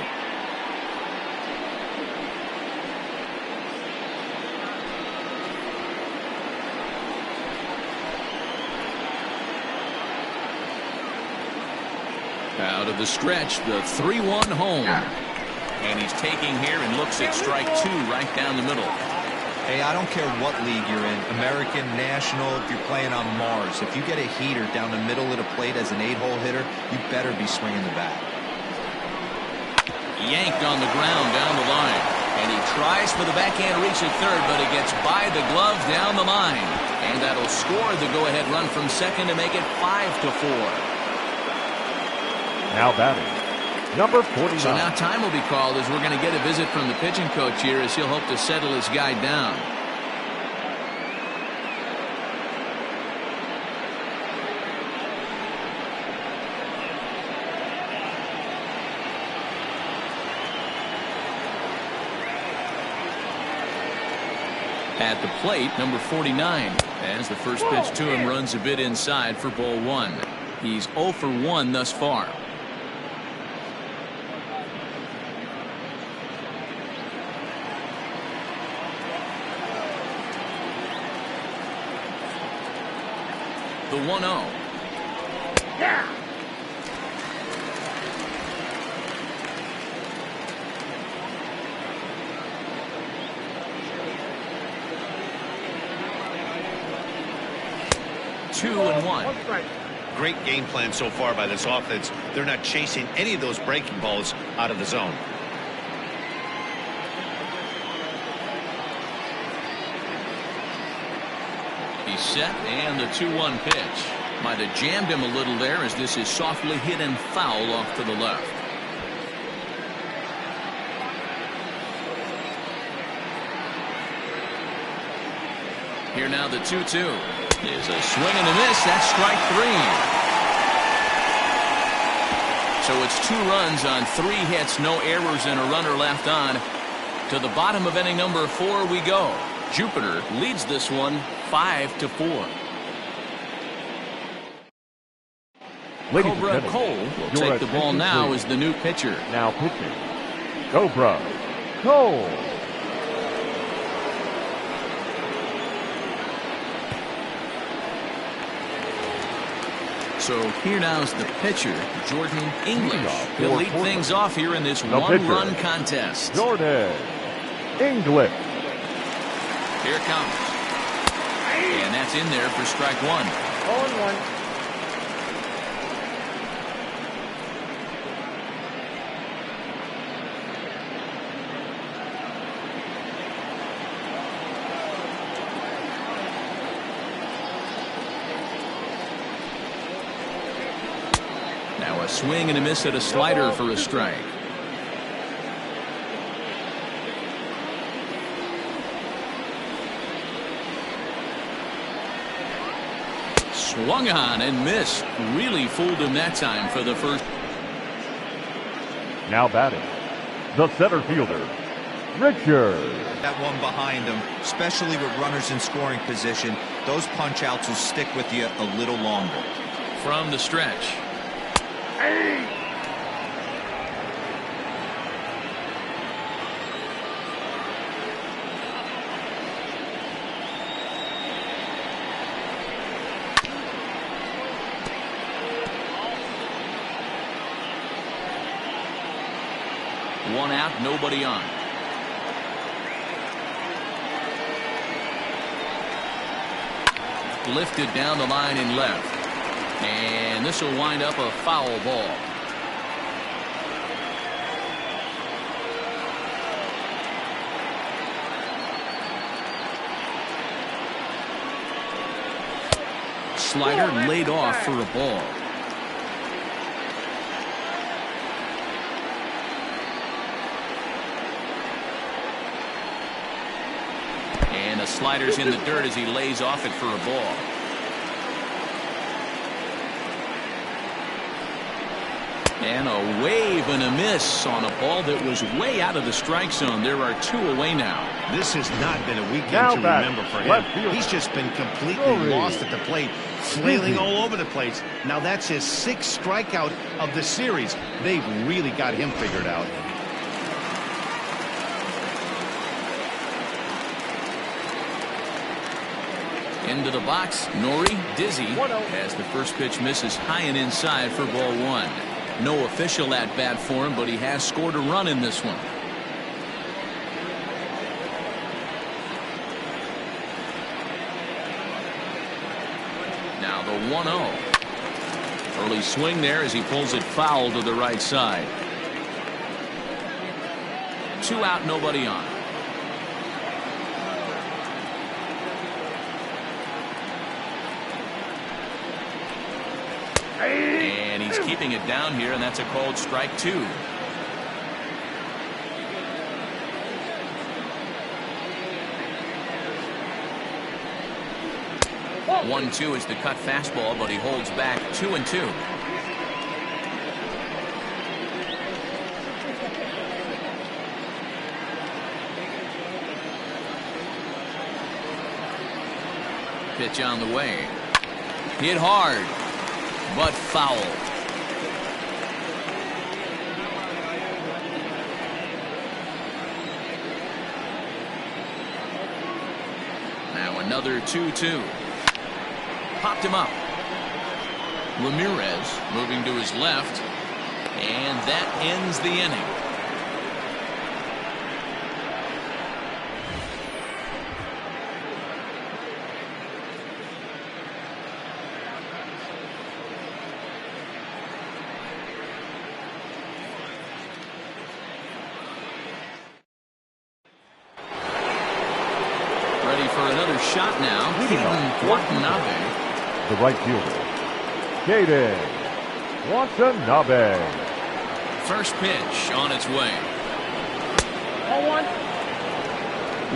Speaker 1: Out of the stretch, the 3-1 home. And he's taking here and looks at strike 2 right down the middle.
Speaker 4: Hey, I don't care what league you're in, American, National, if you're playing on Mars. If you get a heater down the middle of the plate as an 8-hole hitter, you better be swinging the bat.
Speaker 1: Yanked on the ground down the line. And he tries for the backhand reach at third, but it gets by the glove down the line. And that'll score the go-ahead run from second to make it 5-4.
Speaker 3: Now batting, number 49.
Speaker 1: So now time will be called as we're going to get a visit from the pitching coach here as he'll hope to settle his guy down. At the plate, number 49, as the first pitch to him runs a bit inside for ball 1. He's 0 for 1 thus far. The 1-0.
Speaker 5: Yeah.
Speaker 2: Two and one. Great game plan so far by this offense. They're not chasing any of those breaking balls out of the zone.
Speaker 1: set, and the 2-1 pitch. Might have jammed him a little there as this is softly hit and foul off to the left. Here now the 2-2 is a swing and a miss. That's strike 3. So it's 2 runs on 3 hits, no errors, and a runner left on. To the bottom of inning number 4 we go. Jupiter leads this one 5-4. Cobra Cole will take the ball now as the new pitcher.
Speaker 3: Now pitching, Cobra Cole.
Speaker 1: So here now is the pitcher, Jordan English. He'll lead things off here in this one-run contest.
Speaker 3: Jordan English.
Speaker 1: Here it comes. And that's in there for strike 1.
Speaker 5: 0-1.
Speaker 1: Now a swing and a miss at a slider for a strike. Swung on and missed. Really fooled him that time for the first.
Speaker 3: Now batting, the center fielder, Richard.
Speaker 4: That one behind him, especially with runners in scoring position, those punch outs will stick with you a little longer.
Speaker 1: From the stretch. One out, nobody on. Lifted down the line and left. And this will wind up a foul ball. Slider laid off for a ball. And the slider's in the dirt as he lays off it for a ball. And a wave and a miss on a ball that was way out of the strike zone. There are 2 away now.
Speaker 2: This has not been a weekend
Speaker 3: Now
Speaker 2: to
Speaker 3: back,
Speaker 2: remember for
Speaker 3: left
Speaker 2: him.
Speaker 3: fielder.
Speaker 2: He's just been completely lost at the plate, flailing all over the place. Now that's his 6th strikeout of the series. They've really got him figured out.
Speaker 1: Into the box, Nori Dizzy as the first pitch misses high and inside for ball 1. No official at bat for him, but he has scored a run in this one. Now the 1-0. Early swing there as he pulls it foul to the right side. 2 out, nobody on. And he's keeping it down here, and that's a called strike 2. 1-2 is the cut fastball, but he holds back 2-2. Pitch on the way. Hit hard, but foul. Now another 2-2. Popped him up. Ramirez moving to his left, and that ends the inning. Ready for another shot now. Watanabe.
Speaker 3: The right fielder, Caden Watanabe.
Speaker 1: First pitch on its way.
Speaker 5: 0-1.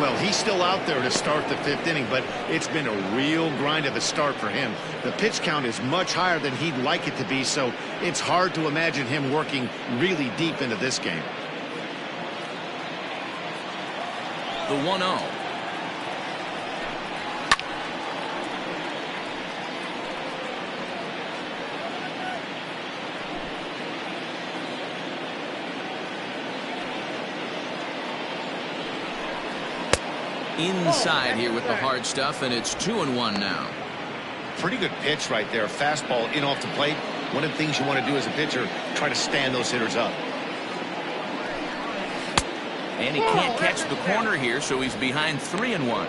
Speaker 2: Well, he's still out there to start the 5th inning, but it's been a real grind of a start for him. The pitch count is much higher than he'd like it to be, so it's hard to imagine him working really deep into this game.
Speaker 1: The 1-0. Inside here with the hard stuff, and it's 2-1 now.
Speaker 2: Pretty good pitch right there. Fastball in off the plate. One of the things you want to do as a pitcher, try to stand those hitters up.
Speaker 1: And he can't catch the corner here, so he's behind 3-1.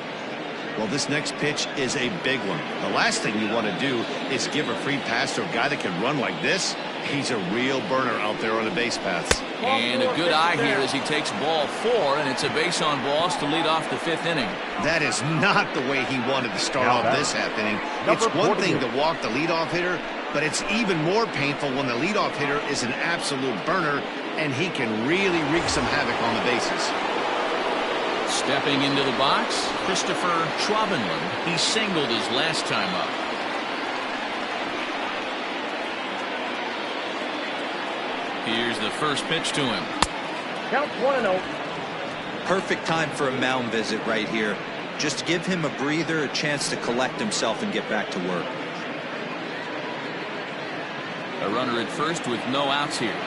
Speaker 2: Well, this next pitch is a big one. The last thing you want to do is give a free pass to a guy that can run like this. He's a real burner out there on the base paths.
Speaker 1: And a good eye here as he takes ball 4, and it's a base on balls to lead off the 5th inning.
Speaker 2: That is not the way he wanted to start off this half inning. It's one thing to walk the leadoff hitter, but it's even more painful when the leadoff hitter is an absolute burner, and he can really wreak some havoc on the bases.
Speaker 1: Stepping into the box, Christopher Schwabenland. He singled his last time up. Here's the first pitch to him.
Speaker 5: Count 1-0.
Speaker 4: Perfect time for a mound visit right here. Just give him a breather, a chance to collect himself and get back to work.
Speaker 1: A runner at first with no outs here.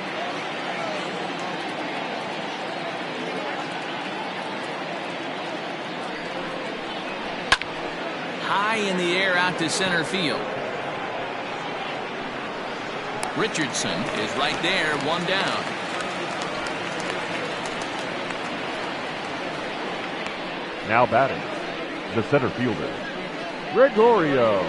Speaker 1: High in the air out to center field. Richardson is right there, 1 down.
Speaker 3: Now batting, the center fielder, Gregorio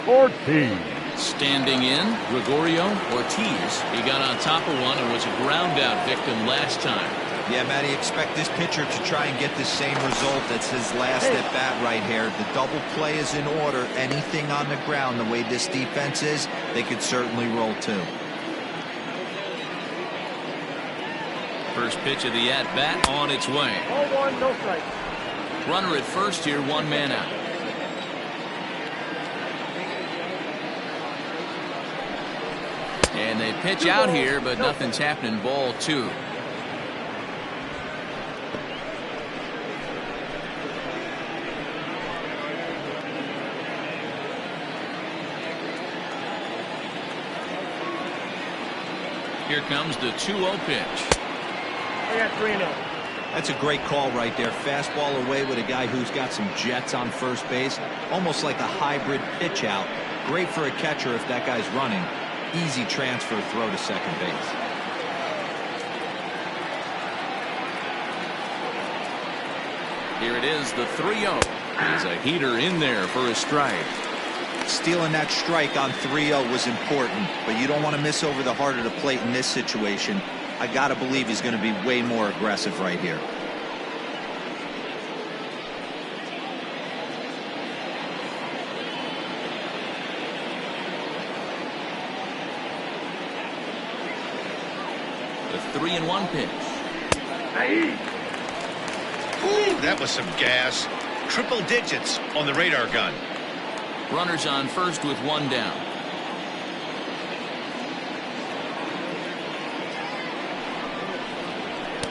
Speaker 3: Ortiz.
Speaker 1: Standing in, Gregorio Ortiz. He got on top of one and was a ground out victim last time.
Speaker 4: Yeah, Matty, expect this pitcher to try and get the same result. That's his last at bat right here. The double play is in order. Anything on the ground, the way this defense is, they could certainly roll too.
Speaker 1: First pitch of the at-bat on its way.
Speaker 5: 0-1, no strike.
Speaker 1: Runner at first here, 1 man out. And they pitch out here, but nothing's happening. Ball 2. Here comes the 2-0 pitch.
Speaker 5: I got 3-0.
Speaker 4: That's a great call right there. Fastball away with a guy who's got some jets on first base. Almost like a hybrid pitch out. Great for a catcher if that guy's running. Easy transfer throw to second base.
Speaker 1: Here it is, the 3-0. There's a heater in there for a strike.
Speaker 4: Stealing that strike on 3-0 was important, but you don't want to miss over the heart of the plate in this situation. I got to believe he's going to be way more aggressive right here.
Speaker 1: The 3-1 pitch.
Speaker 2: Ooh, that was some gas. Triple digits on the radar gun.
Speaker 1: Runners on first with 1 down.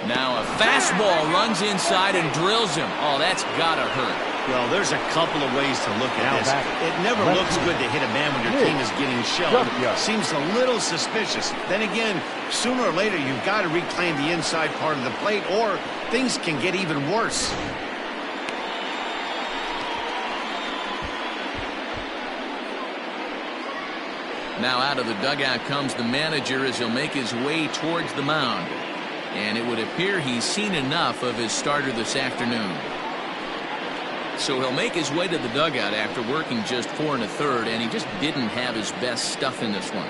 Speaker 1: Now a fastball runs inside and drills him. Oh, that's gotta hurt.
Speaker 2: Well, there's a couple of ways to look at this. It never looks good to hit a man when your team is getting shelled. Seems a little suspicious. Then again, sooner or later, you've got to reclaim the inside part of the plate, or things can get even worse.
Speaker 1: Now out of the dugout comes the manager as he'll make his way towards the mound. And it would appear he's seen enough of his starter this afternoon. So he'll make his way to the dugout after working just 4 1/3, and he just didn't have his best stuff in this one.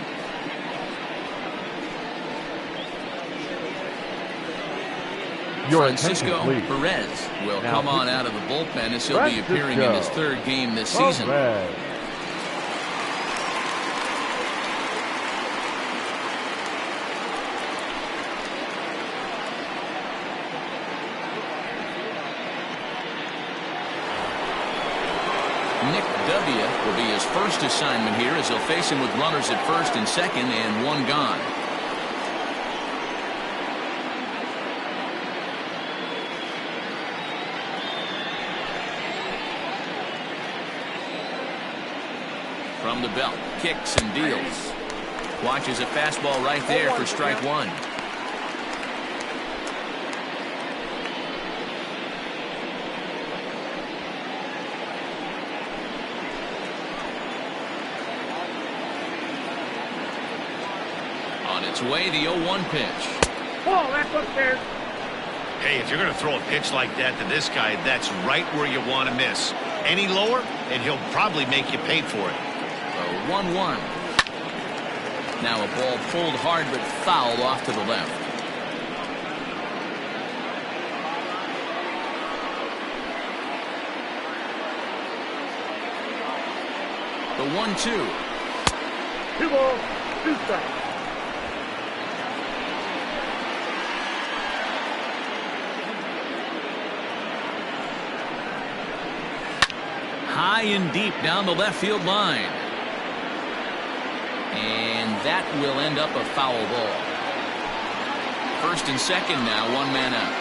Speaker 1: Francisco Perez will come on out of the bullpen as he'll be appearing in his third game this season. Nick W. will be his first assignment here as he'll face him with runners at first and second and one gone. From the belt, kicks and deals. Watches a fastball right there for strike one. On its way, the 0-1 pitch.
Speaker 5: Oh, that's upstairs.
Speaker 2: Hey, if you're going to throw a pitch like that to this guy, that's right where you want to miss. Any lower, and he'll probably make you pay for it.
Speaker 1: 1-1. Now a ball pulled hard but fouled off to the left. The 1-2.
Speaker 5: 2 balls, 2 strikes.
Speaker 1: High and deep down the left field line. And that will end up a foul ball. First and second now, one man out.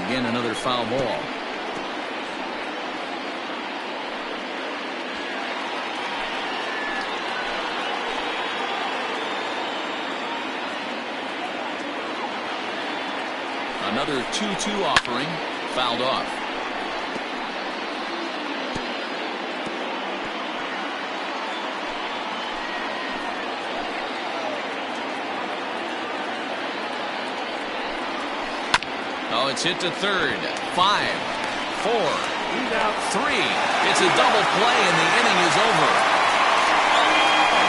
Speaker 1: Again, another foul ball. Another 2-2 offering, fouled off. Oh, it's hit to third. 5, 4, 3. It's a double play, and the inning is over.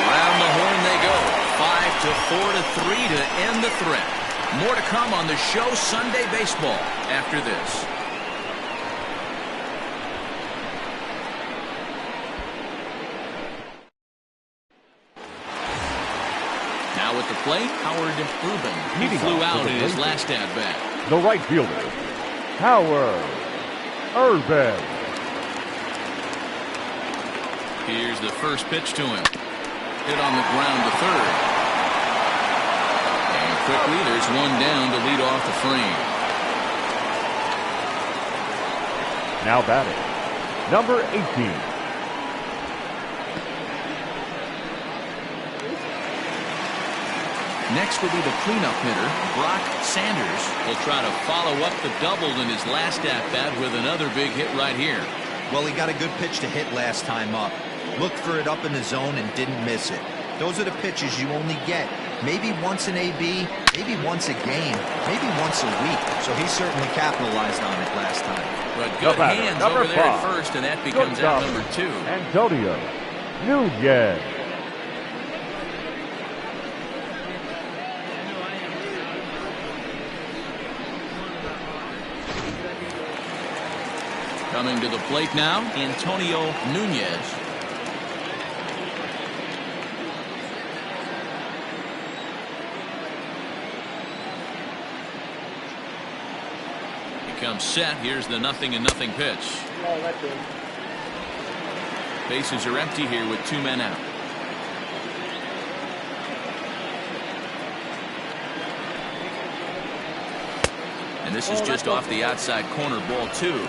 Speaker 1: Around the horn they go. 5-4-3 to end the threat. More to come on the show Sunday Baseball after this. Now at the plate, Howard Rubin. He flew out in his last at-bat.
Speaker 3: The right fielder, Howard Urban.
Speaker 1: Here's the first pitch to him. Hit on the ground to third. And quickly, there's one down to lead off the frame.
Speaker 3: Now batting, number 18.
Speaker 1: Next will be the cleanup hitter, Brock Sanders. Will try to follow up the double in his last at-bat with another big hit right here.
Speaker 4: Well, he got a good pitch to hit last time up. Looked for it up in the zone and didn't miss it. Those are the pitches you only get. Maybe once an AB, maybe once a game, maybe once a week. So he certainly capitalized on it last time.
Speaker 1: But good hands over there at first, and that becomes out number 2.
Speaker 3: Antonio Nunez.
Speaker 1: Coming to the plate now, Antonio Nunez. He comes set. Here's the 0-0 pitch.
Speaker 5: Oh, that's it.
Speaker 1: Bases are empty here with 2 men out. And this is just off the outside corner, ball 2.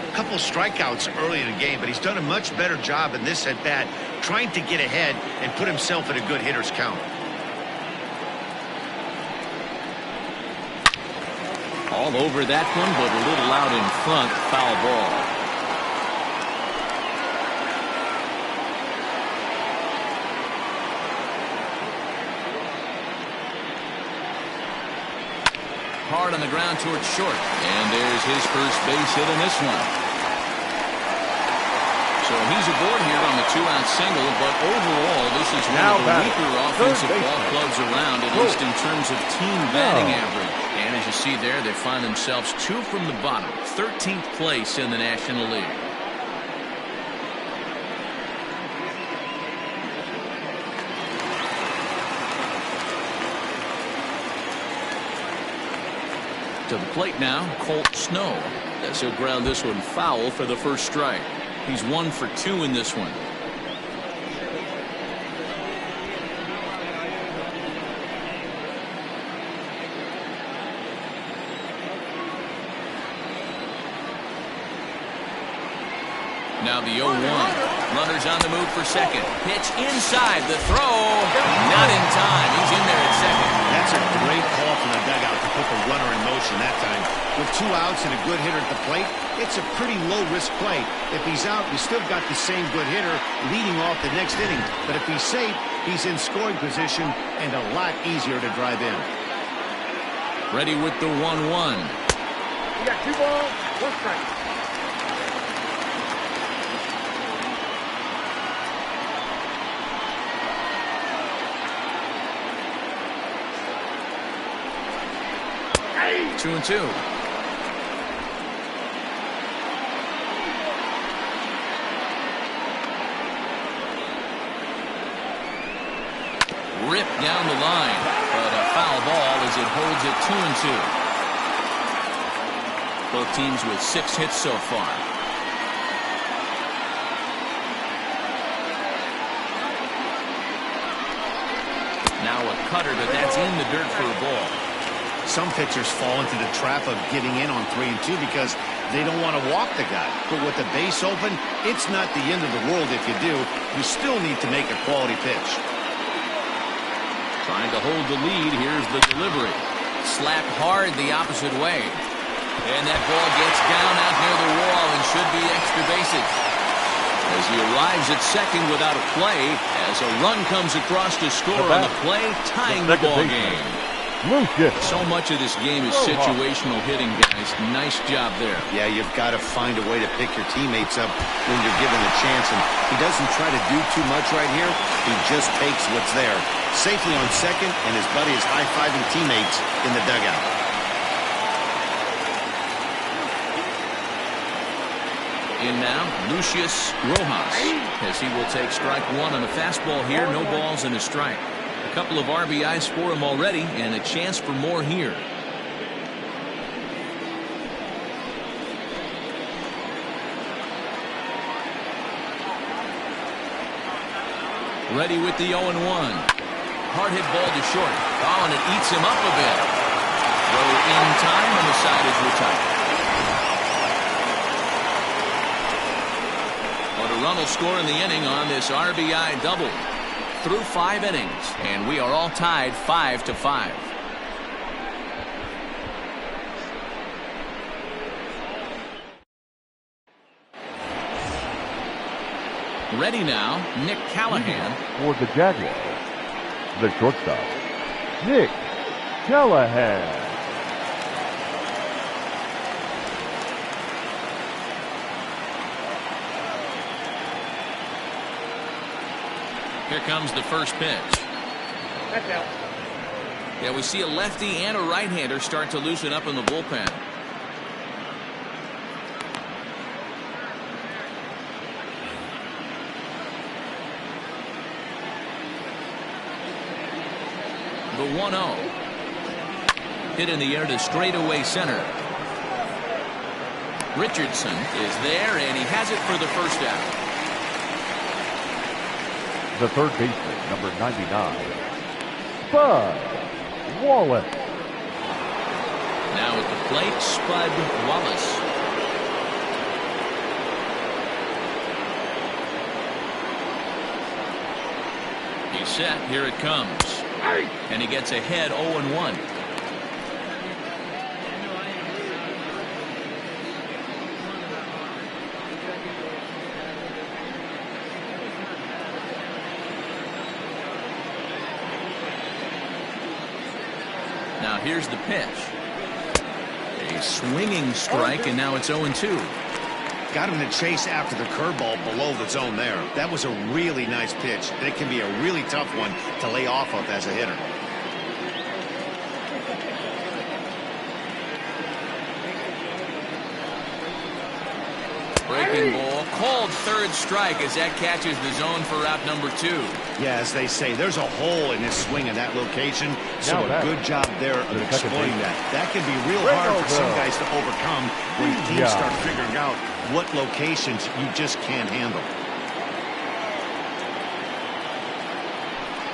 Speaker 2: A couple strikeouts early in the game, but he's done a much better job in this at-bat trying to get ahead and put himself in a good hitter's count.
Speaker 1: All over that one, but a little out in front. Foul ball. Hard on the ground towards short. And there's his first base hit in this one. So So he's aboard here on the 2-out single, but overall, this is one of the weaker offensive ball clubs around, at least in terms of team batting average. And as you see there, they find themselves 2 from the bottom, 13th place in the National League. To the plate now, Colt Snow. As he'll ground this one foul for the first strike. He's 1 for 2 in this one. Now the 0-1. Runners on the move for second. Pitch inside. The throw. Not in time. He's in there at second.
Speaker 2: That's a great call from the dugout to put the runner in motion that time. With 2 outs and a good hitter at the plate, it's a pretty low-risk play. If he's out, we still got the same good hitter leading off the next inning. But if he's safe, he's in scoring position and a lot easier to drive in.
Speaker 1: Ready with the 1-1.
Speaker 5: You got 2 balls, 1 strike.
Speaker 1: Hey! 2-2. Ripped down the line, but a foul ball as it holds it 2-2. Both teams with 6 hits so far. Now a cutter, but that's in the dirt for a ball.
Speaker 2: Some pitchers fall into the trap of giving in on 3 and 2 because they don't want to walk the guy. But with the base open, it's not the end of the world if you do. You still need to make a quality pitch.
Speaker 1: Trying to hold the lead. Here's the delivery. Slapped hard the opposite way. And that ball gets down out near the wall and should be extra bases. As he arrives at second without a play, as a run comes across to score on the play, tying the ball game. So much of this game is situational hitting, guys. Nice job there.
Speaker 2: Yeah, you've got to find a way to pick your teammates up when you're given a chance. And he doesn't try to do too much right here. He just takes what's there. Safely on second, and his buddy is high-fiving teammates in the dugout.
Speaker 1: In now, Lucius Rojas, as he will take strike 1 on a fastball here. No balls and a strike. A couple of RBIs for him already, and a chance for more here. Ready with the 0-1. Hard hit ball to short. Oh, and it eats him up a bit. Throw in time, and the side is retired. But a run will score in the inning on this RBI double. Through 5 innings, and we are all tied 5-5. Ready now, Nick Callahan.
Speaker 3: For the Jaguars, the shortstop, Nick Callahan.
Speaker 1: Here comes the first pitch.
Speaker 5: That's out.
Speaker 1: Yeah, we see a lefty and a right-hander start to loosen up in the bullpen. The 1-0. Hit in the air to straightaway center. Richardson is there, and he has it for the first out.
Speaker 3: The third baseman, number 99, Bud Wallace.
Speaker 1: Now at the plate, Spud Wallace. He's set. Here it comes. And he gets ahead 0-1. Now here's the pitch. A swinging strike, and now it's 0-2.
Speaker 2: Got him to chase after the curveball below the zone there. That was a really nice pitch, and it can be a really tough one to lay off of as a hitter.
Speaker 1: Breaking ball, called third strike as that catches the zone for out number 2.
Speaker 2: Yeah, as they say, there's a hole in his swing in that location, so a good job there of exploiting that. That can be real hard for some guys to overcome when teams start figuring out what locations you just can't handle.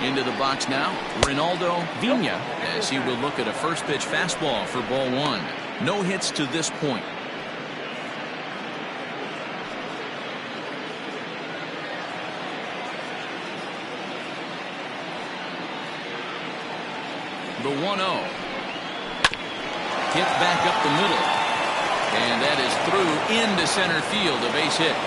Speaker 1: Into the box now, Ronaldo Vina, as he will look at a first pitch fastball for ball 1. No hits to this point. The 1-0. Hit back up the middle. And that is through into center field, a base hit.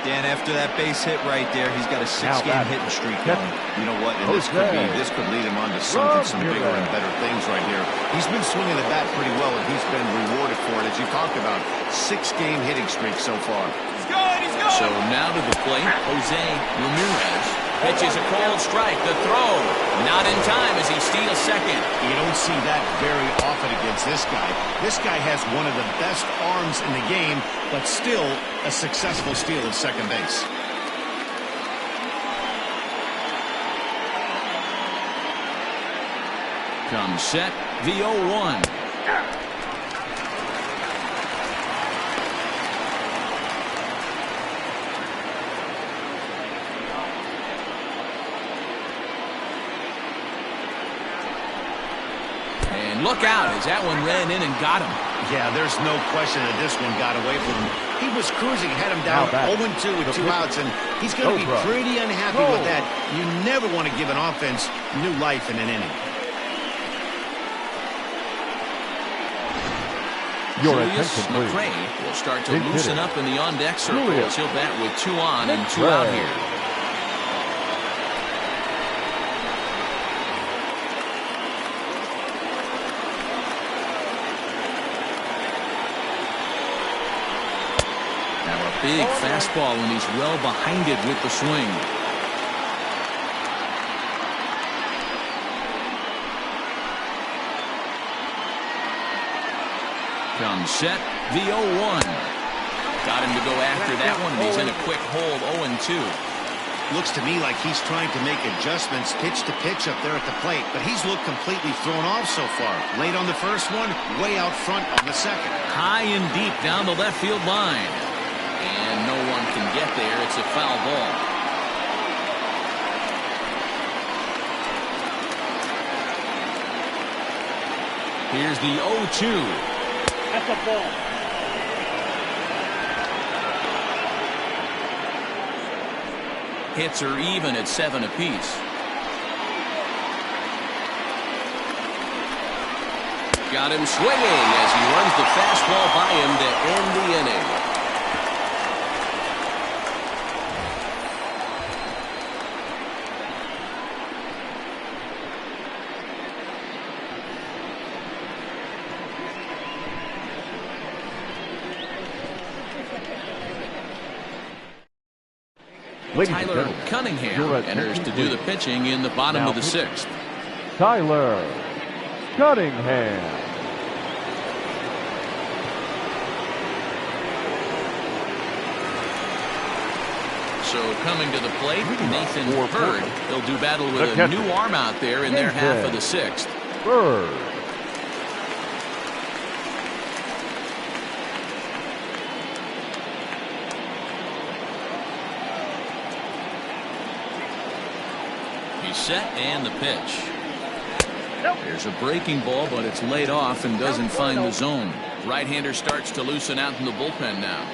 Speaker 4: Dan, after that base hit right there, he's got a 6-game hitting streak going.
Speaker 2: You know what? And this could lead him on to something, some bigger and better things right here. He's been swinging the bat pretty well, and he's been rewarded for it, as you talked about. 6-game hitting streak so far.
Speaker 4: He's good, he's good.
Speaker 1: So now to the plate, Jose Ramirez. Pitches a called strike. The throw. Not in time as he steals second.
Speaker 2: You don't see that very often against this guy. This guy has one of the best arms in the game, but still a successful steal of second base.
Speaker 1: Comes set. The 0-1. Look out as that one ran in and got him.
Speaker 2: Yeah, there's no question that this one got away from him. He was cruising, had him down 0-2 with 2 outs, and he's going to be pretty unhappy with that. You never want to give an offense new life in an inning.
Speaker 1: Julius McRae will start to loosen up in the on-deck circle as he'll bat with 2 on and 2 out here. Big fastball, and he's well behind it with the swing. Comes set. The 0-1. Got him to go after that one, and he's in a quick hold. 0-2.
Speaker 2: Looks to me like he's trying to make adjustments pitch to pitch up there at the plate, but he's looked completely thrown off so far. Late on the first one, way out front on the second.
Speaker 1: High and deep down the left field line. And no one can get there. It's a foul ball. Here's the 0-2.
Speaker 5: That's a ball.
Speaker 1: Hits are even at 7 apiece. Got him swinging as he runs the fastball by him to end the inning. Tyler Cunningham enters to do the pitching in the bottom of the 6th.
Speaker 3: Tyler Cunningham.
Speaker 1: So coming to the plate, Nathan Bird. He'll do battle with a new arm out there in their half of the 6th.
Speaker 3: Bird.
Speaker 1: Set and the pitch. There's a breaking ball, but it's laid off and doesn't find the zone. Right-hander starts to loosen out in the bullpen now.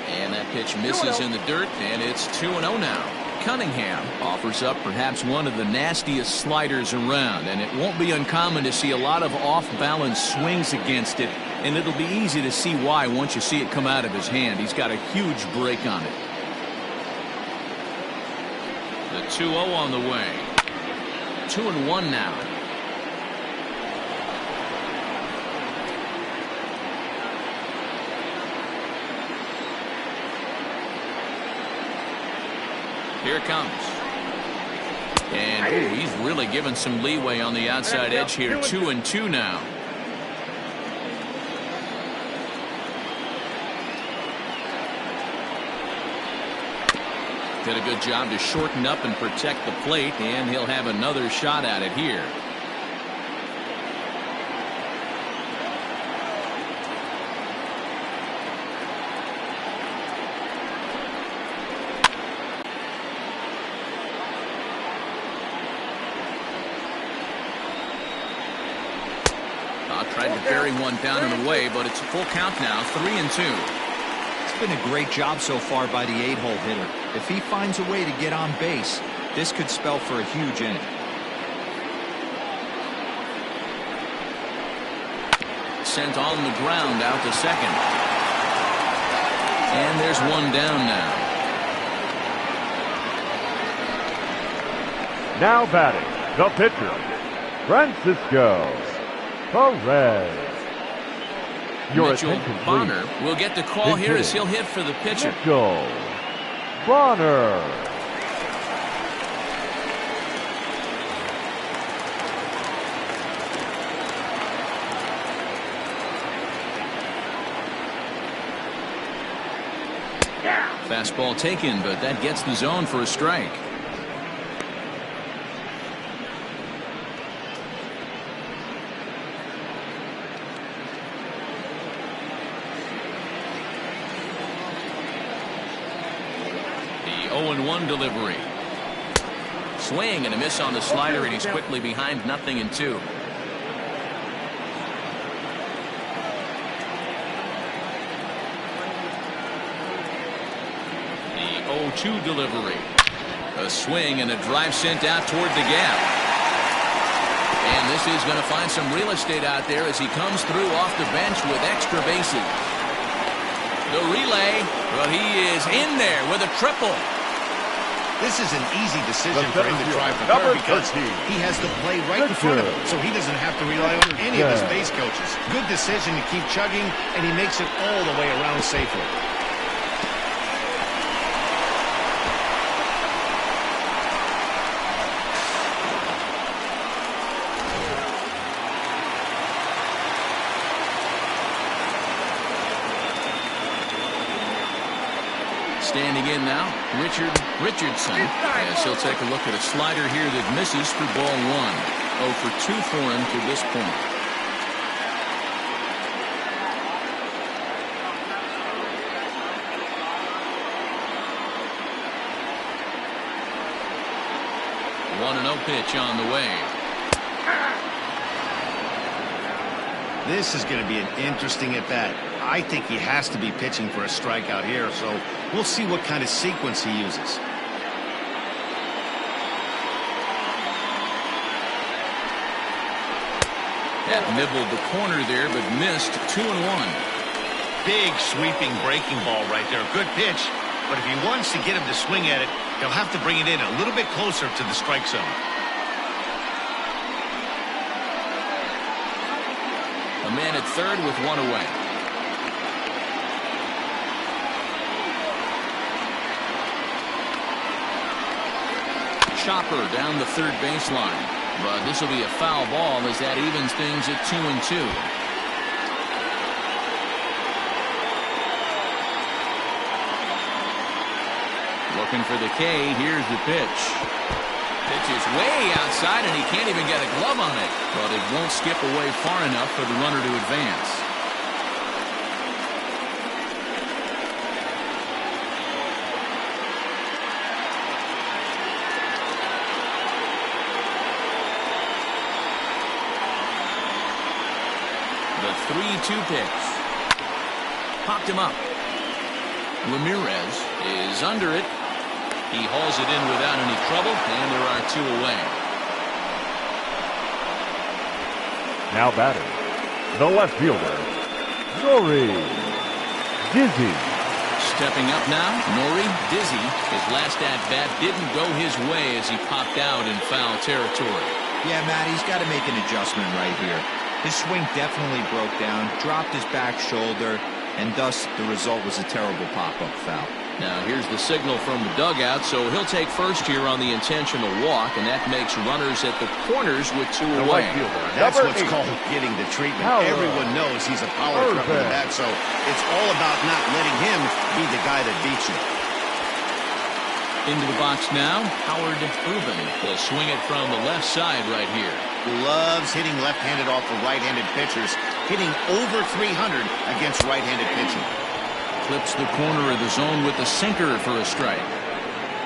Speaker 1: And that pitch misses in the dirt, and it's 2-0 now. Cunningham offers up perhaps one of the nastiest sliders around, and it won't be uncommon to see a lot of off-balance swings against it And it'll be easy to see why once you see it come out of his hand. He's got a huge break on it. The 2-0 on the way. 2-1 now. Here it comes. And ooh, he's really given some leeway on the outside edge here. 2-2 now. Did a good job to shorten up and protect the plate, and he'll have another shot at it here. Tried to bury one down and away, but it's a full count now. 3-2.
Speaker 4: It's been a great job so far by the 8-hole hitter. If he finds a way to get on base, this could spell for a huge inning.
Speaker 1: Sent on the ground out to second. And there's one down now.
Speaker 3: Now batting, the pitcher, Francisco Perez. Your
Speaker 1: Mitchell
Speaker 3: attention,
Speaker 1: Bonner
Speaker 3: please.
Speaker 1: will get the call
Speaker 3: Big
Speaker 1: here
Speaker 3: hit.
Speaker 1: as he'll hit for the pitcher.
Speaker 3: Mitchell Bonner.
Speaker 1: Fastball taken, but that gets the zone for a strike. The 0-1 delivery. Swing and a miss on the slider, and he's quickly behind 0-2. The 0-2 delivery. A swing and a drive sent out toward the gap. And this is going to find some real estate out there as he comes through off the bench with extra bases. The relay, well, he is in there with a triple.
Speaker 2: This is an easy decision for him to try for third because he has the play right in front of him, so he doesn't have to rely on any of his base coaches. Good decision to keep chugging, and he makes it all the way around safely.
Speaker 1: Standing in now, Richardson, as he'll take a look at a slider here that misses for ball 1. 0 for 2 for him to this point. One 1-0 pitch on the way.
Speaker 2: This is going to be an interesting at bat. I think he has to be pitching for a strikeout here, so we'll see what kind of sequence he uses.
Speaker 1: That nibbled the corner there, but missed. 2-1.
Speaker 2: Big sweeping breaking ball right there. Good pitch, but if he wants to get him to swing at it, he'll have to bring it in a little bit closer to the strike zone.
Speaker 1: A man at third with one away. Chopper down the third baseline, but this will be a foul ball as that evens things at 2-2. Looking for the K. Here's the pitch. Pitch is way outside, and he can't even get a glove on it, but it won't skip away far enough for the runner to advance. The 3-2 pitch. Popped him up. Ramirez is under it. He hauls it in without any trouble, and there are 2 away.
Speaker 3: Now batting, the left fielder, Nori. Dizzy.
Speaker 1: Stepping up now, Nori Dizzy. His last at-bat didn't go his way as he popped out in foul territory.
Speaker 4: Yeah, Matt, he's got to make an adjustment right here. His swing definitely broke down, dropped his back shoulder, and thus the result was a terrible pop-up foul.
Speaker 1: Now here's the signal from the dugout, so he'll take first here on the intentional walk, and that makes runners at the corners with two away.
Speaker 2: That's what's called getting the treatment. Everyone knows he's a power threat on the bat, so it's all about not letting him be the guy that beats you.
Speaker 1: Into the box now, Howard Urban will swing it from the left side right here.
Speaker 2: Loves hitting left-handed off of right-handed pitchers, hitting over 300 against right-handed pitching.
Speaker 1: Clips the corner of the zone with the sinker for a strike.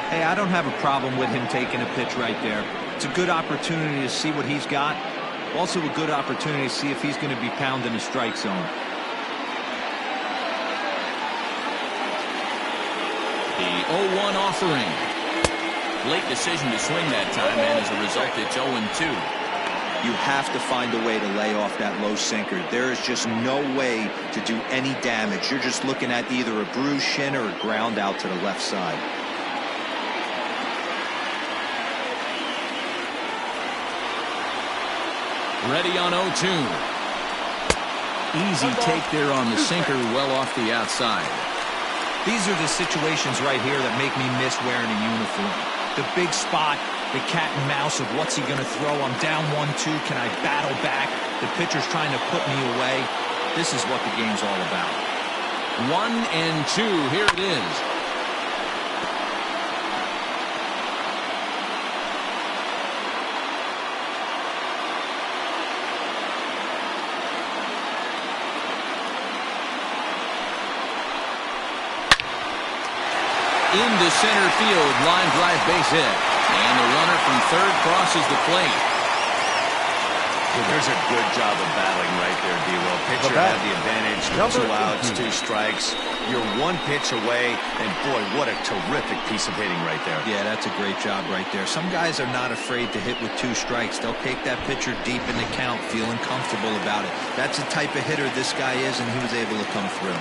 Speaker 4: Hey, I don't have a problem with him taking a pitch right there. It's a good opportunity to see what he's got. Also a good opportunity to see if he's going to be pounding the strike zone.
Speaker 1: The 0-1 offering. Late decision to swing that time, and as a result, it's 0-2.
Speaker 4: You have to find a way to lay off that low sinker. There is just no way to do any damage. You're just looking at either a bruised shin or a ground out to the left side.
Speaker 1: Ready on 0-2. Easy take there on the sinker, well off the outside.
Speaker 4: These are the situations right here that make me miss wearing a uniform. The big spot, the cat and mouse of what's he going to throw. I'm down 1-2. Can I battle back? The pitcher's trying to put me away. This is what the game's all about.
Speaker 1: 1-2. Here it is. Into center field, line drive base hit. And the runner from third crosses the plate.
Speaker 2: Well, there's a good job of battling right there, D-Will. Pitcher had the advantage. 2 outs, 2 strikes. You're 1 pitch away, and boy, what a terrific piece of hitting right there.
Speaker 4: Yeah, that's a great job right there. Some guys are not afraid to hit with 2 strikes. They'll take that pitcher deep in the count, feeling comfortable about it. That's the type of hitter this guy is, and he was able to come through.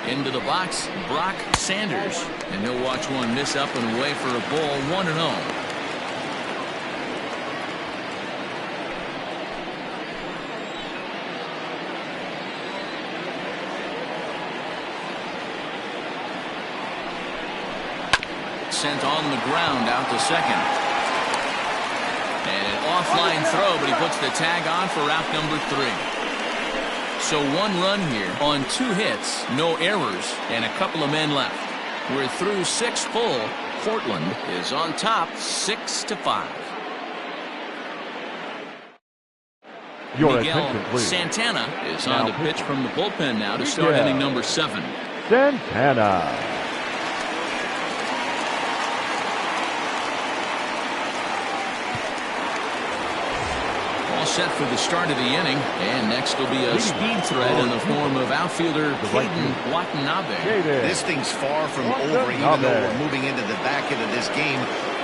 Speaker 1: Into the box, Brock Sanders. And he'll watch one miss up and away for a ball, 1-0. Sent on the ground out to second. And an offline throw, but he puts the tag on for out number 3. So 1 run here on 2 hits, no errors, and a couple of men left. We're through 6 full. Portland is on top 6-5. Miguel Santana is on the pitch from the bullpen now to start inning number 7.
Speaker 3: Santana.
Speaker 1: Set for the start of the inning, and next will be a speed threat in the form of outfielder Hayden Watanabe.
Speaker 2: This thing's far from over, even though we're moving into the back end of this game.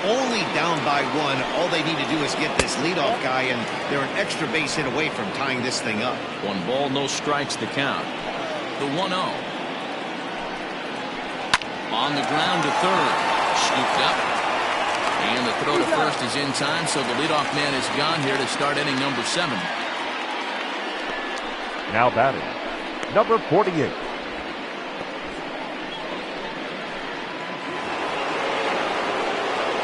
Speaker 2: Only down by 1. All they need to do is get this leadoff guy, and they're an extra base hit away from tying this thing up.
Speaker 1: 1 ball, no strikes the count. The 1-0. On the ground to third. Scooped up. And the throw to first is in time, so the leadoff man is gone here to start inning number 7.
Speaker 3: Now batting, number 48.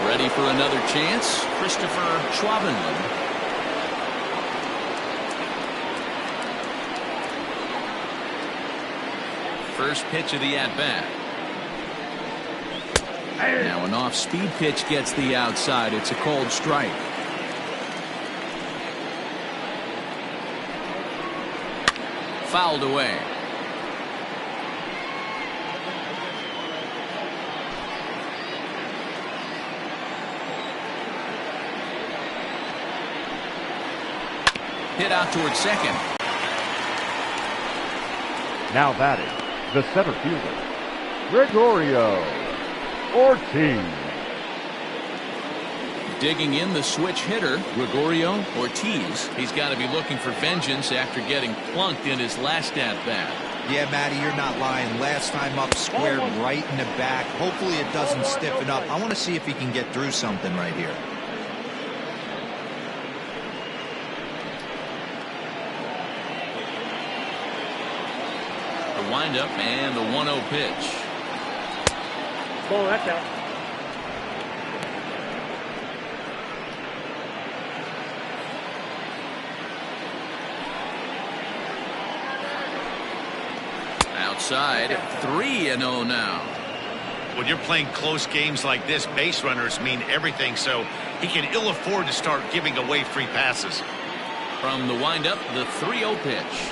Speaker 1: Ready for another chance, Christopher Schwabenland. First pitch of the at-bat. Now an off-speed pitch gets the outside. It's a cold strike. Fouled away. Hit out towards second.
Speaker 3: Now batting, the center fielder, Gregorio Ortiz.
Speaker 1: Digging in the switch hitter, Gregorio Ortiz. He's got to be looking for vengeance after getting plunked in his last at-bat.
Speaker 4: Yeah, Matty, you're not lying. Last time up, squared right in the back. Hopefully it doesn't stiffen up. I want to see if he can get through something right here.
Speaker 1: The windup and the 1-0 pitch.
Speaker 5: Ball, that's out.
Speaker 1: Outside, 3-0 now.
Speaker 2: When you're playing close games like this, base runners mean everything, so he can ill afford to start giving away free passes.
Speaker 1: From the windup, the 3-0 pitch.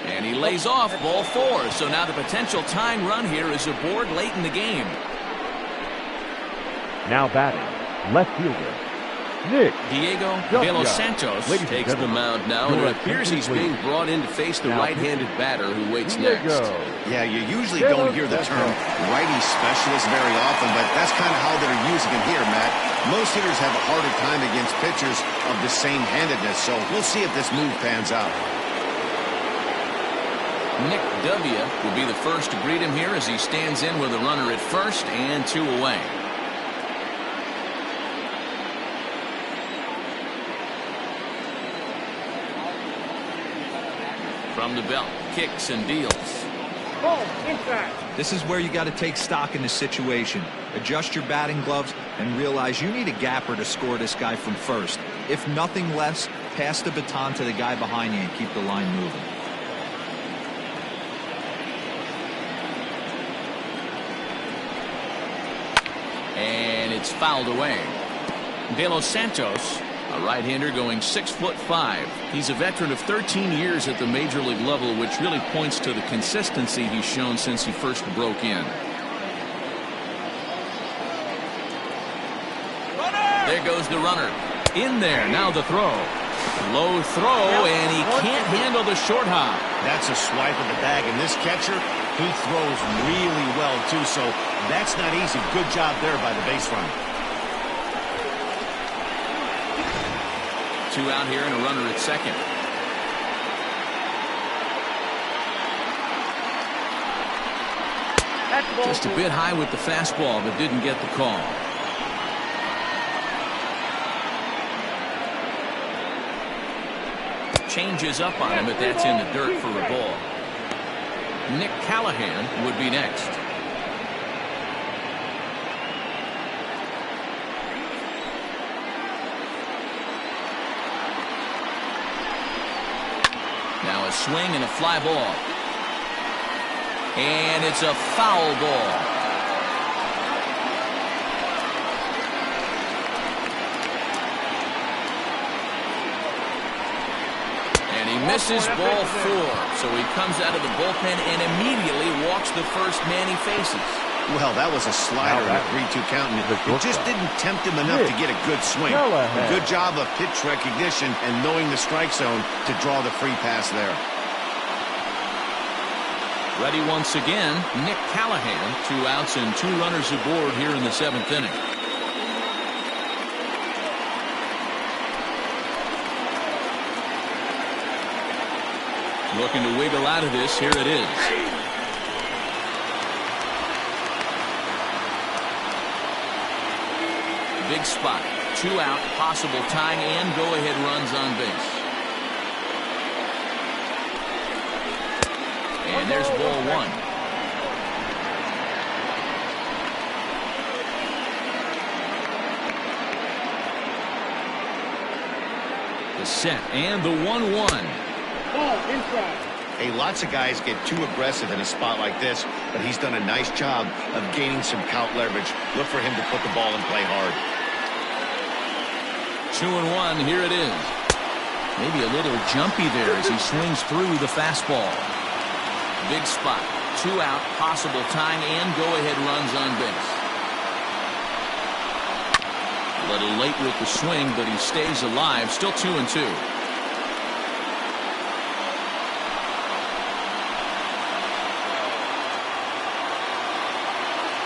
Speaker 1: And he lays off ball 4. So now the potential tying run here is aboard late in the game.
Speaker 3: Now batting, left fielder, Nick
Speaker 1: Diego De Los Santos takes the mound now, and it appears he's being brought in to face the right-handed batter who waits next.
Speaker 2: Yeah, you usually don't hear the term righty specialist very often, but that's kind of how they're using him here, Matt. Most hitters have a harder time against pitchers of the same handedness, so we'll see if this move pans out.
Speaker 1: Nick W. will be the first to greet him here as he stands in with a runner at first and 2 away. From the belt, kicks and deals.
Speaker 5: Ball, inside.
Speaker 4: This is where you got to take stock in the situation. Adjust your batting gloves and realize you need a gapper to score this guy from first. If nothing less, pass the baton to the guy behind you and keep the line moving.
Speaker 1: And it's fouled away. De Los Santos, a right-hander going 6'5". He's a veteran of 13 years at the major league level, which really points to the consistency he's shown since he first broke in. There goes the runner. In there, now the throw. Low throw, and he can't handle the short hop.
Speaker 2: That's a swipe of the bag, and this catcher, he throws really well, too, so that's not easy. Good job there by the base runner.
Speaker 1: 2 out here and a runner at second. Just a bit high with the fastball, but didn't get the call. Changes up on him, but that's in the dirt for a ball. Nick Callahan would be next. Now a swing and a fly ball. And it's a foul ball. And he misses ball 4. So he comes out of the bullpen and immediately walks the first man he faces.
Speaker 2: Well, that was a slider and a 3-2 count, and it just didn't tempt him enough to get a good swing. Good job of pitch recognition and knowing the strike zone to draw the free pass there.
Speaker 1: Ready once again, Nick Callahan. 2 outs and 2 runners aboard here in the 7th inning. Looking to wiggle out of this. Here it is. Big spot. 2 out, possible tying and go-ahead runs on base. And there's ball 1. The set and the 1-1.
Speaker 5: Ball, inside.
Speaker 2: Hey, lots of guys get too aggressive in a spot like this, but he's done a nice job of gaining some count leverage. Look for him to put the ball in play hard.
Speaker 1: 2-1, here it is. Maybe a little jumpy there as he swings through the fastball. Big spot. 2 out, possible tying and go-ahead runs on base. A little late with the swing, but he stays alive. Still 2-2.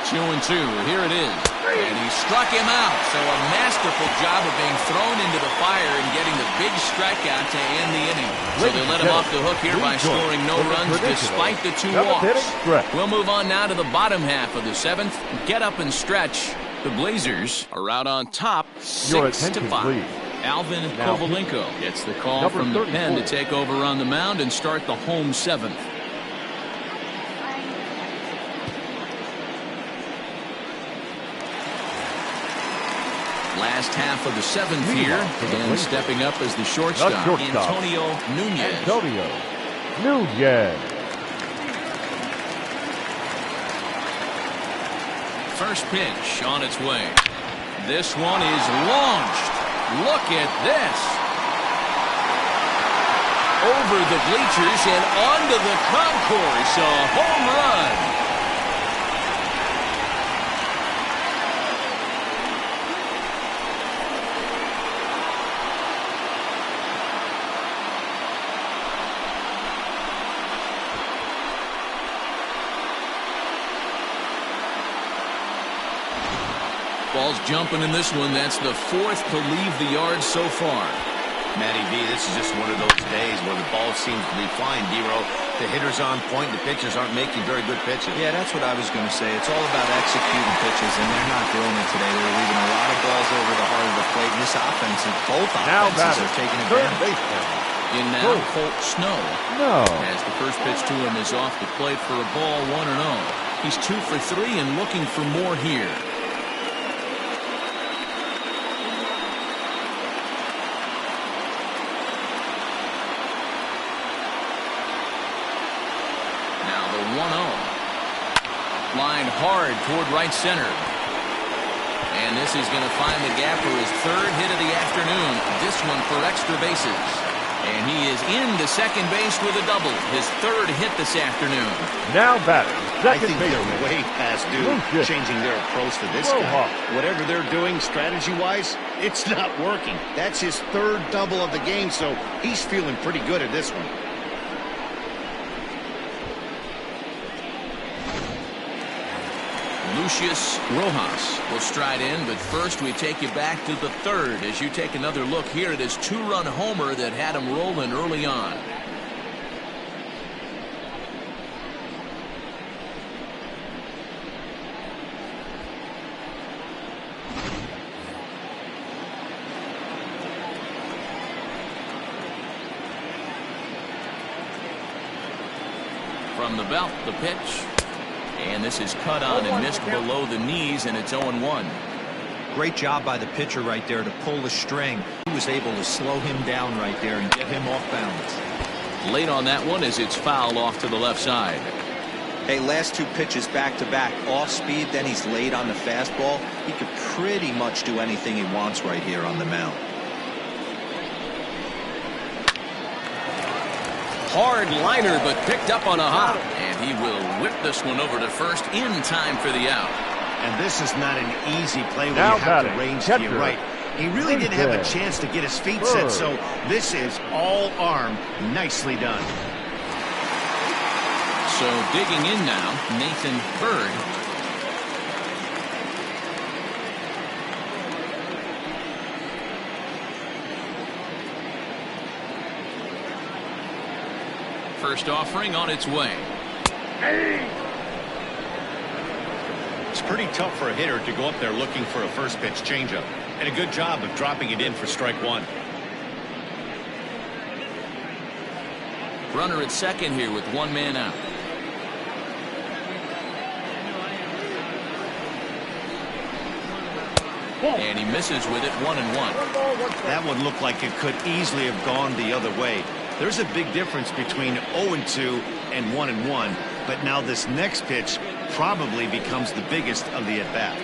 Speaker 1: 2-2. Here it is. And he struck him out. So a masterful job of being thrown into the fire and getting the big strikeout to end the inning. So they let him off the hook here by scoring no runs despite the 2 walks. We'll move on now to the bottom half of the 7th. Get up and stretch. The Blazers are out on top 6-5. Alvin Kovalenko gets the call from the pen to take over on the mound and start the home 7th. Last half of the 7th here, and stepping up as the shortstop, Antonio Nunez. First pitch on its way. This one is launched. Look at this. Over the bleachers and onto the concourse. A home run. Ball's jumping in this one. That's the 4th to leave the yard so far.
Speaker 2: Matty V, this is just one of those days where the ball seems to be flying, D-Row. The hitter's on point. The pitchers aren't making very good pitches.
Speaker 4: Yeah, that's what I was going to say. It's all about executing pitches, and they're not doing it today. They're leaving a lot of balls over the heart of the plate. And this offense, both offenses are taking advantage.
Speaker 1: In now, Colt Snow. As the first pitch to him is off the plate for a ball, 1-0. He's 2 for 3 and looking for more here. Line hard toward right center. And this is going to find the gap for his 3rd hit of the afternoon. This one for extra bases. And he is into second base with a double. His 3rd hit this afternoon.
Speaker 3: Now batting.
Speaker 2: I think they're way past due changing their approach to this guy. Whatever they're doing strategy-wise, it's not working. That's his 3rd double of the game, so he's feeling pretty good at this one.
Speaker 1: Lucius Rojas will stride in, but first we take you back to the 3rd as you take another look here at his 2-run homer that had him rolling early on. From the belt, the pitch. And this is cut on and missed below the knees, and it's 0-1.
Speaker 4: Great job by the pitcher right there to pull the string. He was able to slow him down right there and get him off balance.
Speaker 1: Late on that one as it's fouled off to the left side.
Speaker 4: Hey, last 2 pitches back-to-back. Off speed, then he's late on the fastball. He could pretty much do anything he wants right here on the mound.
Speaker 1: Hard liner, but picked up on a hop. And he will whip this one over to first in time for the out.
Speaker 2: And this is not an easy play when you have to range to your right. He really didn't have a chance to get his feet set, so this is all arm. Nicely done.
Speaker 1: So digging in now, Nathan Bird. First offering on its way.
Speaker 2: It's pretty tough for a hitter to go up there looking for a first pitch changeup, and a good job of dropping it in for strike 1.
Speaker 1: Runner at second here with 1 man out. And he misses with it, 1-1.
Speaker 2: That one looked like it could easily have gone the other way. There's a big difference between 0-2 and 1-1, but now this next pitch probably becomes the biggest of the at-bat.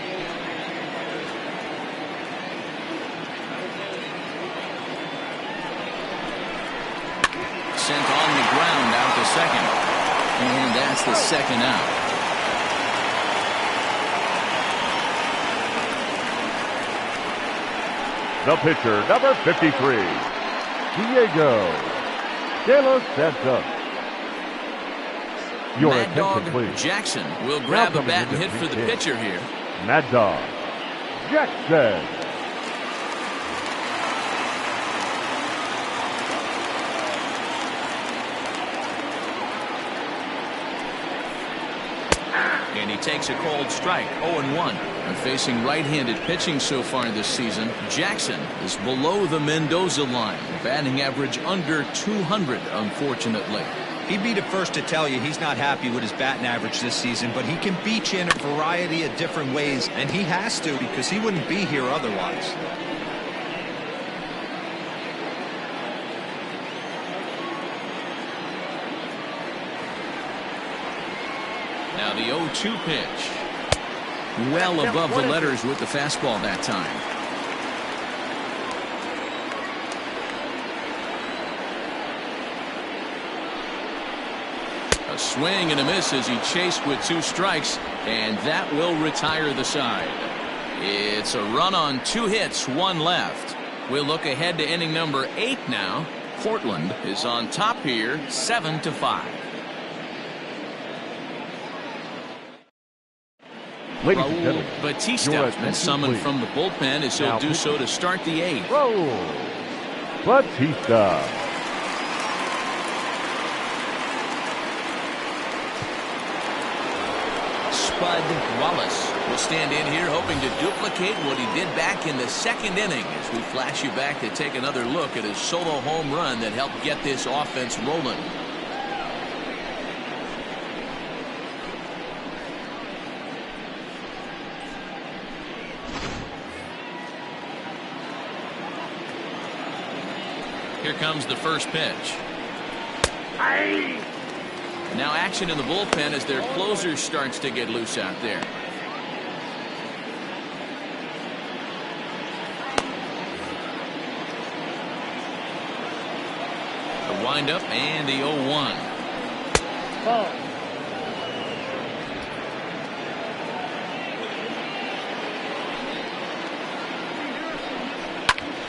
Speaker 1: Sent on the ground out to second. And that's the second out.
Speaker 3: The pitcher, number 53, Diego De Los Santos. Your
Speaker 1: Mad
Speaker 3: attention,
Speaker 1: Dog
Speaker 3: please.
Speaker 1: Jackson will grab a bat and hit for the pitcher here.
Speaker 3: Mad Dog Jackson.
Speaker 1: And he takes a cold strike, 0-1. And facing right-handed pitching so far this season, Jackson is below the Mendoza line. Batting average under 200, unfortunately.
Speaker 4: He'd be the first to tell you he's not happy with his batting average this season, but he can beat you in a variety of different ways, and he has to because he wouldn't be here otherwise.
Speaker 1: Now the 0-2 pitch. Well above the letters with the fastball that time. A swing and a miss as he chased with 2 strikes, and that will retire the side. It's a run on 2 hits, 1 left. We'll look ahead to inning number 8 now. Portland is on top here, 7-5. Raul Batista has been summoned from the bullpen as he'll do so to start the 8th.
Speaker 3: Raul Batista.
Speaker 1: Spud Wallace will stand in here hoping to duplicate what he did back in the 2nd inning as we flash you back to take another look at his solo home run that helped get this offense rolling. Here comes the first pitch. Now action in the bullpen as their closer starts to get loose out there. The windup and the 0-1.
Speaker 5: Ball.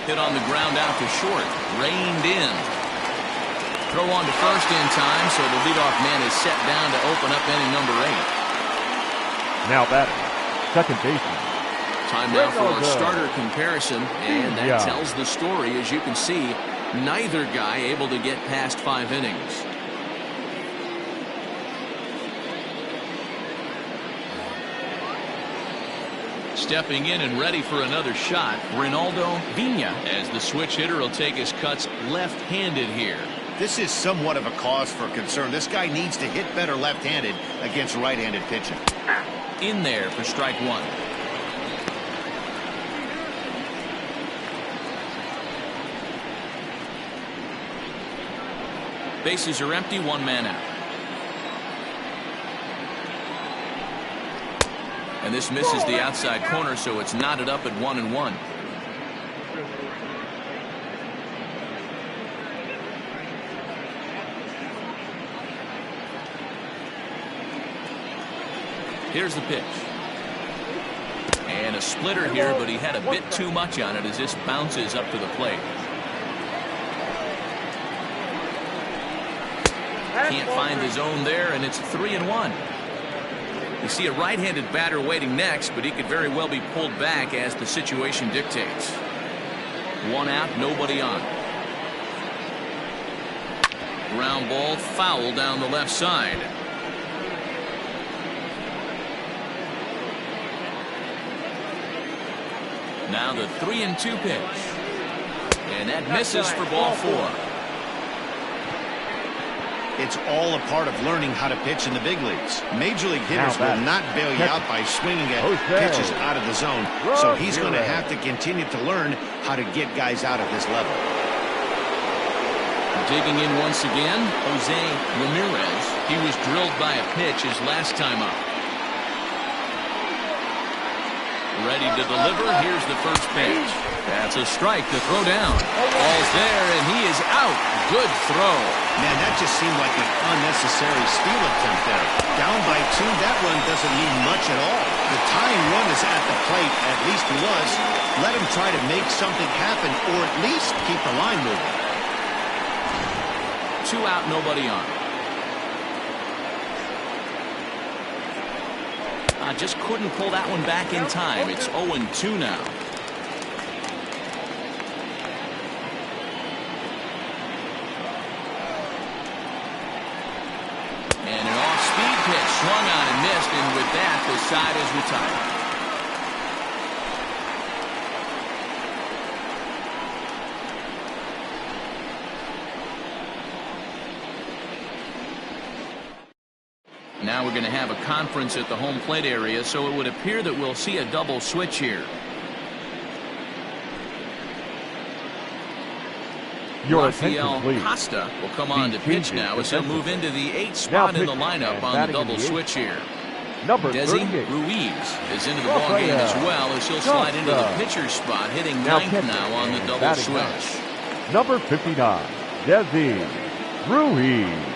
Speaker 1: Hit on the ground out to short. Reined in. Throw on to first in time, so the leadoff man is set down to open up inning number 8.
Speaker 3: Now batting, second baseman.
Speaker 1: Time now for our starter comparison, and that tells the story. As you can see, neither guy able to get past 5 innings. Stepping in and ready for another shot, Ronaldo Vina, as the switch hitter will take his cuts left-handed here.
Speaker 2: This is somewhat of a cause for concern. This guy needs to hit better left-handed against right-handed pitching.
Speaker 1: In there for strike 1. Bases are empty, 1 man out. And this misses the outside corner, so it's knotted up at 1-1. Here's the pitch. And a splitter here, but he had a bit too much on it as this bounces up to the plate. Can't find the zone there, and it's 3-1. You see a right-handed batter waiting next, but he could very well be pulled back as the situation dictates. 1 out, nobody on. Ground ball foul down the left side. Now the 3-2 pitch. And that misses for ball 4.
Speaker 2: It's all a part of learning how to pitch in the big leagues. Major league hitters will not bail you out by swinging at pitches out of the zone. So he's going to have to continue to learn how to get guys out at this level.
Speaker 1: Digging in once again, Jose Ramirez. He was drilled by a pitch his last time up. Ready to deliver. Here's the first pitch. That's a strike to throw down. Ball's there, and he is out. Good throw.
Speaker 2: Man, that just seemed like an unnecessary steal attempt there. Down by 2, that run doesn't mean much at all. The tying run is at the plate. At least he was. Let him try to make something happen, or at least keep the line moving.
Speaker 1: 2 out, nobody on. Just couldn't pull that one back in time. It's 0-2 now. And an off-speed pitch swung on and missed, and with that, the side is retired. Now we're going to have a conference at the home plate area, so it would appear that we'll see a double switch here. Rafael Costa will come on to pitch now as he'll move into the 8th spot in the lineup on the double switch here. Desi Ruiz is into the ballgame as well as he'll slide into the pitcher's spot, hitting 9th now on the double switch.
Speaker 3: Number 59, Desi Ruiz.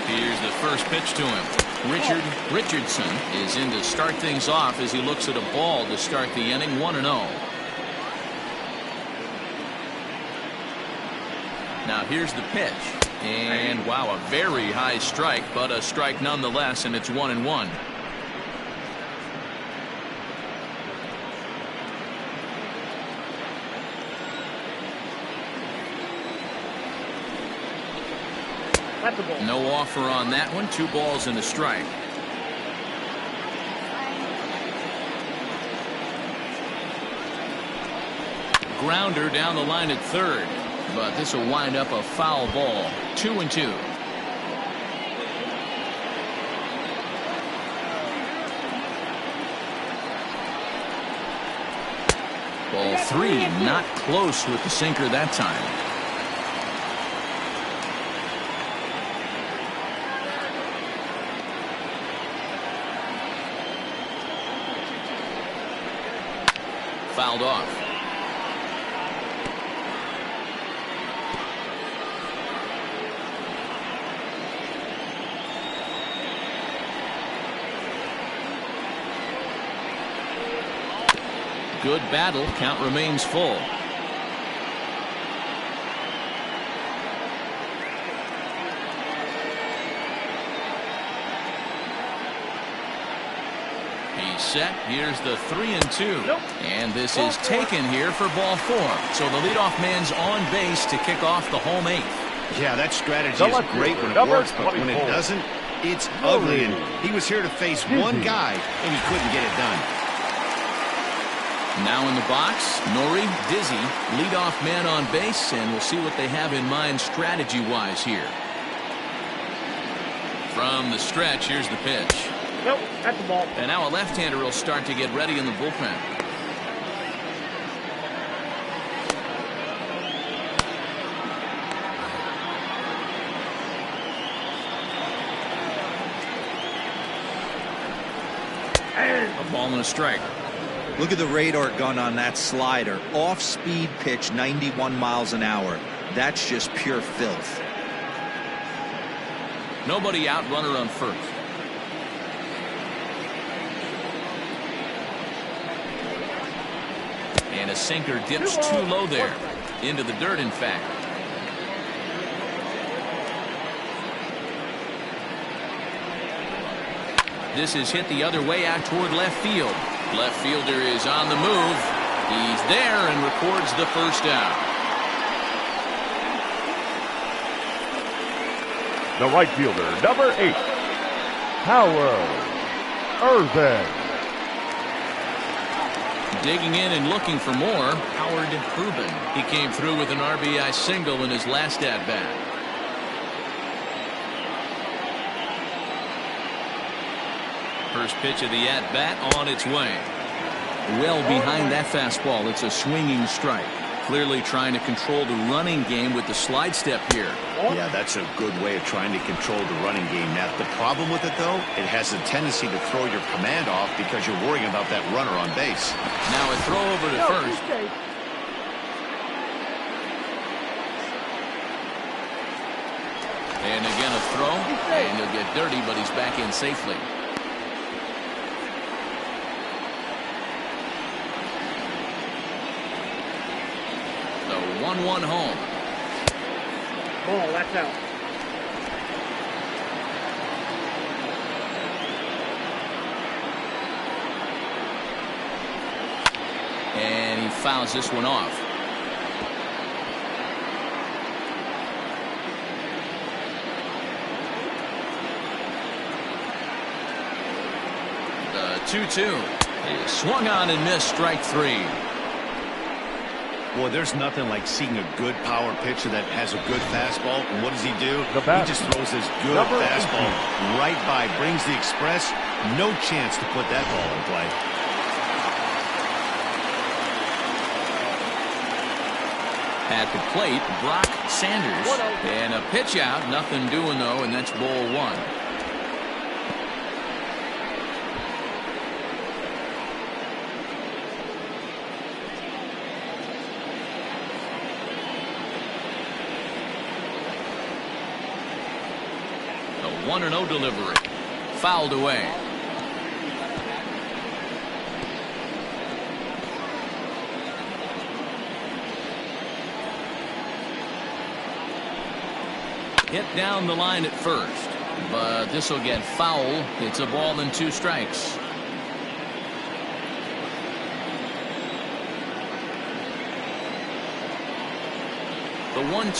Speaker 1: Here's the first pitch to him. Richardson is in to start things off as he looks at a ball to start the inning, 1-0. Now here's the pitch. And wow, a very high strike, but a strike nonetheless, and it's 1-1. No offer on that one. 2 balls and a strike. Grounder down the line at third, but this will wind up a foul ball. 2-2. Ball 3, not close with the sinker that time. Fouled off. Good battle. Count remains full. Set. Here's the 3-2. And this is taken here for ball 4. So the leadoff man's on base to kick off the home 8th.
Speaker 2: Yeah, that strategy is great when it works, but when it doesn't, it's ugly. And he was here to face one guy, and he couldn't get it done.
Speaker 1: Now in the box, Nori Dizzy, leadoff man on base, and we'll see what they have in mind strategy-wise here. From the stretch, here's the pitch.
Speaker 5: Nope, that's the ball.
Speaker 1: And now a left-hander will start to get ready in the bullpen. A ball and a strike.
Speaker 4: Look at the radar gun on that slider. Off-speed pitch, 91 miles an hour. That's just pure filth.
Speaker 1: Nobody out, runner on first. And a sinker dips too low there. Into the dirt, in fact. This is hit the other way out toward left field. Left fielder is on the move. He's there and records the first out.
Speaker 3: The right fielder, number 8, Howard Irvin.
Speaker 1: Digging in and looking for more, Howard Irvin. He came through with an RBI single in his last at-bat. First pitch of the at-bat on its way. Well behind that fastball. It's a swinging strike. Clearly trying to control the running game with the slide step here.
Speaker 2: Yeah, that's a good way of trying to control the running game. Now, the problem with it, though, it has a tendency to throw your command off because you're worrying about that runner on base.
Speaker 1: Now a throw over to first. And again a throw, and he'll get dirty, but he's back in safely. The 1-1 home.
Speaker 5: Oh, that's out.
Speaker 1: he fouls this one off. The 2-2. He swung on and missed, strike three.
Speaker 2: Boy, there's nothing like seeing a good power pitcher that has a good fastball. And what does he do? He just throws this good fastball right by, brings the express. No chance to put that ball in play.
Speaker 1: At the plate, Brock Sanders. And a pitch out. Nothing doing, though, and that's ball one. A 1-0 delivery. Fouled away. Hit down the line at first, but this will get foul. It's a ball and 2 strikes. The 1-2.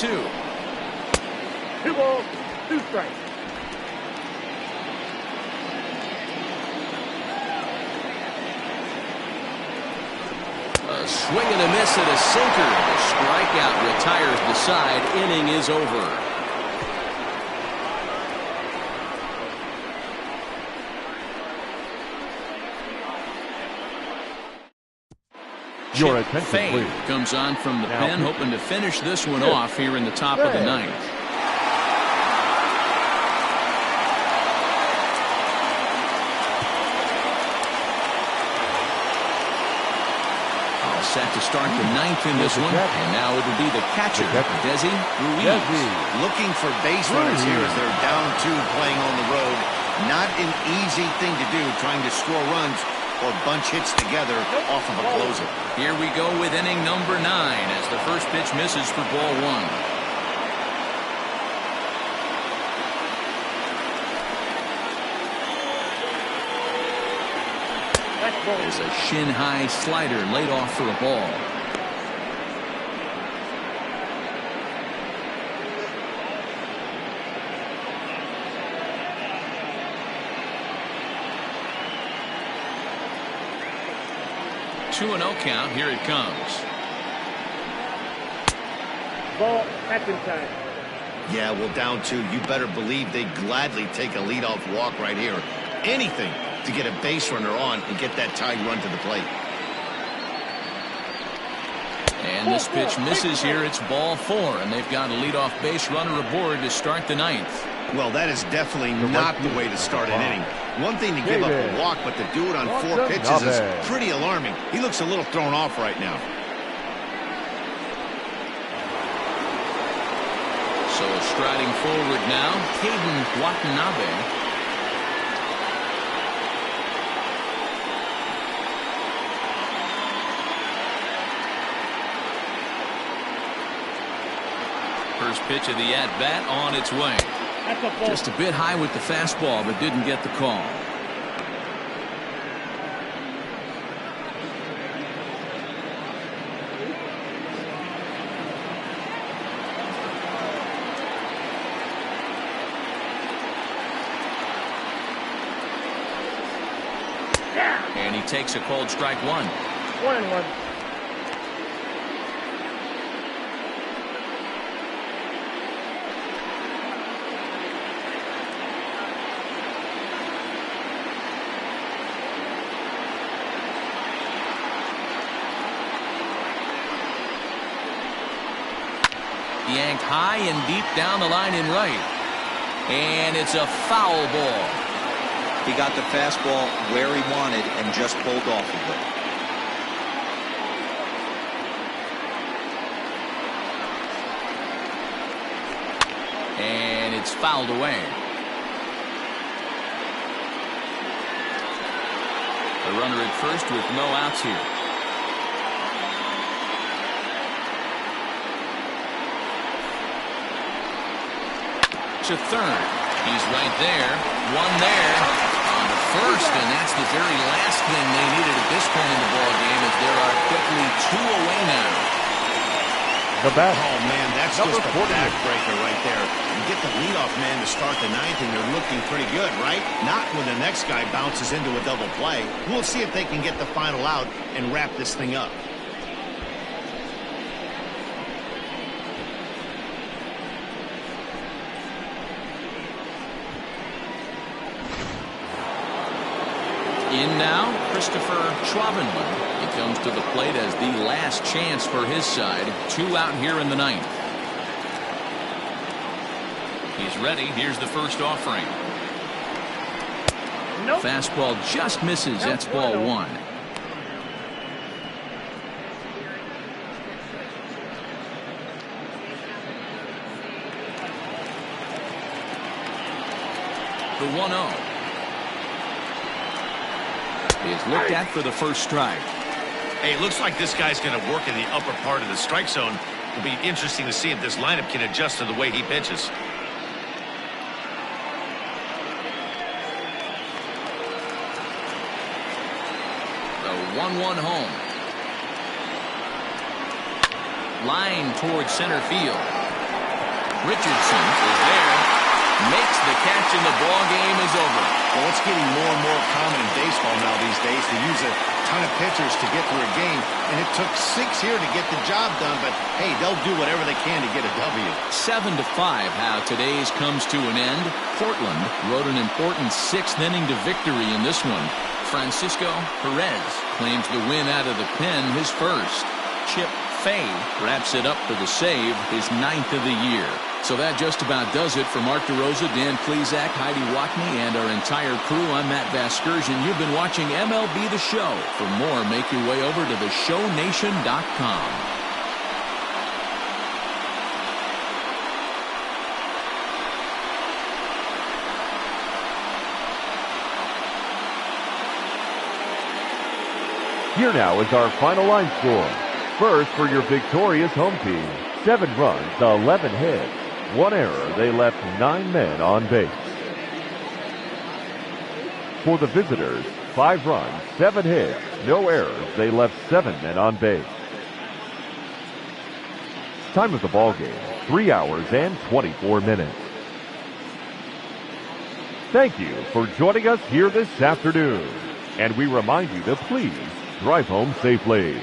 Speaker 5: 2 balls, 2 strikes.
Speaker 1: A swing and a miss at a sinker. The strikeout retires the side. Inning is over.
Speaker 3: Your attention,
Speaker 1: Fame
Speaker 3: please.
Speaker 1: comes on from the pen, hoping to finish this one off here in the top of the ninth. All set to start the ninth in this one, and now it will be the catcher, Desi Ruiz.
Speaker 2: Looking for base runners here as they're down 2 playing on the road. Not an easy thing to do, trying to score runs or bunch hits together off of a closer.
Speaker 1: Here we go with inning number 9 as the first pitch misses for ball 1. There's a shin-high slider laid off for a ball. Two and 0 count. Here it comes.
Speaker 5: Ball, that's inside.
Speaker 2: Yeah, well, down 2. You better believe they'd gladly take a leadoff walk right here. Anything to get a base runner on and get that tied run to the plate.
Speaker 1: And this pitch misses here. It's ball 4, and they've got a leadoff base runner aboard to start the ninth.
Speaker 2: Well, that is definitely not the way to start an inning. One thing to give up a walk, but to do it on 4 pitches is pretty alarming. He looks a little thrown off right now.
Speaker 1: So striding forward now, Caden Watanabe. First pitch of the at-bat on its way. Just a bit high with the fastball, but didn't get the call. And he takes a cold strike 1.
Speaker 5: 1-1.
Speaker 1: Yanked high and deep down the line in right. And it's a foul ball.
Speaker 4: He got the fastball where he wanted and just pulled off of it.
Speaker 1: And it's fouled away. The runner at first with no outs here. To third. He's right there. One there. On the first, and that's the very last thing they needed at this point in the ball game, as there are quickly 2 away now.
Speaker 3: The bat.
Speaker 2: Oh, man, that's
Speaker 3: Number
Speaker 2: just a
Speaker 3: 48.
Speaker 2: backbreaker right there. You get the leadoff man to start the ninth, and you're looking pretty good, right? Not when the next guy bounces into a double play. We'll see if they can get the final out and wrap this thing up.
Speaker 1: In now, Christopher Schwabenman. He comes to the plate as the last chance for his side. 2 out here in the ninth. He's ready. Here's the first offering.
Speaker 5: Nope.
Speaker 1: Fastball just misses. That's ball 1. The 1-0 is looked at for the first strike.
Speaker 2: Hey, it looks like this guy's going to work in the upper part of the strike zone. It'll be interesting to see if this lineup can adjust to the way he pitches.
Speaker 1: The 1-1 home. Line towards center field. Richardson is there. Makes the catch, and the ball game is over.
Speaker 2: Well, it's getting more and more common in baseball now these days to use a ton of pitchers to get through a game, and it took 6 here to get the job done, but hey, they'll do whatever they can to get a W.
Speaker 1: 7-5 how today's comes to an end. Portland wrote an important 6th inning to victory in this one. Francisco Perez claims the win out of the pen, his first. Chip Fay wraps it up for the save, his 9th of the year. So that just about does it for Mark DeRosa, Dan Plesac, Heidi Watney, and our entire crew. I'm Matt Vasgersian. You've been watching MLB The Show. For more, make your way over to theshownation.com.
Speaker 3: Here now is our final line score. First, for your victorious home team, 7 runs, 11 hits, 1 error. They left 9 men on base. For the visitors, 5 runs, 7 hits, no errors. They left 7 men on base. Time of the ball game, 3 hours and 24 minutes. Thank you for joining us here this afternoon. And we remind you to please drive home safely.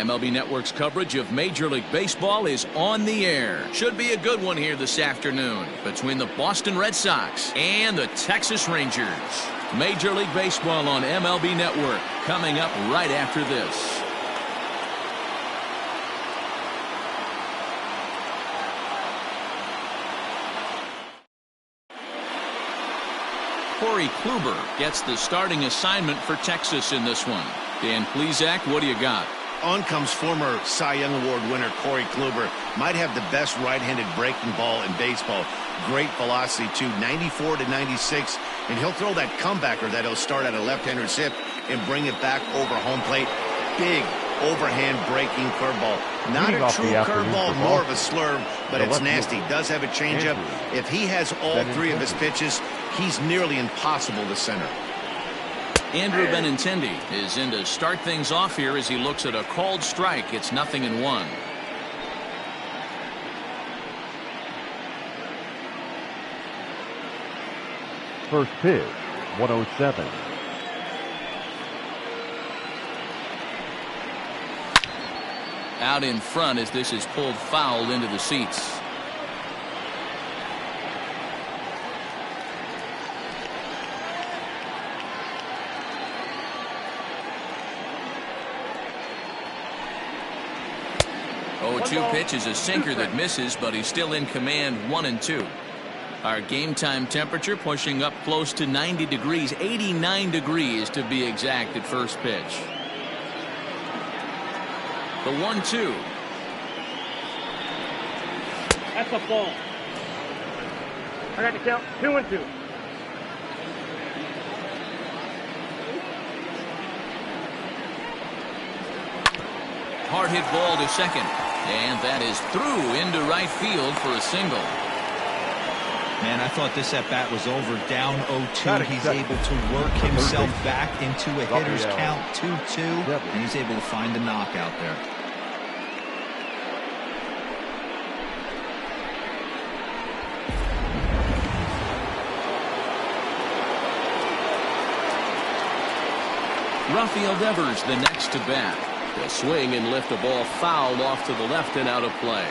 Speaker 1: MLB Network's coverage of Major League Baseball is on the air. Should be a good one here this afternoon between the Boston Red Sox and the Texas Rangers. Major League Baseball on MLB Network coming up right after this. Corey Kluber gets the starting assignment for Texas in this one. Dan Plesac, what do you got?
Speaker 2: On comes former Cy Young Award winner Corey Kluber. Might have the best right-handed breaking ball in baseball. Great velocity too, 94 to 96. And he'll throw that comebacker that he'll start at a left-hander's hip and bring it back over home plate. Big overhand breaking curveball. Not a true curveball, more of a slurve, but it's nasty. Does have a changeup. If he has all three of his pitches, he's nearly impossible to center.
Speaker 1: Andrew Benintendi is in to start things off here as he looks at a called strike. It's 0-1.
Speaker 3: First pitch, 107.
Speaker 1: Out in front as this is pulled foul into the seats. Two pitch is a sinker that misses, but he's still in command. 1-2. Our game time temperature pushing up close to 90 degrees, 89 degrees to be exact at first pitch. The 1-2.
Speaker 5: That's a ball. I got the count. 2-2.
Speaker 1: Hard hit ball to second. And that is through into right field for a single.
Speaker 4: Man, I thought this at-bat was over. Down 0-2. He's able to work himself back into a hitter's count. 2-2. And he's able to find a knockout there.
Speaker 1: Rafael Devers the next to bat. He'll swing and lift the ball fouled off to the left and out of play.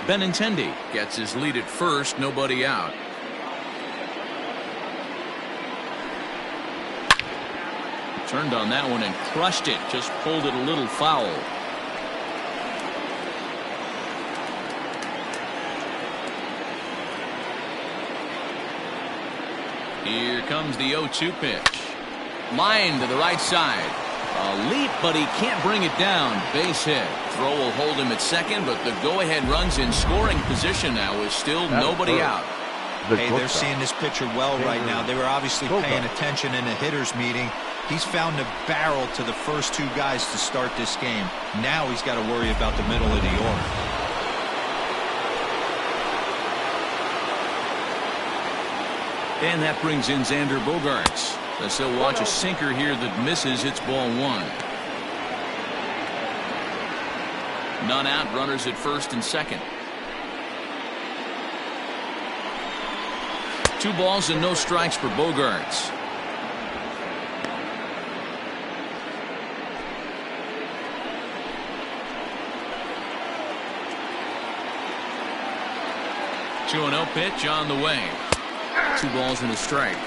Speaker 1: Benintendi gets his lead at first, nobody out. Turned on that one and crushed it, just pulled it a little foul. Here comes the 0-2 pitch. Line to the right side. A leap, but he can't bring it down. Base hit. Throw will hold him at second, but the go-ahead run's in scoring position now with still nobody out.
Speaker 4: Hey, they're seeing this pitcher well right now. They were obviously paying attention in the hitters meeting. He's found a barrel to the first two guys to start this game. Now he's got to worry about the middle of the order.
Speaker 1: And that brings in Xander Bogaerts. As he'll watch a sinker here that misses. It's ball one. None out. Runners at first and second. 2 balls and no strikes for Bogaerts. Two 2-0 pitch on the way. 2 balls and a strike.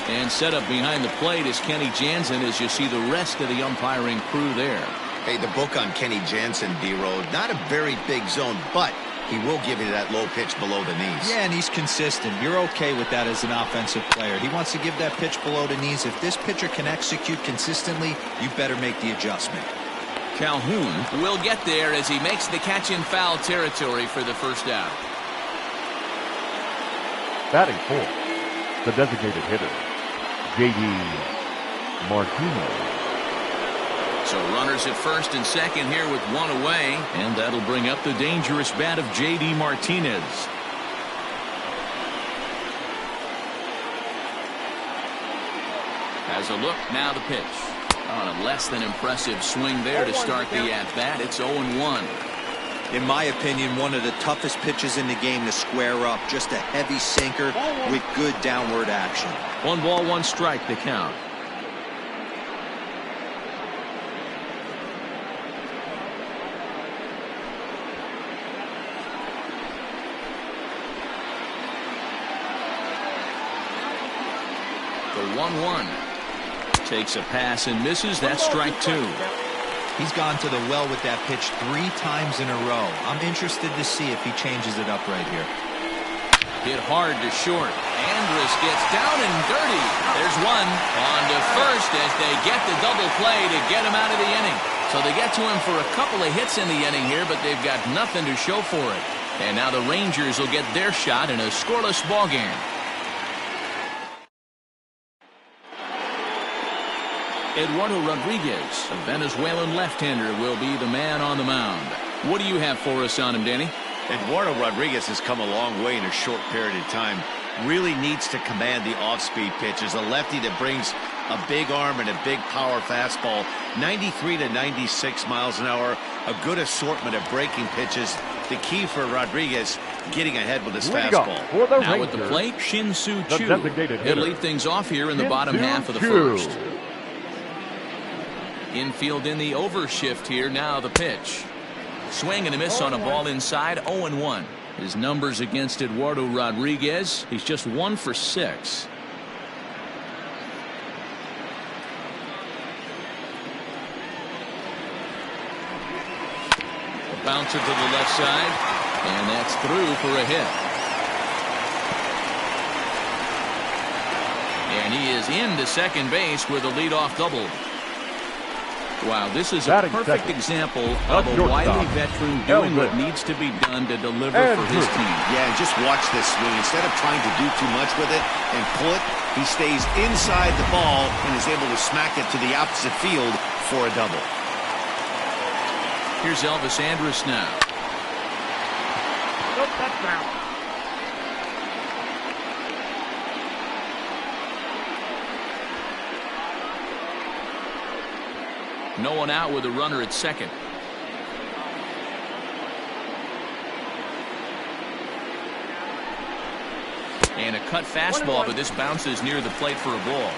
Speaker 1: And set up behind the plate is Kenny Jansen as you see the rest of the umpiring crew there.
Speaker 2: Hey, the book on Kenny Jansen, D-Road, not a very big zone, but he will give you that low pitch below the knees.
Speaker 4: Yeah, and he's consistent. You're okay with that as an offensive player. He wants to give that pitch below the knees. If this pitcher can execute consistently, you better make the adjustment.
Speaker 1: Calhoun will get there as he makes the catch in foul territory for the first out.
Speaker 3: Batting fourth, the designated hitter, J.D. Martinez.
Speaker 1: So runners at first and second here with 1 away, and that'll bring up the dangerous bat of J.D. Martinez. As a look, now the pitch. On a less than impressive swing there to start the at-bat. It's 0-1.
Speaker 4: In my opinion, one of the toughest pitches in the game to square up. Just a heavy sinker with good downward action.
Speaker 1: 1 ball, 1 strike, the count. The 1-1. Takes a pass and misses. That's strike 2.
Speaker 4: He's gone to the well with that pitch 3 times in a row. I'm interested to see if he changes it up right here.
Speaker 1: Hit hard to short. Andrus gets down and dirty. There's one. On to first as they get the double play to get him out of the inning. So they get to him for a couple of hits in the inning here, but they've got nothing to show for it. And now the Rangers will get their shot in a scoreless ball game. Eduardo Rodriguez, a Venezuelan left-hander, will be the man on the mound. What do you have for us on him, Danny?
Speaker 2: Eduardo Rodriguez has come a long way in a short period of time. Really needs to command the off-speed pitches. A lefty that brings a big arm and a big power fastball. 93 to 96 miles an hour. A good assortment of breaking pitches. The key for Rodriguez, getting ahead with his fastball.
Speaker 1: Now at the plate, Shin-Soo Choo. He'll lead things off here in the bottom half of the first. Infield in the overshift here. Now the pitch. Swing and a miss on a ball inside. 0-1. His numbers against Eduardo Rodriguez. He's just 1 for 6. A bouncer to the left side. And that's through for a hit. And he is into second base with a leadoff double. Wow, this is a perfect example of a wily veteran doing what needs to be done to deliver for his team.
Speaker 2: Yeah, and just watch this swing. Instead of trying to do too much with it and pull it, he stays inside the ball and is able to smack it to the opposite field for a double.
Speaker 1: Here's Elvis Andrus now.
Speaker 5: No touchdown.
Speaker 1: No one out with a runner at second. And a cut fastball, but this bounces near the plate for a ball.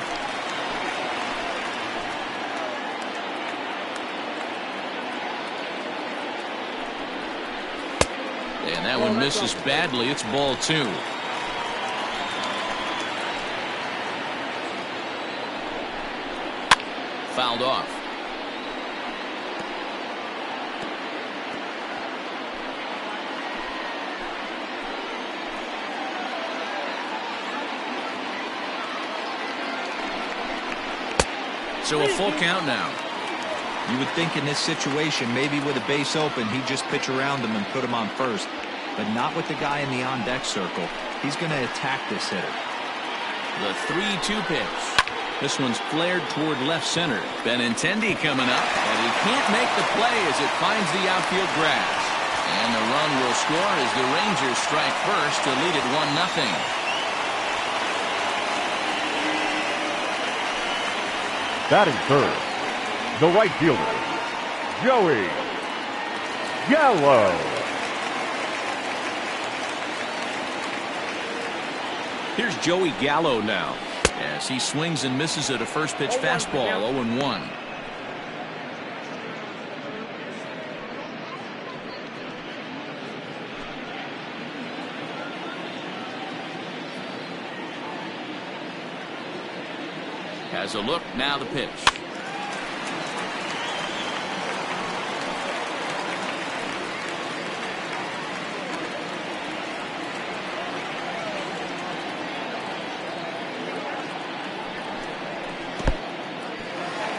Speaker 1: And that one misses badly. It's ball 2. Fouled off. So a full count now.
Speaker 4: You would think in this situation, maybe with a base open, he'd just pitch around him and put him on first. But not with the guy in the on-deck circle. He's going to attack this hitter.
Speaker 1: The 3-2 pitch. This one's flared toward left center. Benintendi coming up, and he can't make the play as it finds the outfield grass. And the run will score as the Rangers strike first to lead it 1-0.
Speaker 3: Batting third, the right fielder, Joey Gallo.
Speaker 1: Here's Joey Gallo now as he swings and misses at a first pitch fastball. 0-1. Has a look, now the pitch.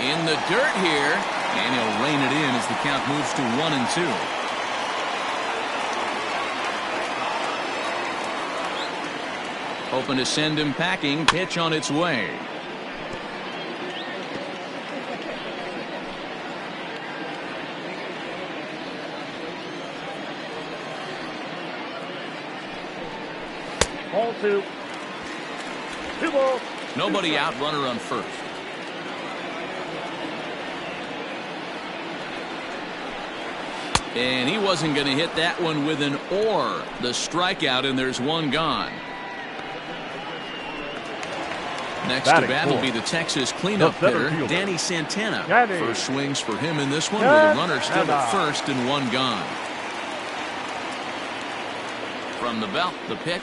Speaker 1: In the dirt here, and he'll rein it in as the count moves to 1-2. Hoping to send him packing. Pitch on its way.
Speaker 5: Ball 2. 2 balls.
Speaker 1: Nobody out, runner on first. And he wasn't going to hit that one with an or. The strikeout, and there's one gone. Next to bat will be the Texas cleanup hitter, Danny Santana. First swings for him in this one with a runner still at first and one gone. From the belt, the pitch.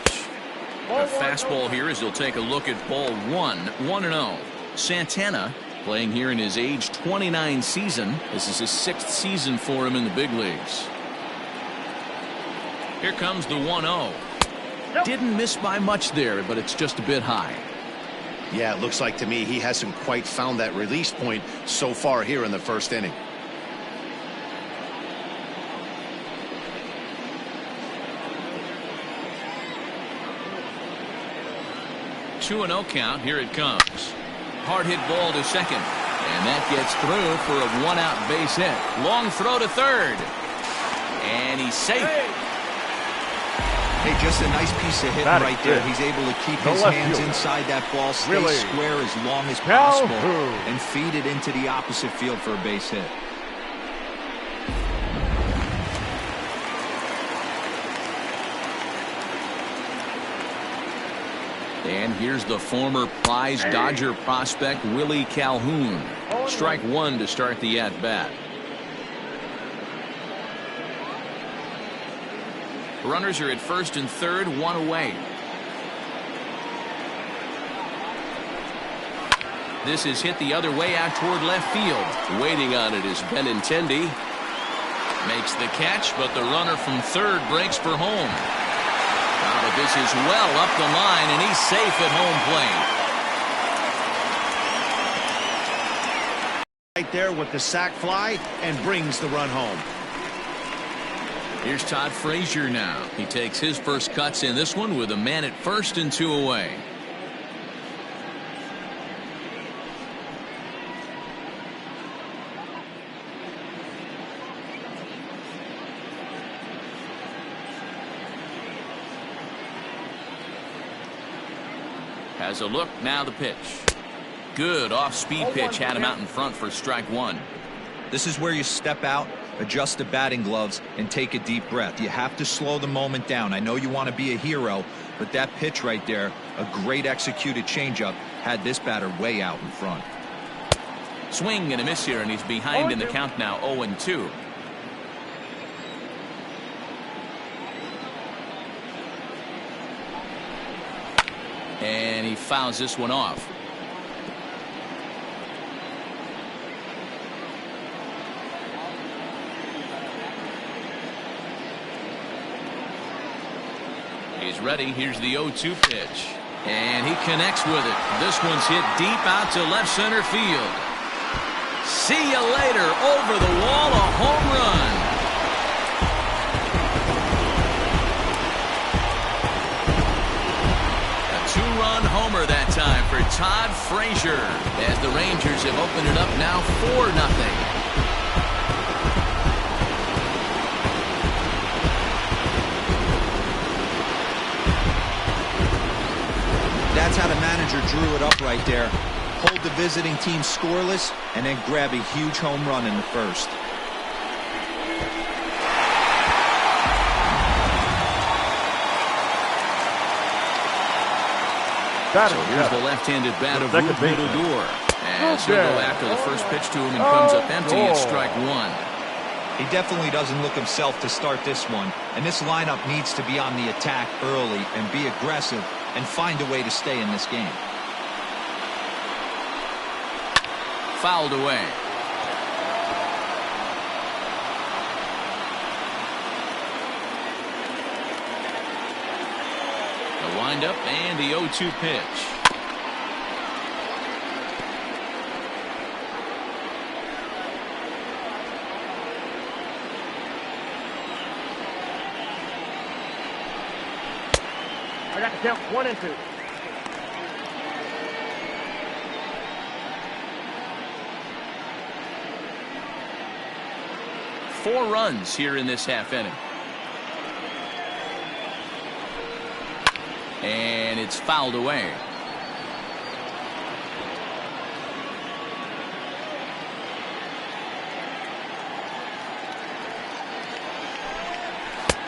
Speaker 1: A fastball here as he'll take a look at ball 1-0. Santana playing here in his age 29 season. This is his 6th season for him in the big leagues. Here comes the 1-0. Didn't miss by much there, but it's just a bit high.
Speaker 2: Yeah, it looks like to me he hasn't quite found that release point so far here in the first inning.
Speaker 1: Two 2-0 count. Here it comes. Hard hit ball to second. And that gets through for a 1-out base hit. Long throw to third. And he's safe.
Speaker 4: Hey, just a nice piece of hit right there. He's able to keep his hands inside that ball, stay square as long as possible, and feed it into the opposite field for a base hit.
Speaker 1: And here's the former prize Dodger prospect, Willie Calhoun. Strike one to start the at-bat. Runners are at first and third, one away. This is hit the other way out toward left field. Waiting on it is Benintendi. Makes the catch, but the runner from third breaks for home. But this is well up the line, and he's safe at home plate.
Speaker 2: Right there with the sac fly and brings the run home.
Speaker 1: Here's Todd Frazier now. He takes his first cuts in this one with a man at first and two away. Has a look, now the pitch. Good off-speed pitch, had him out in front for strike one.
Speaker 4: This is where you step out, adjust the batting gloves, and take a deep breath. You have to slow the moment down. I know you want to be a hero, but that pitch right there, a great executed changeup, had this batter way out in front.
Speaker 1: Swing and a miss here, and he's behind in the count now, 0-2. And he fouls this one off. He's ready. Here's the 0-2 pitch. And he connects with it. This one's hit deep out to left center field. See you later. Over the wall, a home run. Two-run homer that time for Todd Frazier as the Rangers have opened it up now 4-0.
Speaker 4: That's how the manager drew it up right there. Hold the visiting team scoreless and then grab a huge home run in the first.
Speaker 1: So here's the left-handed bat of Ruth Odor. As he'll go after the first pitch to him and comes up empty at strike one.
Speaker 4: He definitely doesn't look himself to start this one. And this lineup needs to be on the attack early and be aggressive and find a way to stay in this game.
Speaker 1: Fouled away. The windup and the 0-2 pitch.
Speaker 5: I got the count 1-2.
Speaker 1: Four runs here in this half inning. And it's fouled away.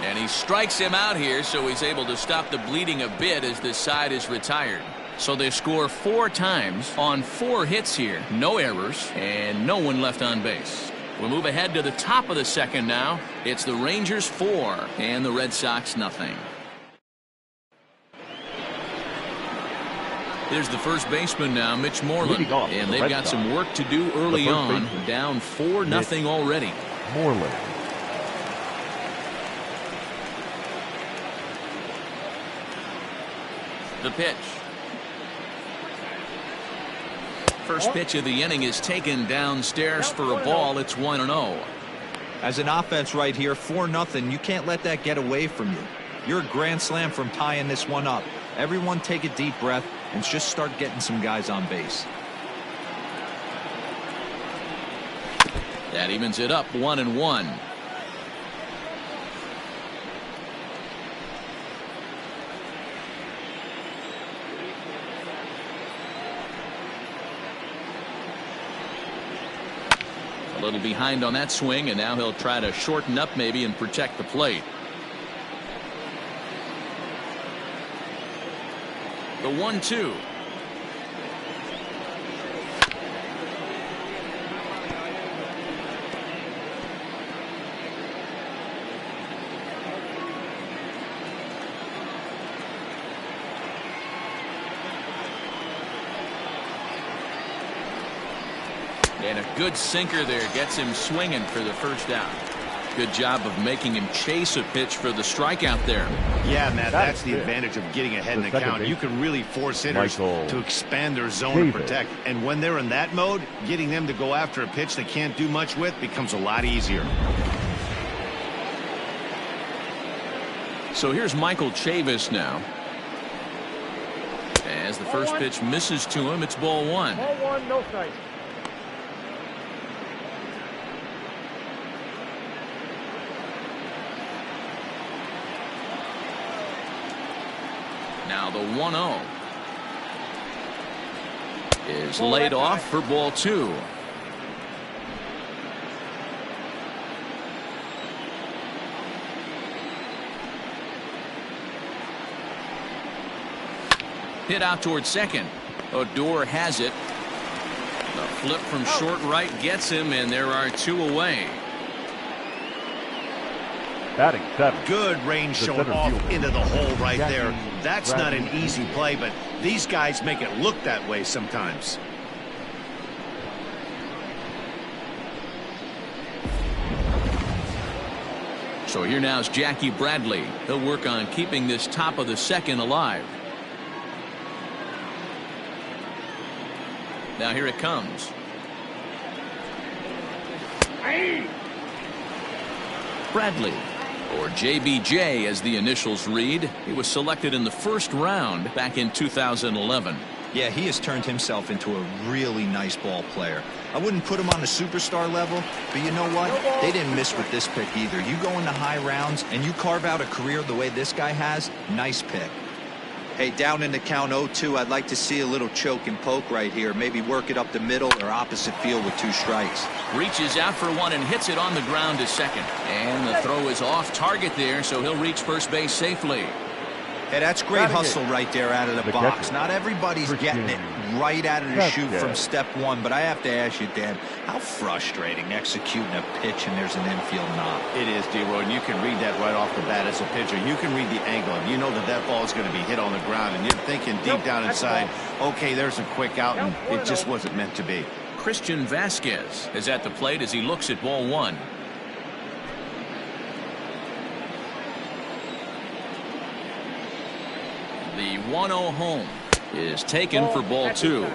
Speaker 1: And he strikes him out here, so he's able to stop the bleeding a bit as this side is retired. So they score 4 times on 4 hits here. No errors and no one left on base. We'll move ahead to the top of the second now. It's the Rangers 4 and the Red Sox nothing. Here's the first baseman now, Mitch Moreland. And they've got some work to do early on. Down 4-0 already.
Speaker 3: Moreland.
Speaker 1: The pitch. First pitch of the inning is taken downstairs for a ball. It's 1-0.
Speaker 4: As an offense right here, 4-0. You can't let that get away from you. You're a grand slam from tying this one up. Everyone take a deep breath and just start getting some guys on base.
Speaker 1: That evens it up 1-1. A little behind on that swing, and now he'll try to shorten up maybe and protect the plate. The 1-2. And a good sinker there gets him swinging for the first out. Good job of making him chase a pitch for the strikeout there.
Speaker 2: Yeah, Matt, that's the advantage of getting ahead in the count. You can really force hitters to expand their zone and protect. And when they're in that mode, getting them to go after a pitch they can't do much with becomes a lot easier.
Speaker 1: So here's Michael Chavis now. As the first pitch misses to him, it's ball 1.
Speaker 5: Ball 1, no strike.
Speaker 1: Now the 1-0 is laid off for ball 2. Hit out towards second. Odor has it. The flip from short right gets him, and there are 2 away.
Speaker 3: Batting 7.
Speaker 2: Good range showing off into the hole right there. That's not an easy play, but these guys make it look that way sometimes.
Speaker 1: So here now is Jackie Bradley. He'll work on keeping this top of the second alive. Now here it comes. Bradley, or JBJ as the initials read. He was selected in the first round back in 2011.
Speaker 4: Yeah, he has turned himself into a really nice ball player. I wouldn't put him on a superstar level, but you know what? They didn't miss with this pick either. You go into high rounds and you carve out a career the way this guy has, nice pick. Hey, down in the count 0-2, I'd like to see a little choke and poke right here. Maybe work it up the middle or opposite field with 2 strikes.
Speaker 1: Reaches out for one and hits it on the ground to second. And the throw is off target there, so he'll reach first base safely.
Speaker 4: Hey, that's great hustle right there out of the box. Not everybody's getting it right out of the chute from step 1, but I have to ask you, Dan, how frustrating executing a pitch and there's an infield knock.
Speaker 2: It is, D-Roy, and you can read that right off the bat as a pitcher. You can read the angle, and you know that that ball is going to be hit on the ground, and you're thinking deep down inside, okay, there's a quick out, and it just wasn't meant to be.
Speaker 1: Christian Vasquez is at the plate as he looks at ball 1. The 1-0 home is taken for ball 2.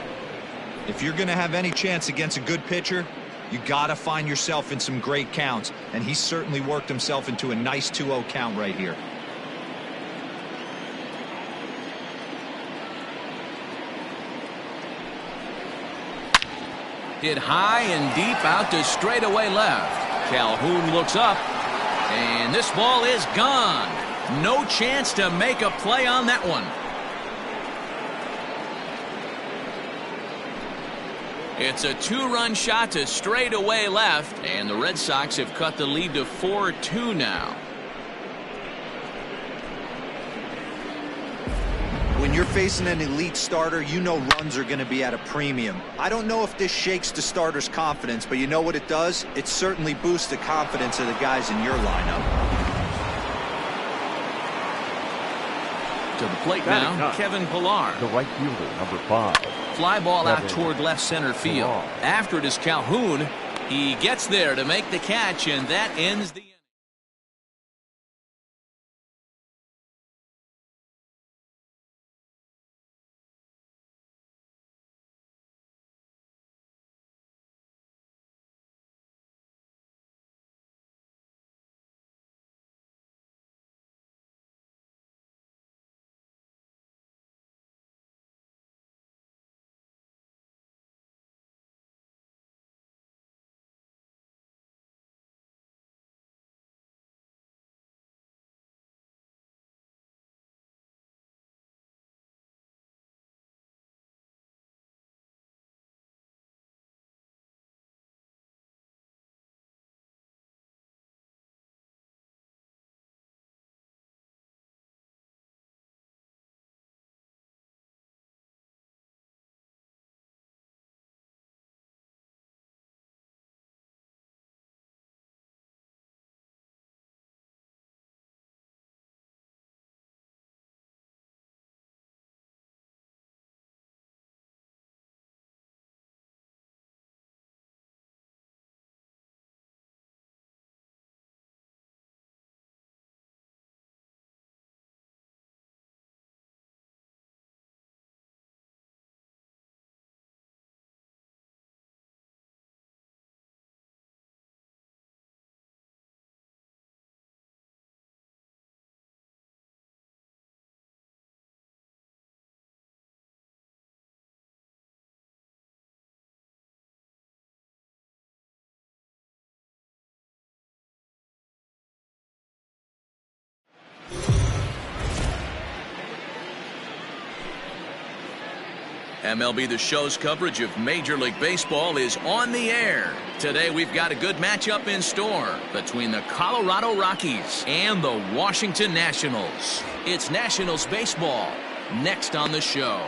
Speaker 4: If you're going to have any chance against a good pitcher, you got to find yourself in some great counts, and he certainly worked himself into a nice 2-0 count right here.
Speaker 1: Hit high and deep out to straightaway left. Calhoun looks up, and this ball is gone. No chance to make a play on that one. It's a 2-run shot to straightaway left, and the Red Sox have cut the lead to 4-2 now.
Speaker 4: When you're facing an elite starter, you know runs are going to be at a premium. I don't know if this shakes the starter's confidence, but you know what it does? It certainly boosts the confidence of the guys in your lineup.
Speaker 1: To the plate now, Kevin Pillar.
Speaker 3: The right fielder, number 5.
Speaker 1: Fly ball out toward left center field. After it is Calhoun. He gets there to make the catch, and that ends the inning. MLB The Show's coverage of Major League Baseball is on the air. Today we've got a good matchup in store between the Colorado Rockies and the Washington Nationals. It's Nationals baseball next on the show.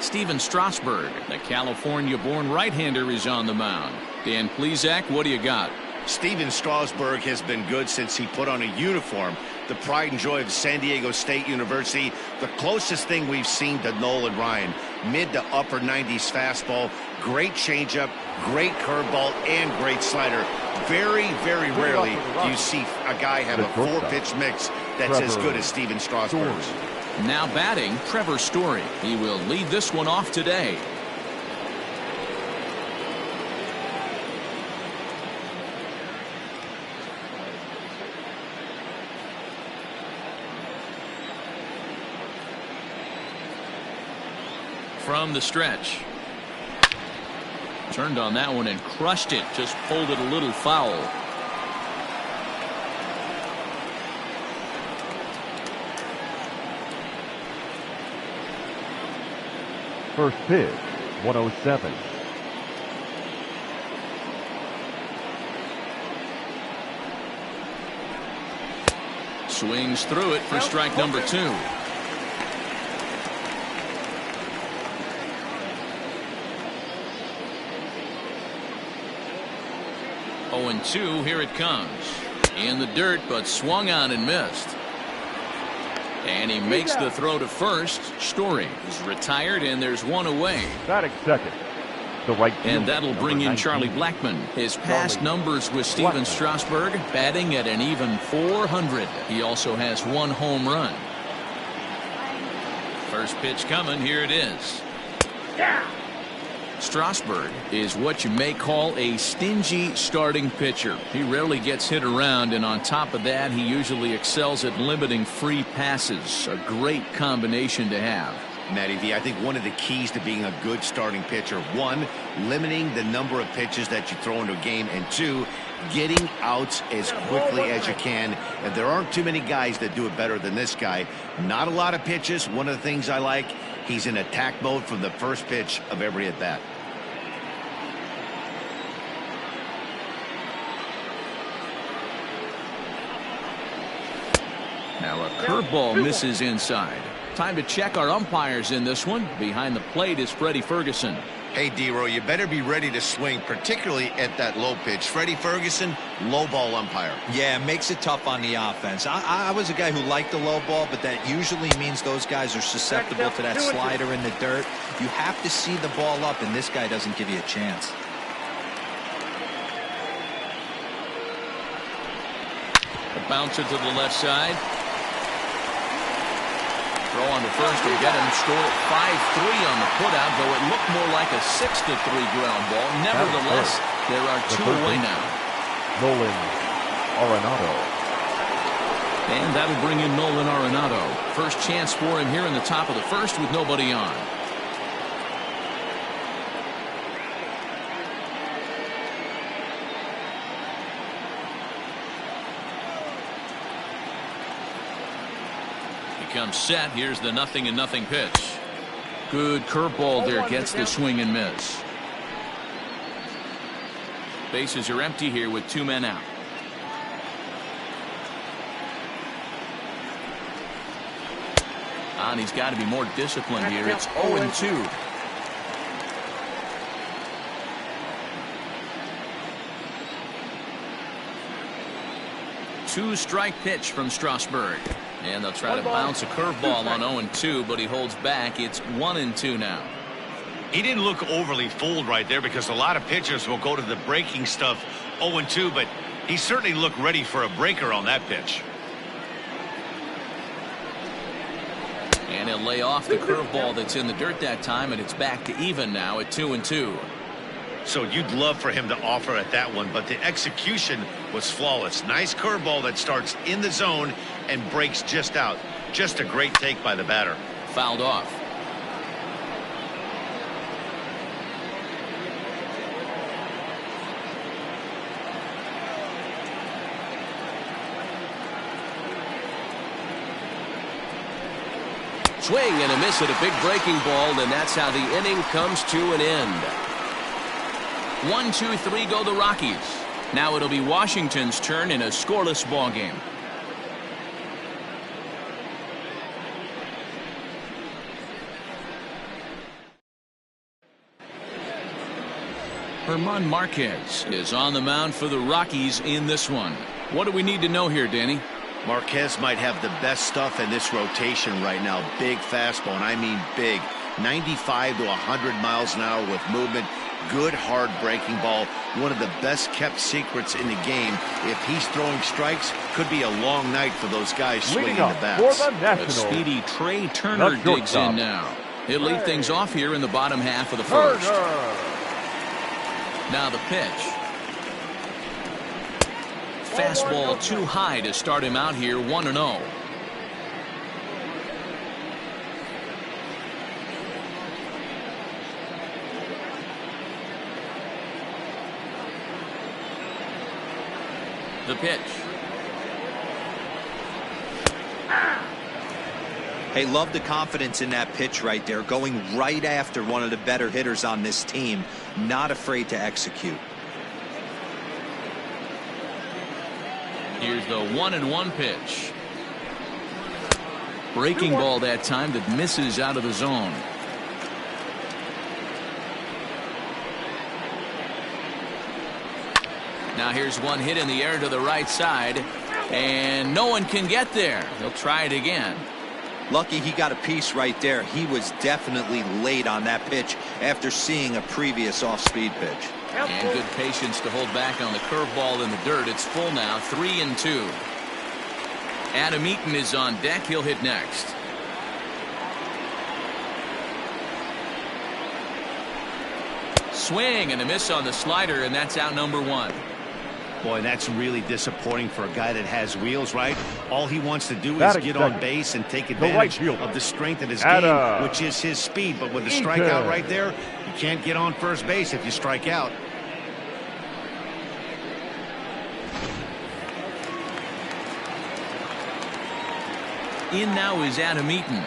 Speaker 1: Steven Strasburg, the California-born right-hander, is on the mound. Dan Plesac, what do you got?
Speaker 2: Steven Strasburg has been good since he put on a uniform. The pride and joy of San Diego State University, the closest thing we've seen to Nolan Ryan. Mid to upper 90s fastball, great changeup, great curveball, and great slider. Very, very rarely do you see a guy have a 4-pitch mix that's as good as Steven Strasburg's.
Speaker 1: Now batting, Trevor Story. He will lead this one off today. From the stretch. Turned on that one and crushed it. Just pulled it a little foul.
Speaker 3: First pitch, 107.
Speaker 1: Swings through it for strike number 2. And 2, here it comes. In the dirt, but swung on and missed. And he makes the throw to first. Story is retired, and there's one away.
Speaker 3: Batting second. The right fielder,
Speaker 1: and that'll bring in Charlie Blackmon. His past numbers with Steven Strasburg, batting at an even .400. He also has 1 home run. First pitch coming. Here it is. Yeah. Strasburg is what you may call a stingy starting pitcher. He rarely gets hit around, and on top of that, he usually excels at limiting free passes. A great combination to have.
Speaker 2: Matty V, I think one of the keys to being a good starting pitcher, 1, limiting the number of pitches that you throw into a game, and 2, getting outs as quickly as you can. And there aren't too many guys that do it better than this guy. Not a lot of pitches. One of the things I like, he's in attack mode from the first pitch of every at-bat.
Speaker 1: Now a curveball misses inside. Time to check our umpires in this one. Behind the plate is Freddie Ferguson.
Speaker 2: Hey, D-Row, you better be ready to swing, particularly at that low pitch. Freddie Ferguson, low ball umpire.
Speaker 4: Yeah, it makes it tough on the offense. I was a guy who liked the low ball, but that usually means those guys are susceptible to that slider in the dirt. You have to see the ball up, and this guy doesn't give you a chance.
Speaker 1: A bouncer to the left side. Throw on the first will get him. Score at 5-3 on the putout, though it looked more like a 6-3 ground ball. Nevertheless, there are two away now.
Speaker 3: Nolan Arenado.
Speaker 1: And that'll bring in Nolan Arenado. First chance for him here in the top of the first with nobody on. Comes set. Here's the 0-0 pitch. Good curveball there. Gets the swing and miss. Bases are empty here with 2 men out. And he's got to be more disciplined here. It's 0-2. Two-strike pitch from Strasburg. And they'll try to bounce a curveball on 0-2, but he holds back. It's 1-2 now.
Speaker 2: He didn't look overly fooled right there because a lot of pitchers will go to the breaking stuff 0-2, but he certainly looked ready for a breaker on that pitch.
Speaker 1: And he'll lay off the curveball that's in the dirt that time, and it's back to even now at 2-2.
Speaker 2: So you'd love for him to offer at that one, but the execution was flawless. Nice curveball that starts in the zone and breaks just out. Just a great take by the batter.
Speaker 1: Fouled off. Swing and a miss at a big breaking ball, and that's how the inning comes to an end. 1, 2, 3 go the Rockies. Now it'll be Washington's turn in a scoreless ball game. German Marquez is on the mound for the Rockies in this one. What do we need to know here, Danny?
Speaker 2: Marquez might have the best stuff in this rotation right now. Big fastball, and I mean big. 95 to 100 miles an hour with movement. Good hard breaking ball. One of the best kept secrets in the game. If he's throwing strikes, could be a long night for those guys swinging the bats.
Speaker 1: A speedy Trey Turner digs in now. He'll lead things off here in the bottom half of the first. Now the pitch. Fastball too high to start him out here 1-0. The pitch.
Speaker 4: Hey, love the confidence in that pitch right there, going right after one of the better hitters on this team, not afraid to execute.
Speaker 1: Here's the 1-1 pitch. Breaking ball that time that misses out of the zone. Now here's one hit in the air to the right side, and no one can get there. They'll try it again.
Speaker 4: Lucky he got a piece right there. He was definitely late on that pitch after seeing a previous off-speed pitch.
Speaker 1: And good patience to hold back on the curveball in the dirt. It's full now, 3-2. Adam Eaton is on deck. He'll hit next. Swing and a miss on the slider, and that's out number 1.
Speaker 2: Boy, that's really disappointing for a guy that has wheels, right? All he wants to do is get on base and take advantage of the strength of his game, which is his speed. But with the strikeout right there, you can't get on first base if you strike out.
Speaker 1: In now is Adam Eaton.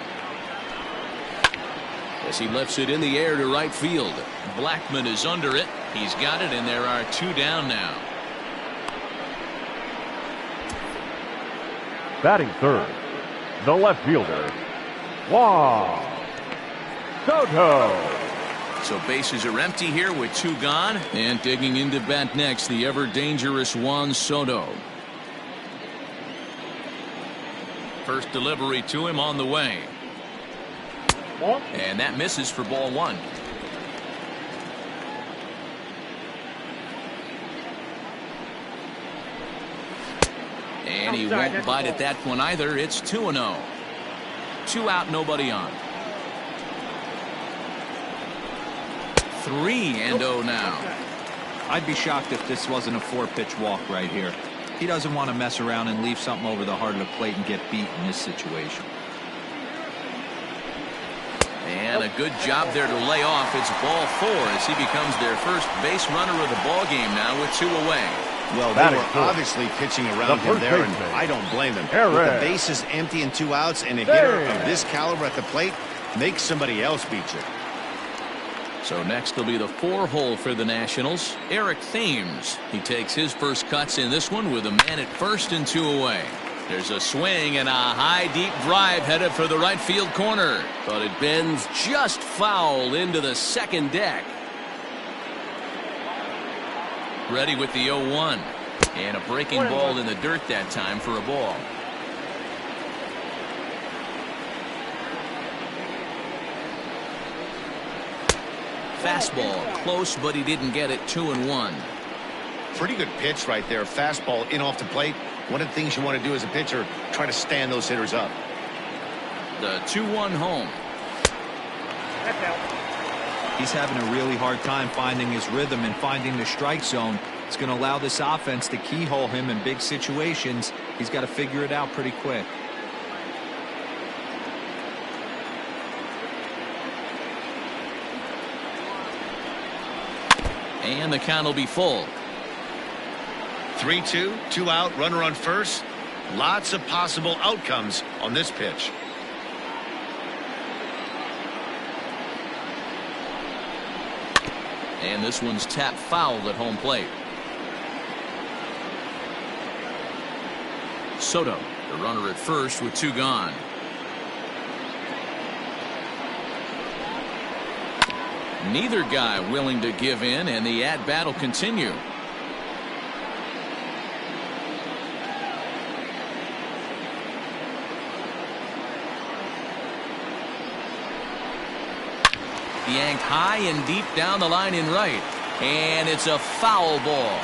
Speaker 1: As he lifts it in the air to right field. Blackman is under it. He's got it, and there are 2 down now.
Speaker 3: Batting third, the left fielder, Juan Soto.
Speaker 1: So bases are empty here with 2 gone. And digging into bat next, the ever-dangerous Juan Soto. First delivery to him on the way. And that misses for ball 1. And he won't bite at that one either. It's 2-0. 2 out, nobody on. 3-0 now.
Speaker 4: I'd be shocked if this wasn't a 4-pitch walk right here. He doesn't want to mess around and leave something over the heart of the plate and get beat in this situation.
Speaker 1: And a good job there to lay off. It's ball 4 as he becomes their first base runner of the ball game now with 2 away.
Speaker 2: Well, they were obviously pitching around him there, and I don't blame them. With the bases empty and 2 outs, and a hitter of this caliber at the plate makes somebody else beat you.
Speaker 1: So next will be the 4-hole for the Nationals. Eric Thames. He takes his first cuts in this one with a man at first and 2 away. There's a swing and a high deep drive headed for the right field corner, but it bends just foul into the second deck. Ready with the 0-1, and a breaking ball in the dirt that time for a ball. Fastball close, but he didn't get it. 2-1.
Speaker 2: Pretty good pitch right there. Fastball in off the plate. One of the things you want to do as a pitcher, try to stand those hitters up.
Speaker 1: The 2-1 home.
Speaker 4: He's having a really hard time finding his rhythm and finding the strike zone. It's going to allow this offense to keyhole him in big situations. He's got to figure it out pretty quick.
Speaker 1: And the count will be full.
Speaker 2: 3-2, 2 out, runner on first. Lots of possible outcomes on this pitch.
Speaker 1: And this one's tapped foul at home plate. Soto, the runner at first with 2 gone. Neither guy willing to give in, and the at-bat will continue. Yanked high and deep down the line in right, and it's a foul ball.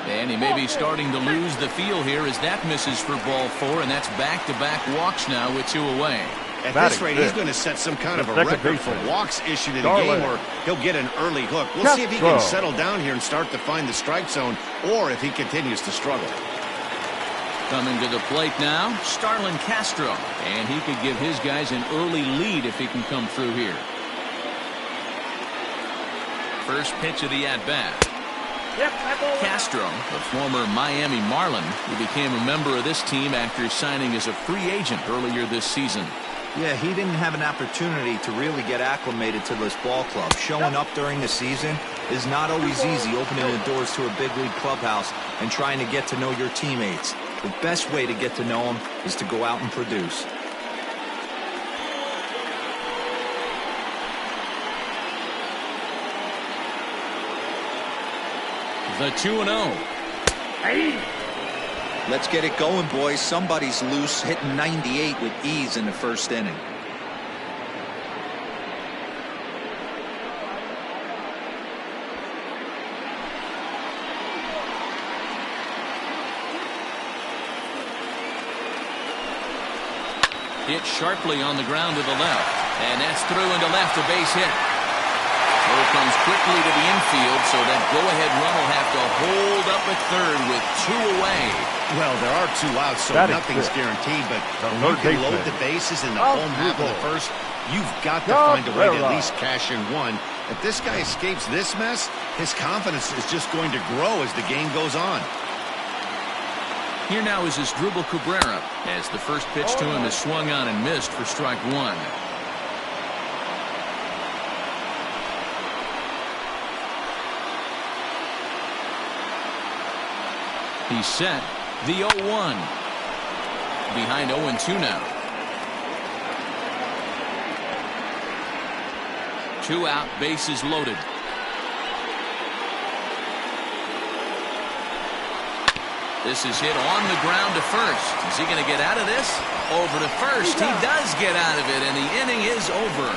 Speaker 1: And he may be starting to lose the feel here as that misses for ball 4, and that's back-to-back walks now with 2 away.
Speaker 2: At this rate, he's going to set some kind of a record for walks issued in a game where he'll get an early hook. We'll see if he can settle down here and start to find the strike zone, or if he continues to struggle.
Speaker 1: Coming to the plate now, Starlin Castro, and he could give his guys an early lead if he can come through here. First pitch of the at-bat. Castro, the former Miami Marlin, who became a member of this team after signing as a free agent earlier this season.
Speaker 4: Yeah, he didn't have an opportunity to really get acclimated to this ball club. Showing up during the season is not always easy, opening the doors to a big league clubhouse and trying to get to know your teammates. The best way to get to know them is to go out and produce.
Speaker 1: The 2-0.
Speaker 4: Let's get it going, boys. Somebody's loose, hitting 98 with ease in the first inning.
Speaker 1: Hit sharply on the ground to the left, and that's through into left, a base hit. Throw comes quickly to the infield, so that go-ahead run will have to hold up at third with 2 away.
Speaker 2: Well, there are 2 outs, so nothing's guaranteed, but when you can load the bases in the home half of the first, you've got to find a way to at least cash in 1. If this guy escapes this mess, his confidence is just going to grow as the game goes on.
Speaker 1: Here now is Asdrubal Cabrera, as the first pitch to him is swung on and missed for strike 1. He's set. The 0-1. Behind 0-2 now. 2 out, bases loaded. This is hit on the ground to first. Is he going to get out of this? Over to first. He does get out of it, and the inning is over.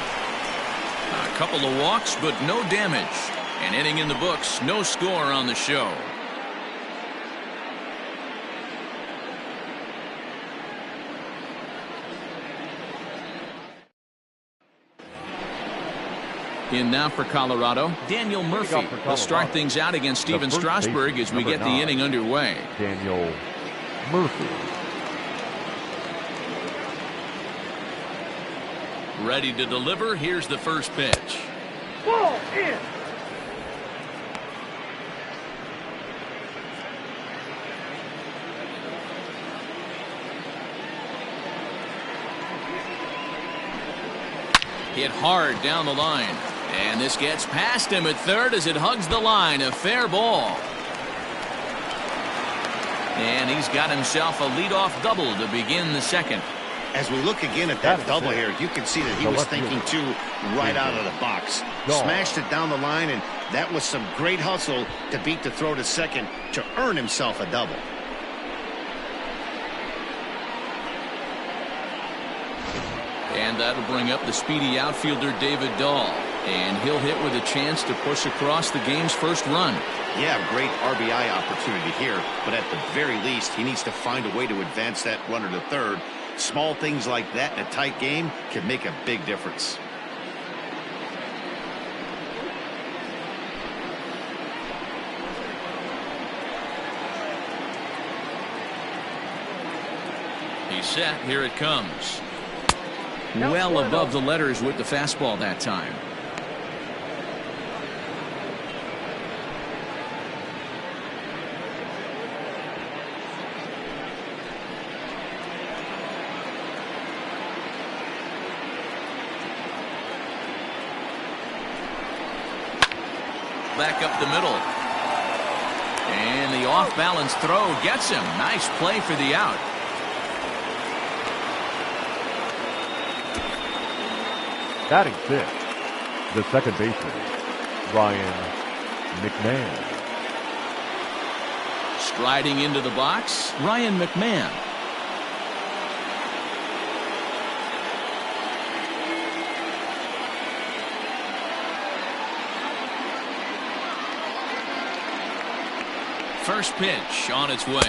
Speaker 1: A couple of walks, but no damage. An inning in the books, no score on the show. In now for Colorado, Daniel Murphy will start things out against Steven Strasburg as we get the inning underway.
Speaker 3: Daniel Murphy.
Speaker 1: Ready to deliver. Here's the first pitch.
Speaker 5: Ball in.
Speaker 1: Hit hard down the line. And this gets past him at third as it hugs the line. A fair ball. And he's got himself a leadoff double to begin the second.
Speaker 2: As we look again at that double here, you can see that he was thinking too right out of the box. Smashed it down the line, and that was some great hustle to beat the throw to second to earn himself a double.
Speaker 1: And that'll bring up the speedy outfielder David Dahl. And he'll hit with a chance to push across the game's first run.
Speaker 2: Yeah, great RBI opportunity here, but at the very least, he needs to find a way to advance that runner to third. Small things like that in a tight game can make a big difference.
Speaker 1: He's set. Here it comes. Well above the letters with the fastball that time. Back up the middle. And the off-balance throw gets him. Nice play for the out.
Speaker 3: Batting fifth, the second baseman, Ryan McMahon.
Speaker 1: Striding into the box, Ryan McMahon. First pitch on its way.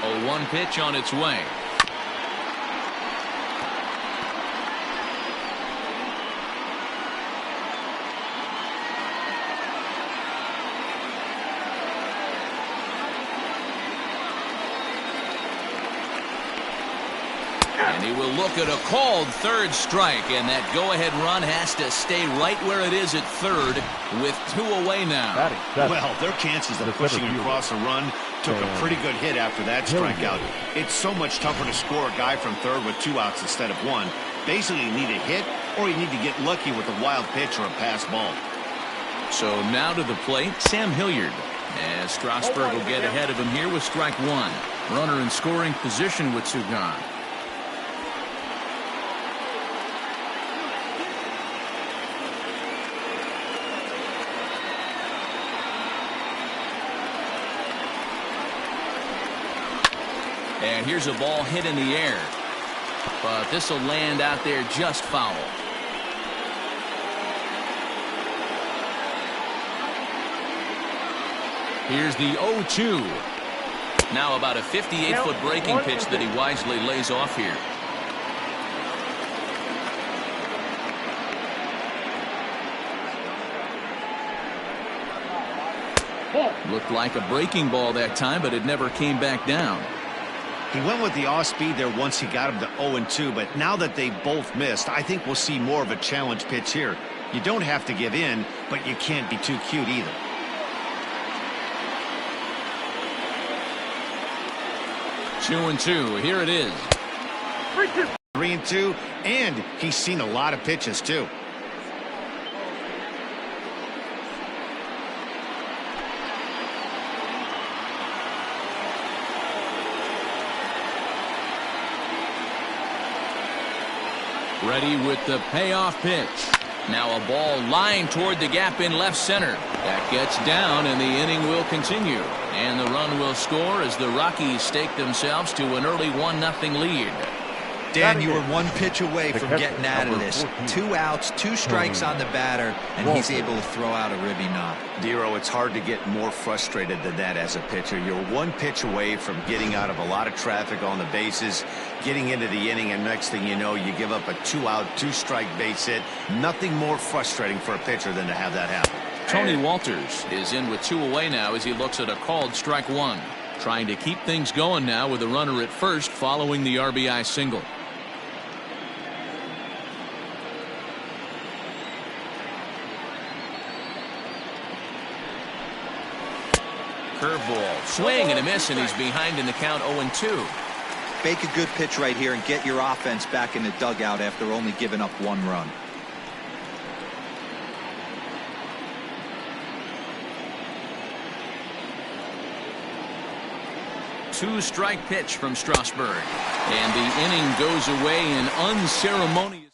Speaker 1: A 1 pitch on its way. And he will look at a called third strike, and that go-ahead run has to stay right where it is at third with 2 away now.
Speaker 2: Well, their chances of pushing across a run took a pretty good hit after that strikeout. It's so much tougher to score a guy from third with 2 outs instead of 1. Basically, you need a hit or you need to get lucky with a wild pitch or a pass ball.
Speaker 1: So now to the plate, Sam Hilliard. As Strasburg will get ahead of him here with strike 1. Runner in scoring position with 2 gone. And here's a ball hit in the air. But this will land out there just foul. Here's the 0-2. Now about a 58-foot breaking pitch that he wisely lays off here. Looked like a breaking ball that time, but it never came back down.
Speaker 2: He went with the off speed there once he got him to 0-2, but now that they both missed, I think we'll see more of a challenge pitch here. You don't have to give in, but you can't be too cute either.
Speaker 1: 2-2. Here it is.
Speaker 5: 3-2.
Speaker 2: 3-2, and he's seen a lot of pitches, too.
Speaker 1: Ready with the payoff pitch. Now a ball lined toward the gap in left center. That gets down, and the inning will continue. And the run will score as the Rockies stake themselves to an early 1-0 lead.
Speaker 4: Dan, you were one pitch away from getting out of this. 2 outs, 2 strikes on the batter, and he's able to throw out a ribby knock.
Speaker 2: Dero, it's hard to get more frustrated than that as a pitcher. You're 1 pitch away from getting out of a lot of traffic on the bases, getting into the inning, and next thing you know, you give up a 2-out, 2-strike base hit. Nothing more frustrating for a pitcher than to have that happen.
Speaker 1: Tony Walters is in with 2 away now as he looks at a called strike 1. Trying to keep things going now with a runner at first following the RBI single. Curveball, swing and a miss, and he's behind in the count 0-2.
Speaker 4: Make a good pitch right here and get your offense back in the dugout after only giving up 1 run.
Speaker 1: Two-strike pitch from Strasburg, and the inning goes away in unceremonious.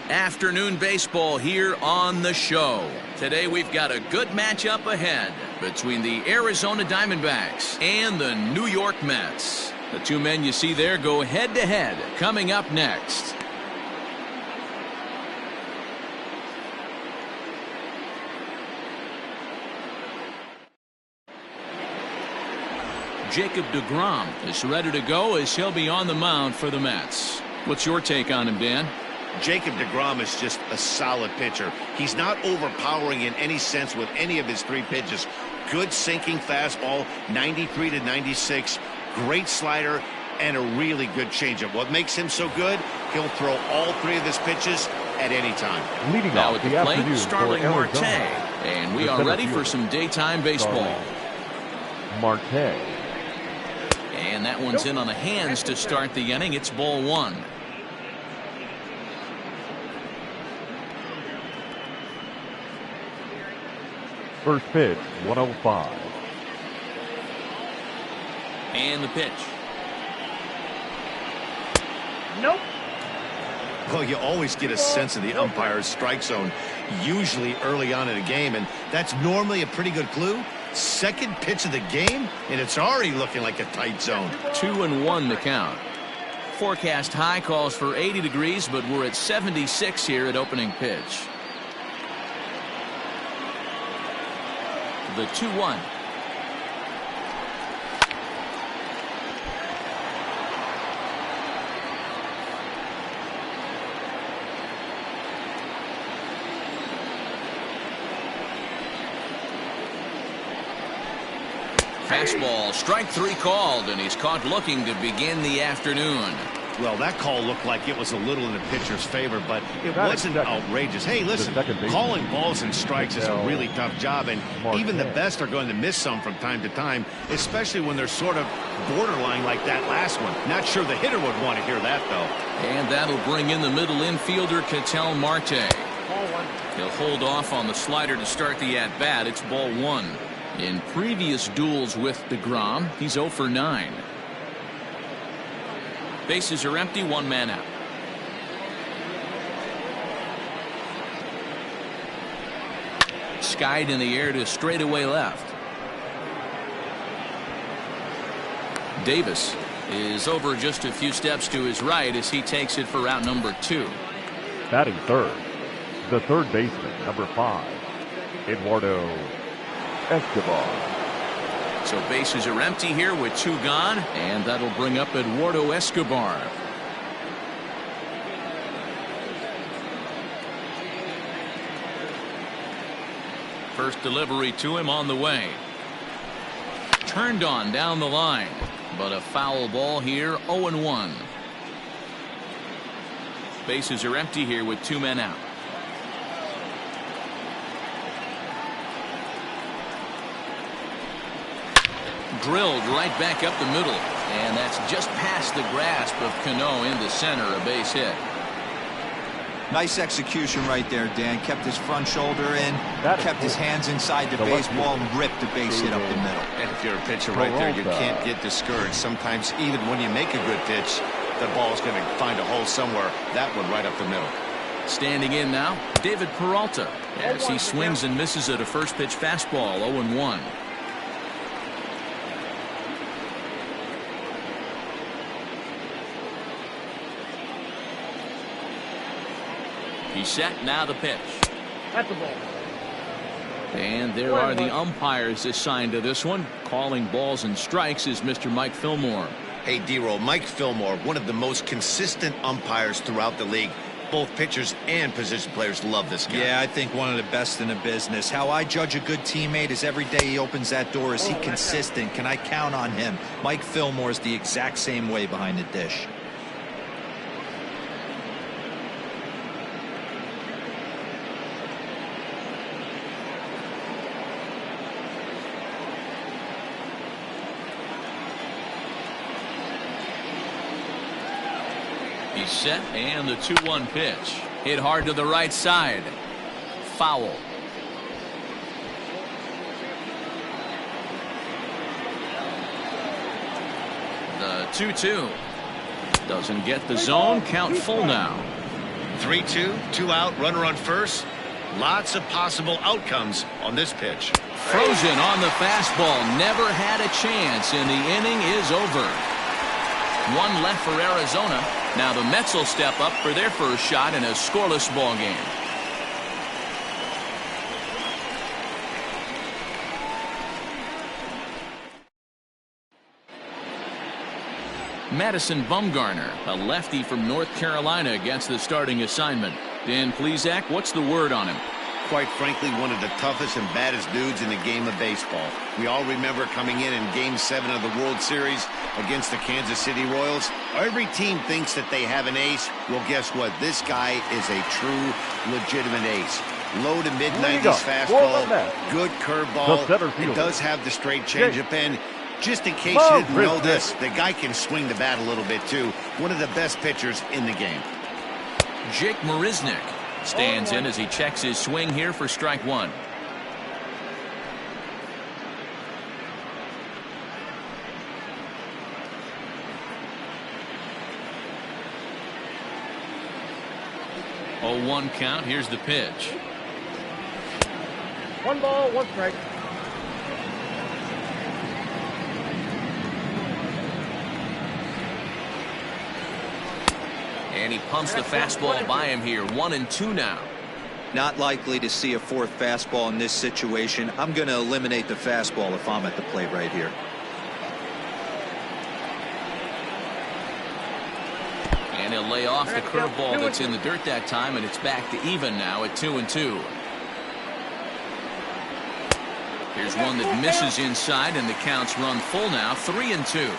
Speaker 1: Afternoon baseball here on the show. Today we've got a good matchup ahead between the Arizona Diamondbacks and the New York Mets. The 2 men you see there go head-to-head coming up next. Jacob deGrom is ready to go as he'll be on the mound for the Mets. What's your take on him, Dan?
Speaker 2: Jacob deGrom is just a solid pitcher. He's not overpowering in any sense with any of his 3 pitches. Good sinking fastball, 93 to 96, great slider, and a really good changeup. What makes him so good? He'll throw all 3 of his pitches at any time.
Speaker 3: Leading
Speaker 1: now
Speaker 3: off
Speaker 1: at the
Speaker 3: the
Speaker 1: plate, Starling Marte, and we are ready for some daytime baseball.
Speaker 3: Marte.
Speaker 1: And that one's in on the hands to start the inning. It's ball 1.
Speaker 3: First pitch, 105.
Speaker 1: And the pitch.
Speaker 5: Nope.
Speaker 2: Well, you always get a sense of the umpire's strike zone. usually early on in a game, and that's normally a pretty good clue. Second pitch of the game, and it's already looking like a tight zone.
Speaker 1: 2-1 the count. Forecast high calls for 80 degrees, but we're at 76 here at opening pitch. The 2-1. Fastball, strike 3 called, and he's caught looking to begin the afternoon.
Speaker 2: Well, that call looked like it was a little in the pitcher's favor, but it wasn't outrageous. Hey, listen, calling balls and strikes is a really tough job, and even the best are going to miss some from time to time, especially when they're sort of borderline like that last one. Not sure the hitter would want to hear that, though.
Speaker 1: And that'll bring in the middle infielder, Ketel Marte. He'll hold off on the slider to start the at-bat. It's ball 1. In previous duels with DeGrom, he's 0 for 9. Bases are empty, 1 man out. Skied in the air to straightaway left. Davis is over just a few steps to his right as he takes it for out number 2.
Speaker 3: Batting third, the third baseman, number 5, Eduardo Escobar.
Speaker 1: So bases are empty here with 2 gone, and that'll bring up Eduardo Escobar. First delivery to him on the way. Turned on down the line, but a foul ball here, 0-1. Bases are empty here with 2 men out. Drilled right back up the middle, and that's just past the grasp of Cano into center, a base hit.
Speaker 4: Nice execution right there, Dan. Kept his front shoulder in, kept his hands inside the baseball, and ripped the base hit up the middle.
Speaker 2: And if you're a pitcher right there, you can't get discouraged. Sometimes even when you make a good pitch, the ball's going to find a hole somewhere. That one right up the middle.
Speaker 1: Standing in now, David Peralta, as he swings and misses at a first pitch fastball, 0-1. He's set, now the pitch.
Speaker 5: That's the ball.
Speaker 1: And there are the umpires assigned to this one. Calling balls and strikes is Mr. Mike Fillmore.
Speaker 2: Hey, D-Roll, Mike Fillmore, one of the most consistent umpires throughout the league. Both pitchers and position players love this guy.
Speaker 4: Yeah, I think one of the best in the business. How I judge a good teammate is every day he opens that door. Is he consistent? Can I count on him? Mike Fillmore is the exact same way behind the dish.
Speaker 1: He's set, and the 2-1 pitch. Hit hard to the right side. Foul. The 2-2. Doesn't get the zone. Count full now.
Speaker 2: 3-2, 2 out, runner on first. Lots of possible outcomes on this pitch.
Speaker 1: Frozen on the fastball. Never had a chance, and the inning is over. 1 left for Arizona. Now the Mets will step up for their first shot in a scoreless ball game. Madison Bumgarner, a lefty from North Carolina, against the starting assignment. Dan Plesac, what's the word on him?
Speaker 2: Quite frankly, one of the toughest and baddest dudes in the game of baseball. We all remember coming in Game 7 of the World Series against the Kansas City Royals. Every team thinks that they have an ace. Well, guess what? This guy is a true, legitimate ace. Low to mid-90s fastball, good curveball. It does have the straight changeup, and just in case you didn't know this, the guy can swing the bat a little bit too. One of the best pitchers in the game.
Speaker 1: Jake Marisnick stands in as he checks his swing here for strike 1. Oh, 1 count. Here's the pitch.
Speaker 5: 1 ball, 1 strike.
Speaker 1: And he pumps the fastball by him here. 1-2 now.
Speaker 4: Not likely to see a fourth fastball in this situation. I'm going to eliminate the fastball if I'm at the plate right here.
Speaker 1: And he'll lay off the curveball that's in the dirt that time, and it's back to even now at 2-2. Here's one that misses inside, and the count's run full now, 3-2.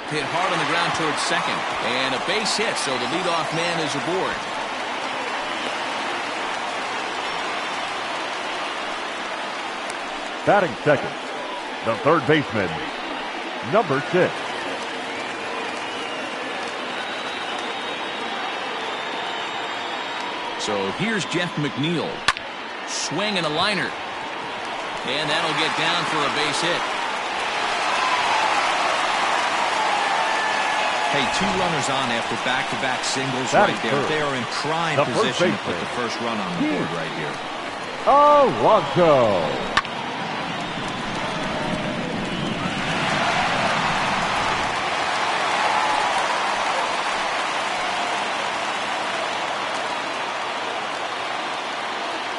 Speaker 1: Hit hard on the ground towards second, and a base hit, so the leadoff man is aboard.
Speaker 3: Batting second, the third baseman, number 6.
Speaker 1: So here's Jeff McNeil. Swing and a liner. And that'll get down for a base hit.
Speaker 4: Hey, 2 runners on after back-to-back singles right there. They are in prime position to put the first run on the board right here.
Speaker 3: Alonso.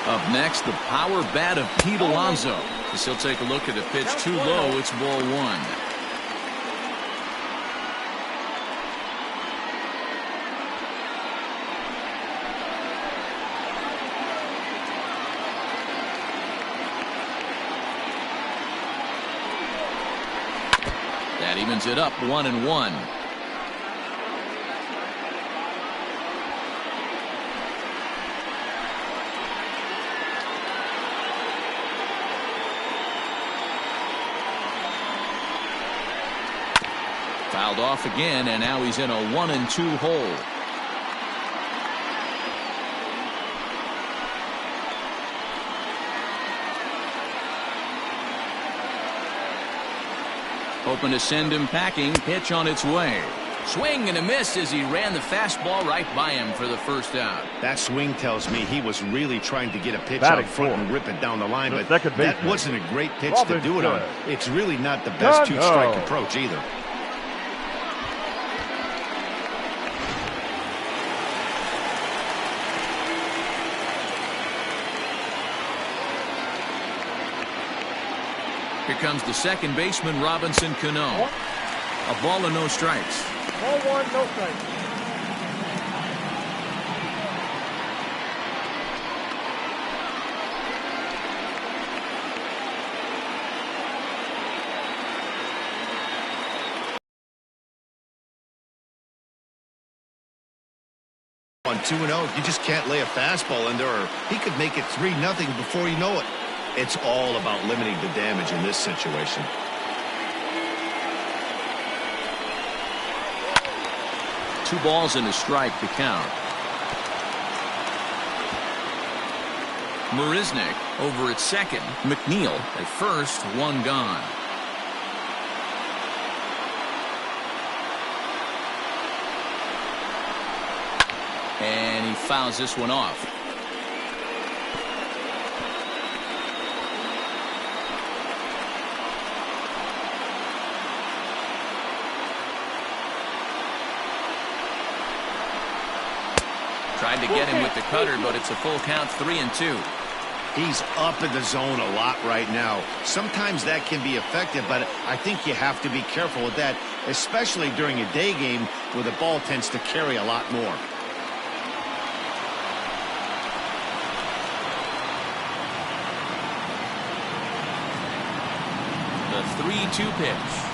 Speaker 1: Up next, the power bat of Pete Alonso. As he'll take a look at a pitch too low. It's ball 1. That evens it up 1-1. Fouled off again, and now he's in a 1-2 hole. Hoping to send him packing. Pitch on its way. Swing and a miss as he ran the fastball right by him for the first out.
Speaker 2: That swing tells me he was really trying to get a pitch out front and rip it down the line, but that wasn't a great pitch to do it on. It's really not the best 2-strike approach either.
Speaker 1: Here comes the second baseman, Robinson Cano. A ball and no strikes.
Speaker 5: Ball 1, no strikes.
Speaker 2: On 2-0, you just can't lay a fastball in there, or he could make it 3-0 before you know it. It's all about limiting the damage in this situation.
Speaker 1: Two balls and a strike to count. Marisnick over at second. McNeil at first, 1 gone. And he fouls this one off. Tried to get him with the cutter, but it's a full count, 3-2.
Speaker 2: He's up in the zone a lot right now. Sometimes that can be effective, but I think you have to be careful with that, especially during a day game where the ball tends to carry a lot more.
Speaker 1: The 3-2 pitch.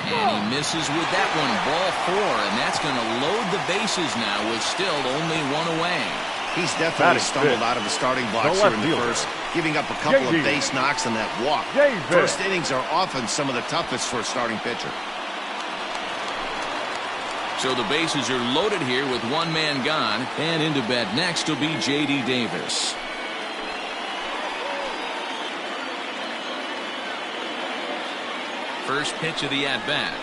Speaker 1: And he misses with that one. Ball 4, and that's going to load the bases now with still only 1 away.
Speaker 2: He's definitely stumbled out of the starting blocks here in the first, giving up a couple of base knocks on that walk. First innings are often some of the toughest for a starting pitcher.
Speaker 1: So the bases are loaded here with 1 man gone, and into bat next will be J.D. Davis. First pitch of the at-bat.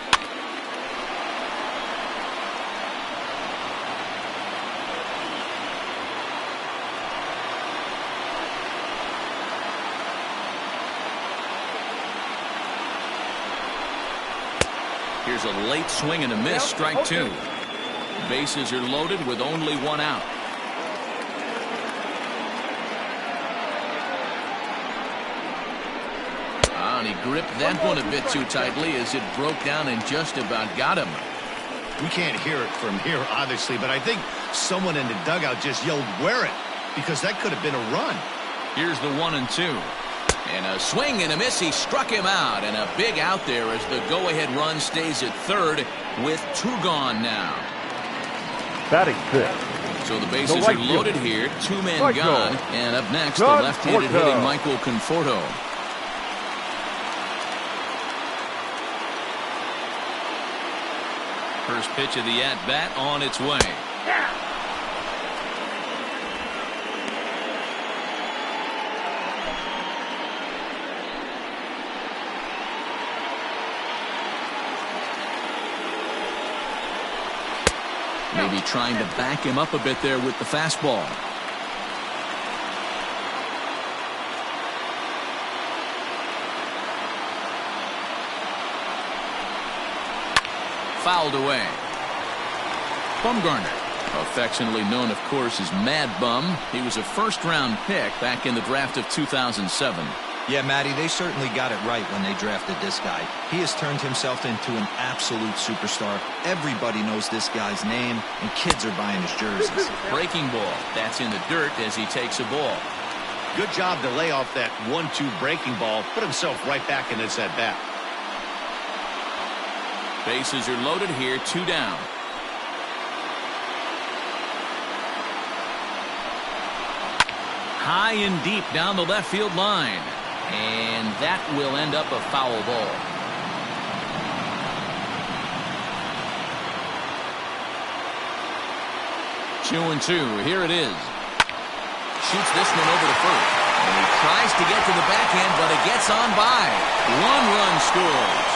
Speaker 1: Here's a late swing and a miss. Strike two. Bases are loaded with only one out. And he gripped that one a bit too tightly as it broke down and just about got him.
Speaker 2: We can't hear it from here, obviously, but I think someone in the dugout just yelled, "Wear it," because that could have been a run.
Speaker 1: Here's the 1-2. And a swing and a miss. He struck him out, and a big out there as the go-ahead run stays at third with two gone now.
Speaker 3: Batting fifth.
Speaker 1: So the bases are loaded here. Two men gone. And up next, the left-handed hitting Michael Conforto. First pitch of the at-bat on its way. Maybe trying to back him up a bit there with the fastball. Fouled away. Bumgarner, affectionately known, of course, as Mad Bum. He was a first-round pick back in the draft of 2007.
Speaker 4: Yeah, Matty, they certainly got it right when they drafted this guy. He has turned himself into an absolute superstar. Everybody knows this guy's name, and kids are buying his jerseys.
Speaker 1: Breaking ball. That's in the dirt as he takes a ball.
Speaker 2: Good job to lay off that 1-2 breaking ball. Put himself right back in this at-bat.
Speaker 1: Bases are loaded here, two down. High and deep down the left field line. And that will end up a foul ball. Two and two. Here it is. Shoots this one over to first. And he tries to get to the backhand, but it gets on by. One run scores.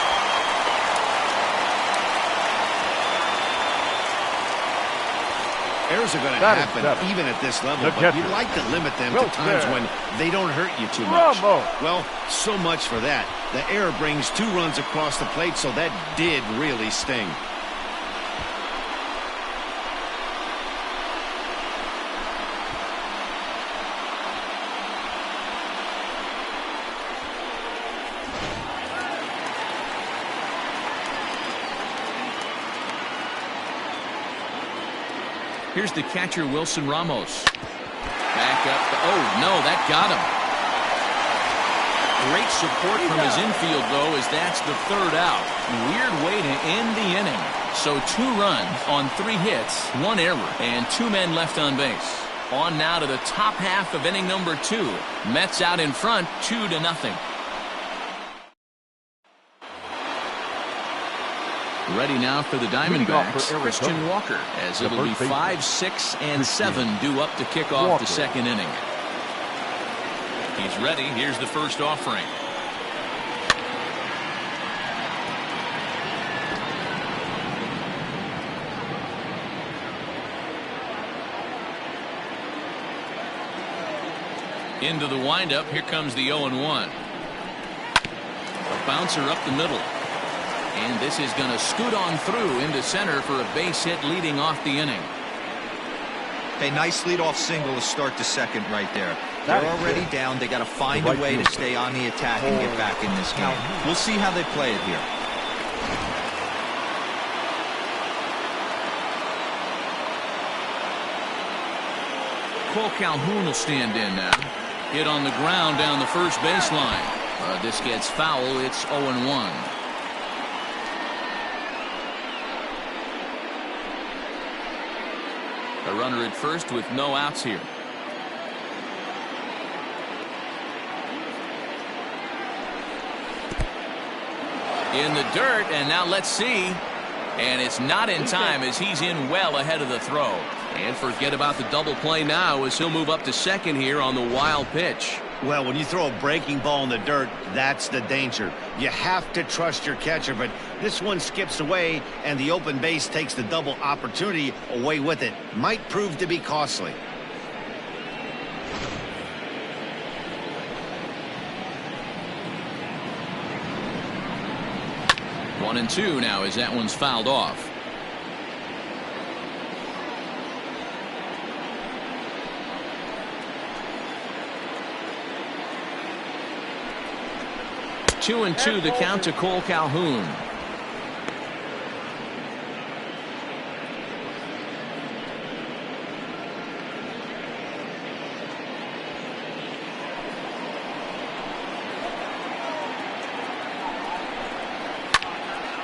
Speaker 2: Errors are going to happen even at this level, but you'd like to limit them to times when they don't hurt you too much. Well, so much for that. The error brings two runs across the plate, so that did really sting.
Speaker 1: Here's the catcher, Wilson Ramos. Back up. Oh, no, that got him. Great support from his infield, though, as that's the third out. Weird way to end the inning. So 2 runs on 3 hits, 1 error, and 2 men left on base. On now to the top half of inning number 2. Mets out in front, 2-0. Ready now for the Diamondbacks, Christian Walker, as it'll be 5, 6, and 7 due up to kick off the second inning. He's ready. Here's the first offering. Into the windup. Here comes the 0-1. A bouncer up the middle. And this is going to scoot on through into center for a base hit leading off the inning.
Speaker 4: A nice leadoff single to start the second right there. They're already down. They got to find a way to stay on the attack and get back in this game. We'll see how they play it here.
Speaker 1: Cole Calhoun will stand in now. Hit on the ground down the first baseline. This gets foul. It's 0-1. A runner at first with no outs here. In the dirt, and now let's see. And it's not in time as he's in well ahead of the throw. And forget about the double play now as he'll move up to second here on the wild pitch.
Speaker 2: Well, when you throw a breaking ball in the dirt, that's the danger. You have to trust your catcher, but this one skips away, and the open base takes the double opportunity away with it. Might prove to be costly.
Speaker 1: 1-2 now as that one's fouled off. Two and two, the count to Cole Calhoun.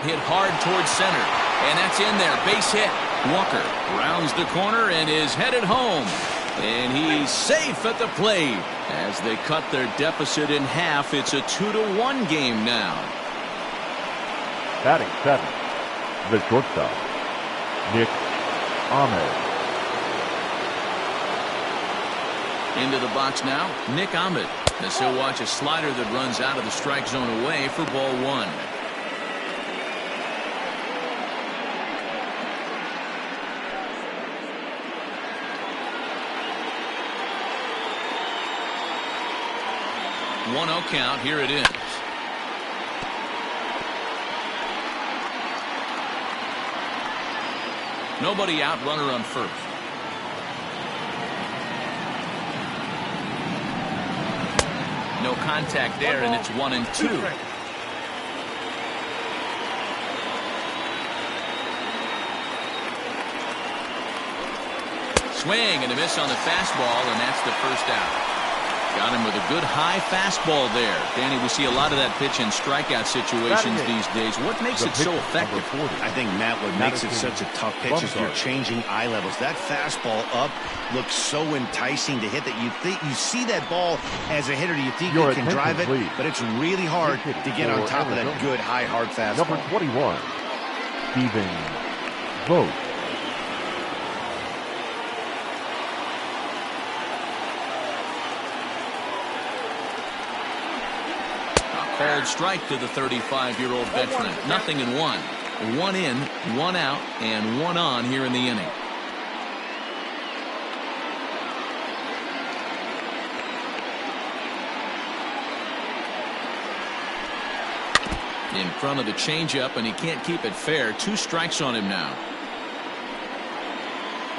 Speaker 1: Hit hard towards center, and that's in there. Base hit. Walker rounds the corner and is headed home, and he's safe at the plate. As they cut their deficit in half, it's a 2-1 game now.
Speaker 3: Batting seventh, the shortstop, Nick Ahmed.
Speaker 1: Into the box now, Nick Ahmed, as he'll watch a slider that runs out of the strike zone away for ball one. One 0 count. Here it is. Nobody out. Runner on first. No contact there, and it's 1-2. Swing and a miss on the fastball, and that's the first out. Got him with a good high fastball there. Danny, we see a lot of that pitch in strikeout situations these days. What makes it so effective?
Speaker 2: I think, Matt, what makes it such a tough pitch is you're changing eye levels. That fastball up looks so enticing to hit that you see that ball as a hitter. You think you can drive it, but it's really hard to get on top of that good high hard fastball.
Speaker 3: Number 21, Stephen Vogt.
Speaker 1: Called strike to the 35-year-old veteran. Nothing in one. One in, one out, and one on here in the inning. In front of the changeup, and he can't keep it fair. 2 strikes on him now.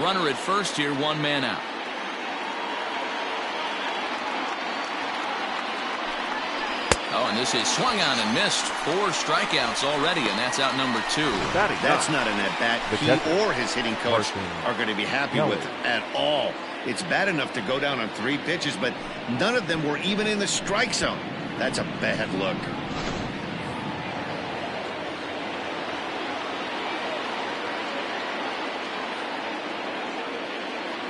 Speaker 1: Runner at first here, 1 man out. Oh, and this is swung on and missed. 4 strikeouts already, and that's out number 2.
Speaker 2: That's not an at-bat he or his hitting coach are going to be happy with at all. It's bad enough to go down on 3 pitches, but none of them were even in the strike zone. That's a bad look.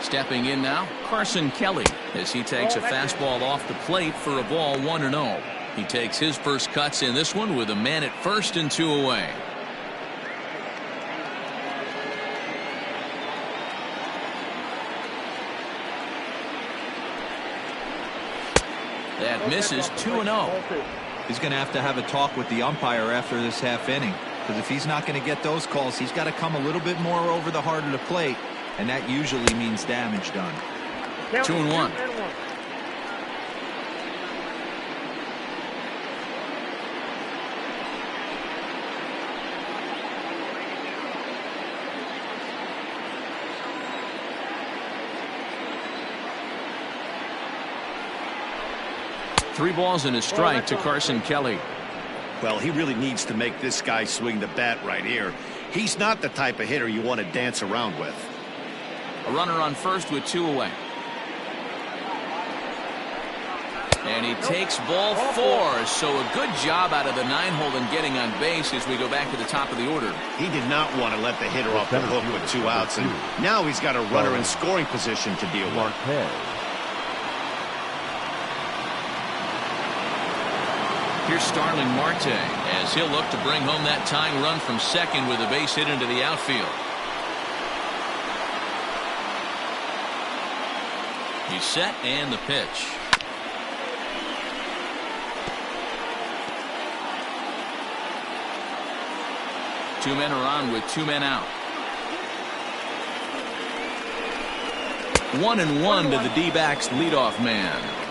Speaker 1: Stepping in now, Carson Kelly, as he takes a fastball off the plate for a ball 1-0. He takes his first cuts in this one with a man at first and 2 away. That misses. 2-0.
Speaker 4: He's going to have a talk with the umpire after this half inning, because if he's not going to get those calls, he's got to come a little bit more over the heart of the plate, and that usually means damage done.
Speaker 1: 2-1. Three balls and a strike to Carson Kelly.
Speaker 2: Well, he really needs to make this guy swing the bat right here. He's not the type of hitter you want to dance around with.
Speaker 1: A runner on first with 2 away. And he takes ball 4. So a good job out of the 9-hole in getting on base as we go back to the top of the order.
Speaker 2: He did not want to let the hitter off the hook with 2 outs, and now he's got a runner in scoring position to deal with.
Speaker 1: Here's Starling Marte as he'll look to bring home that tying run from second with a base hit into the outfield. He's set, and the pitch. Two men are on with two men out. 1-1 to the D-backs leadoff man.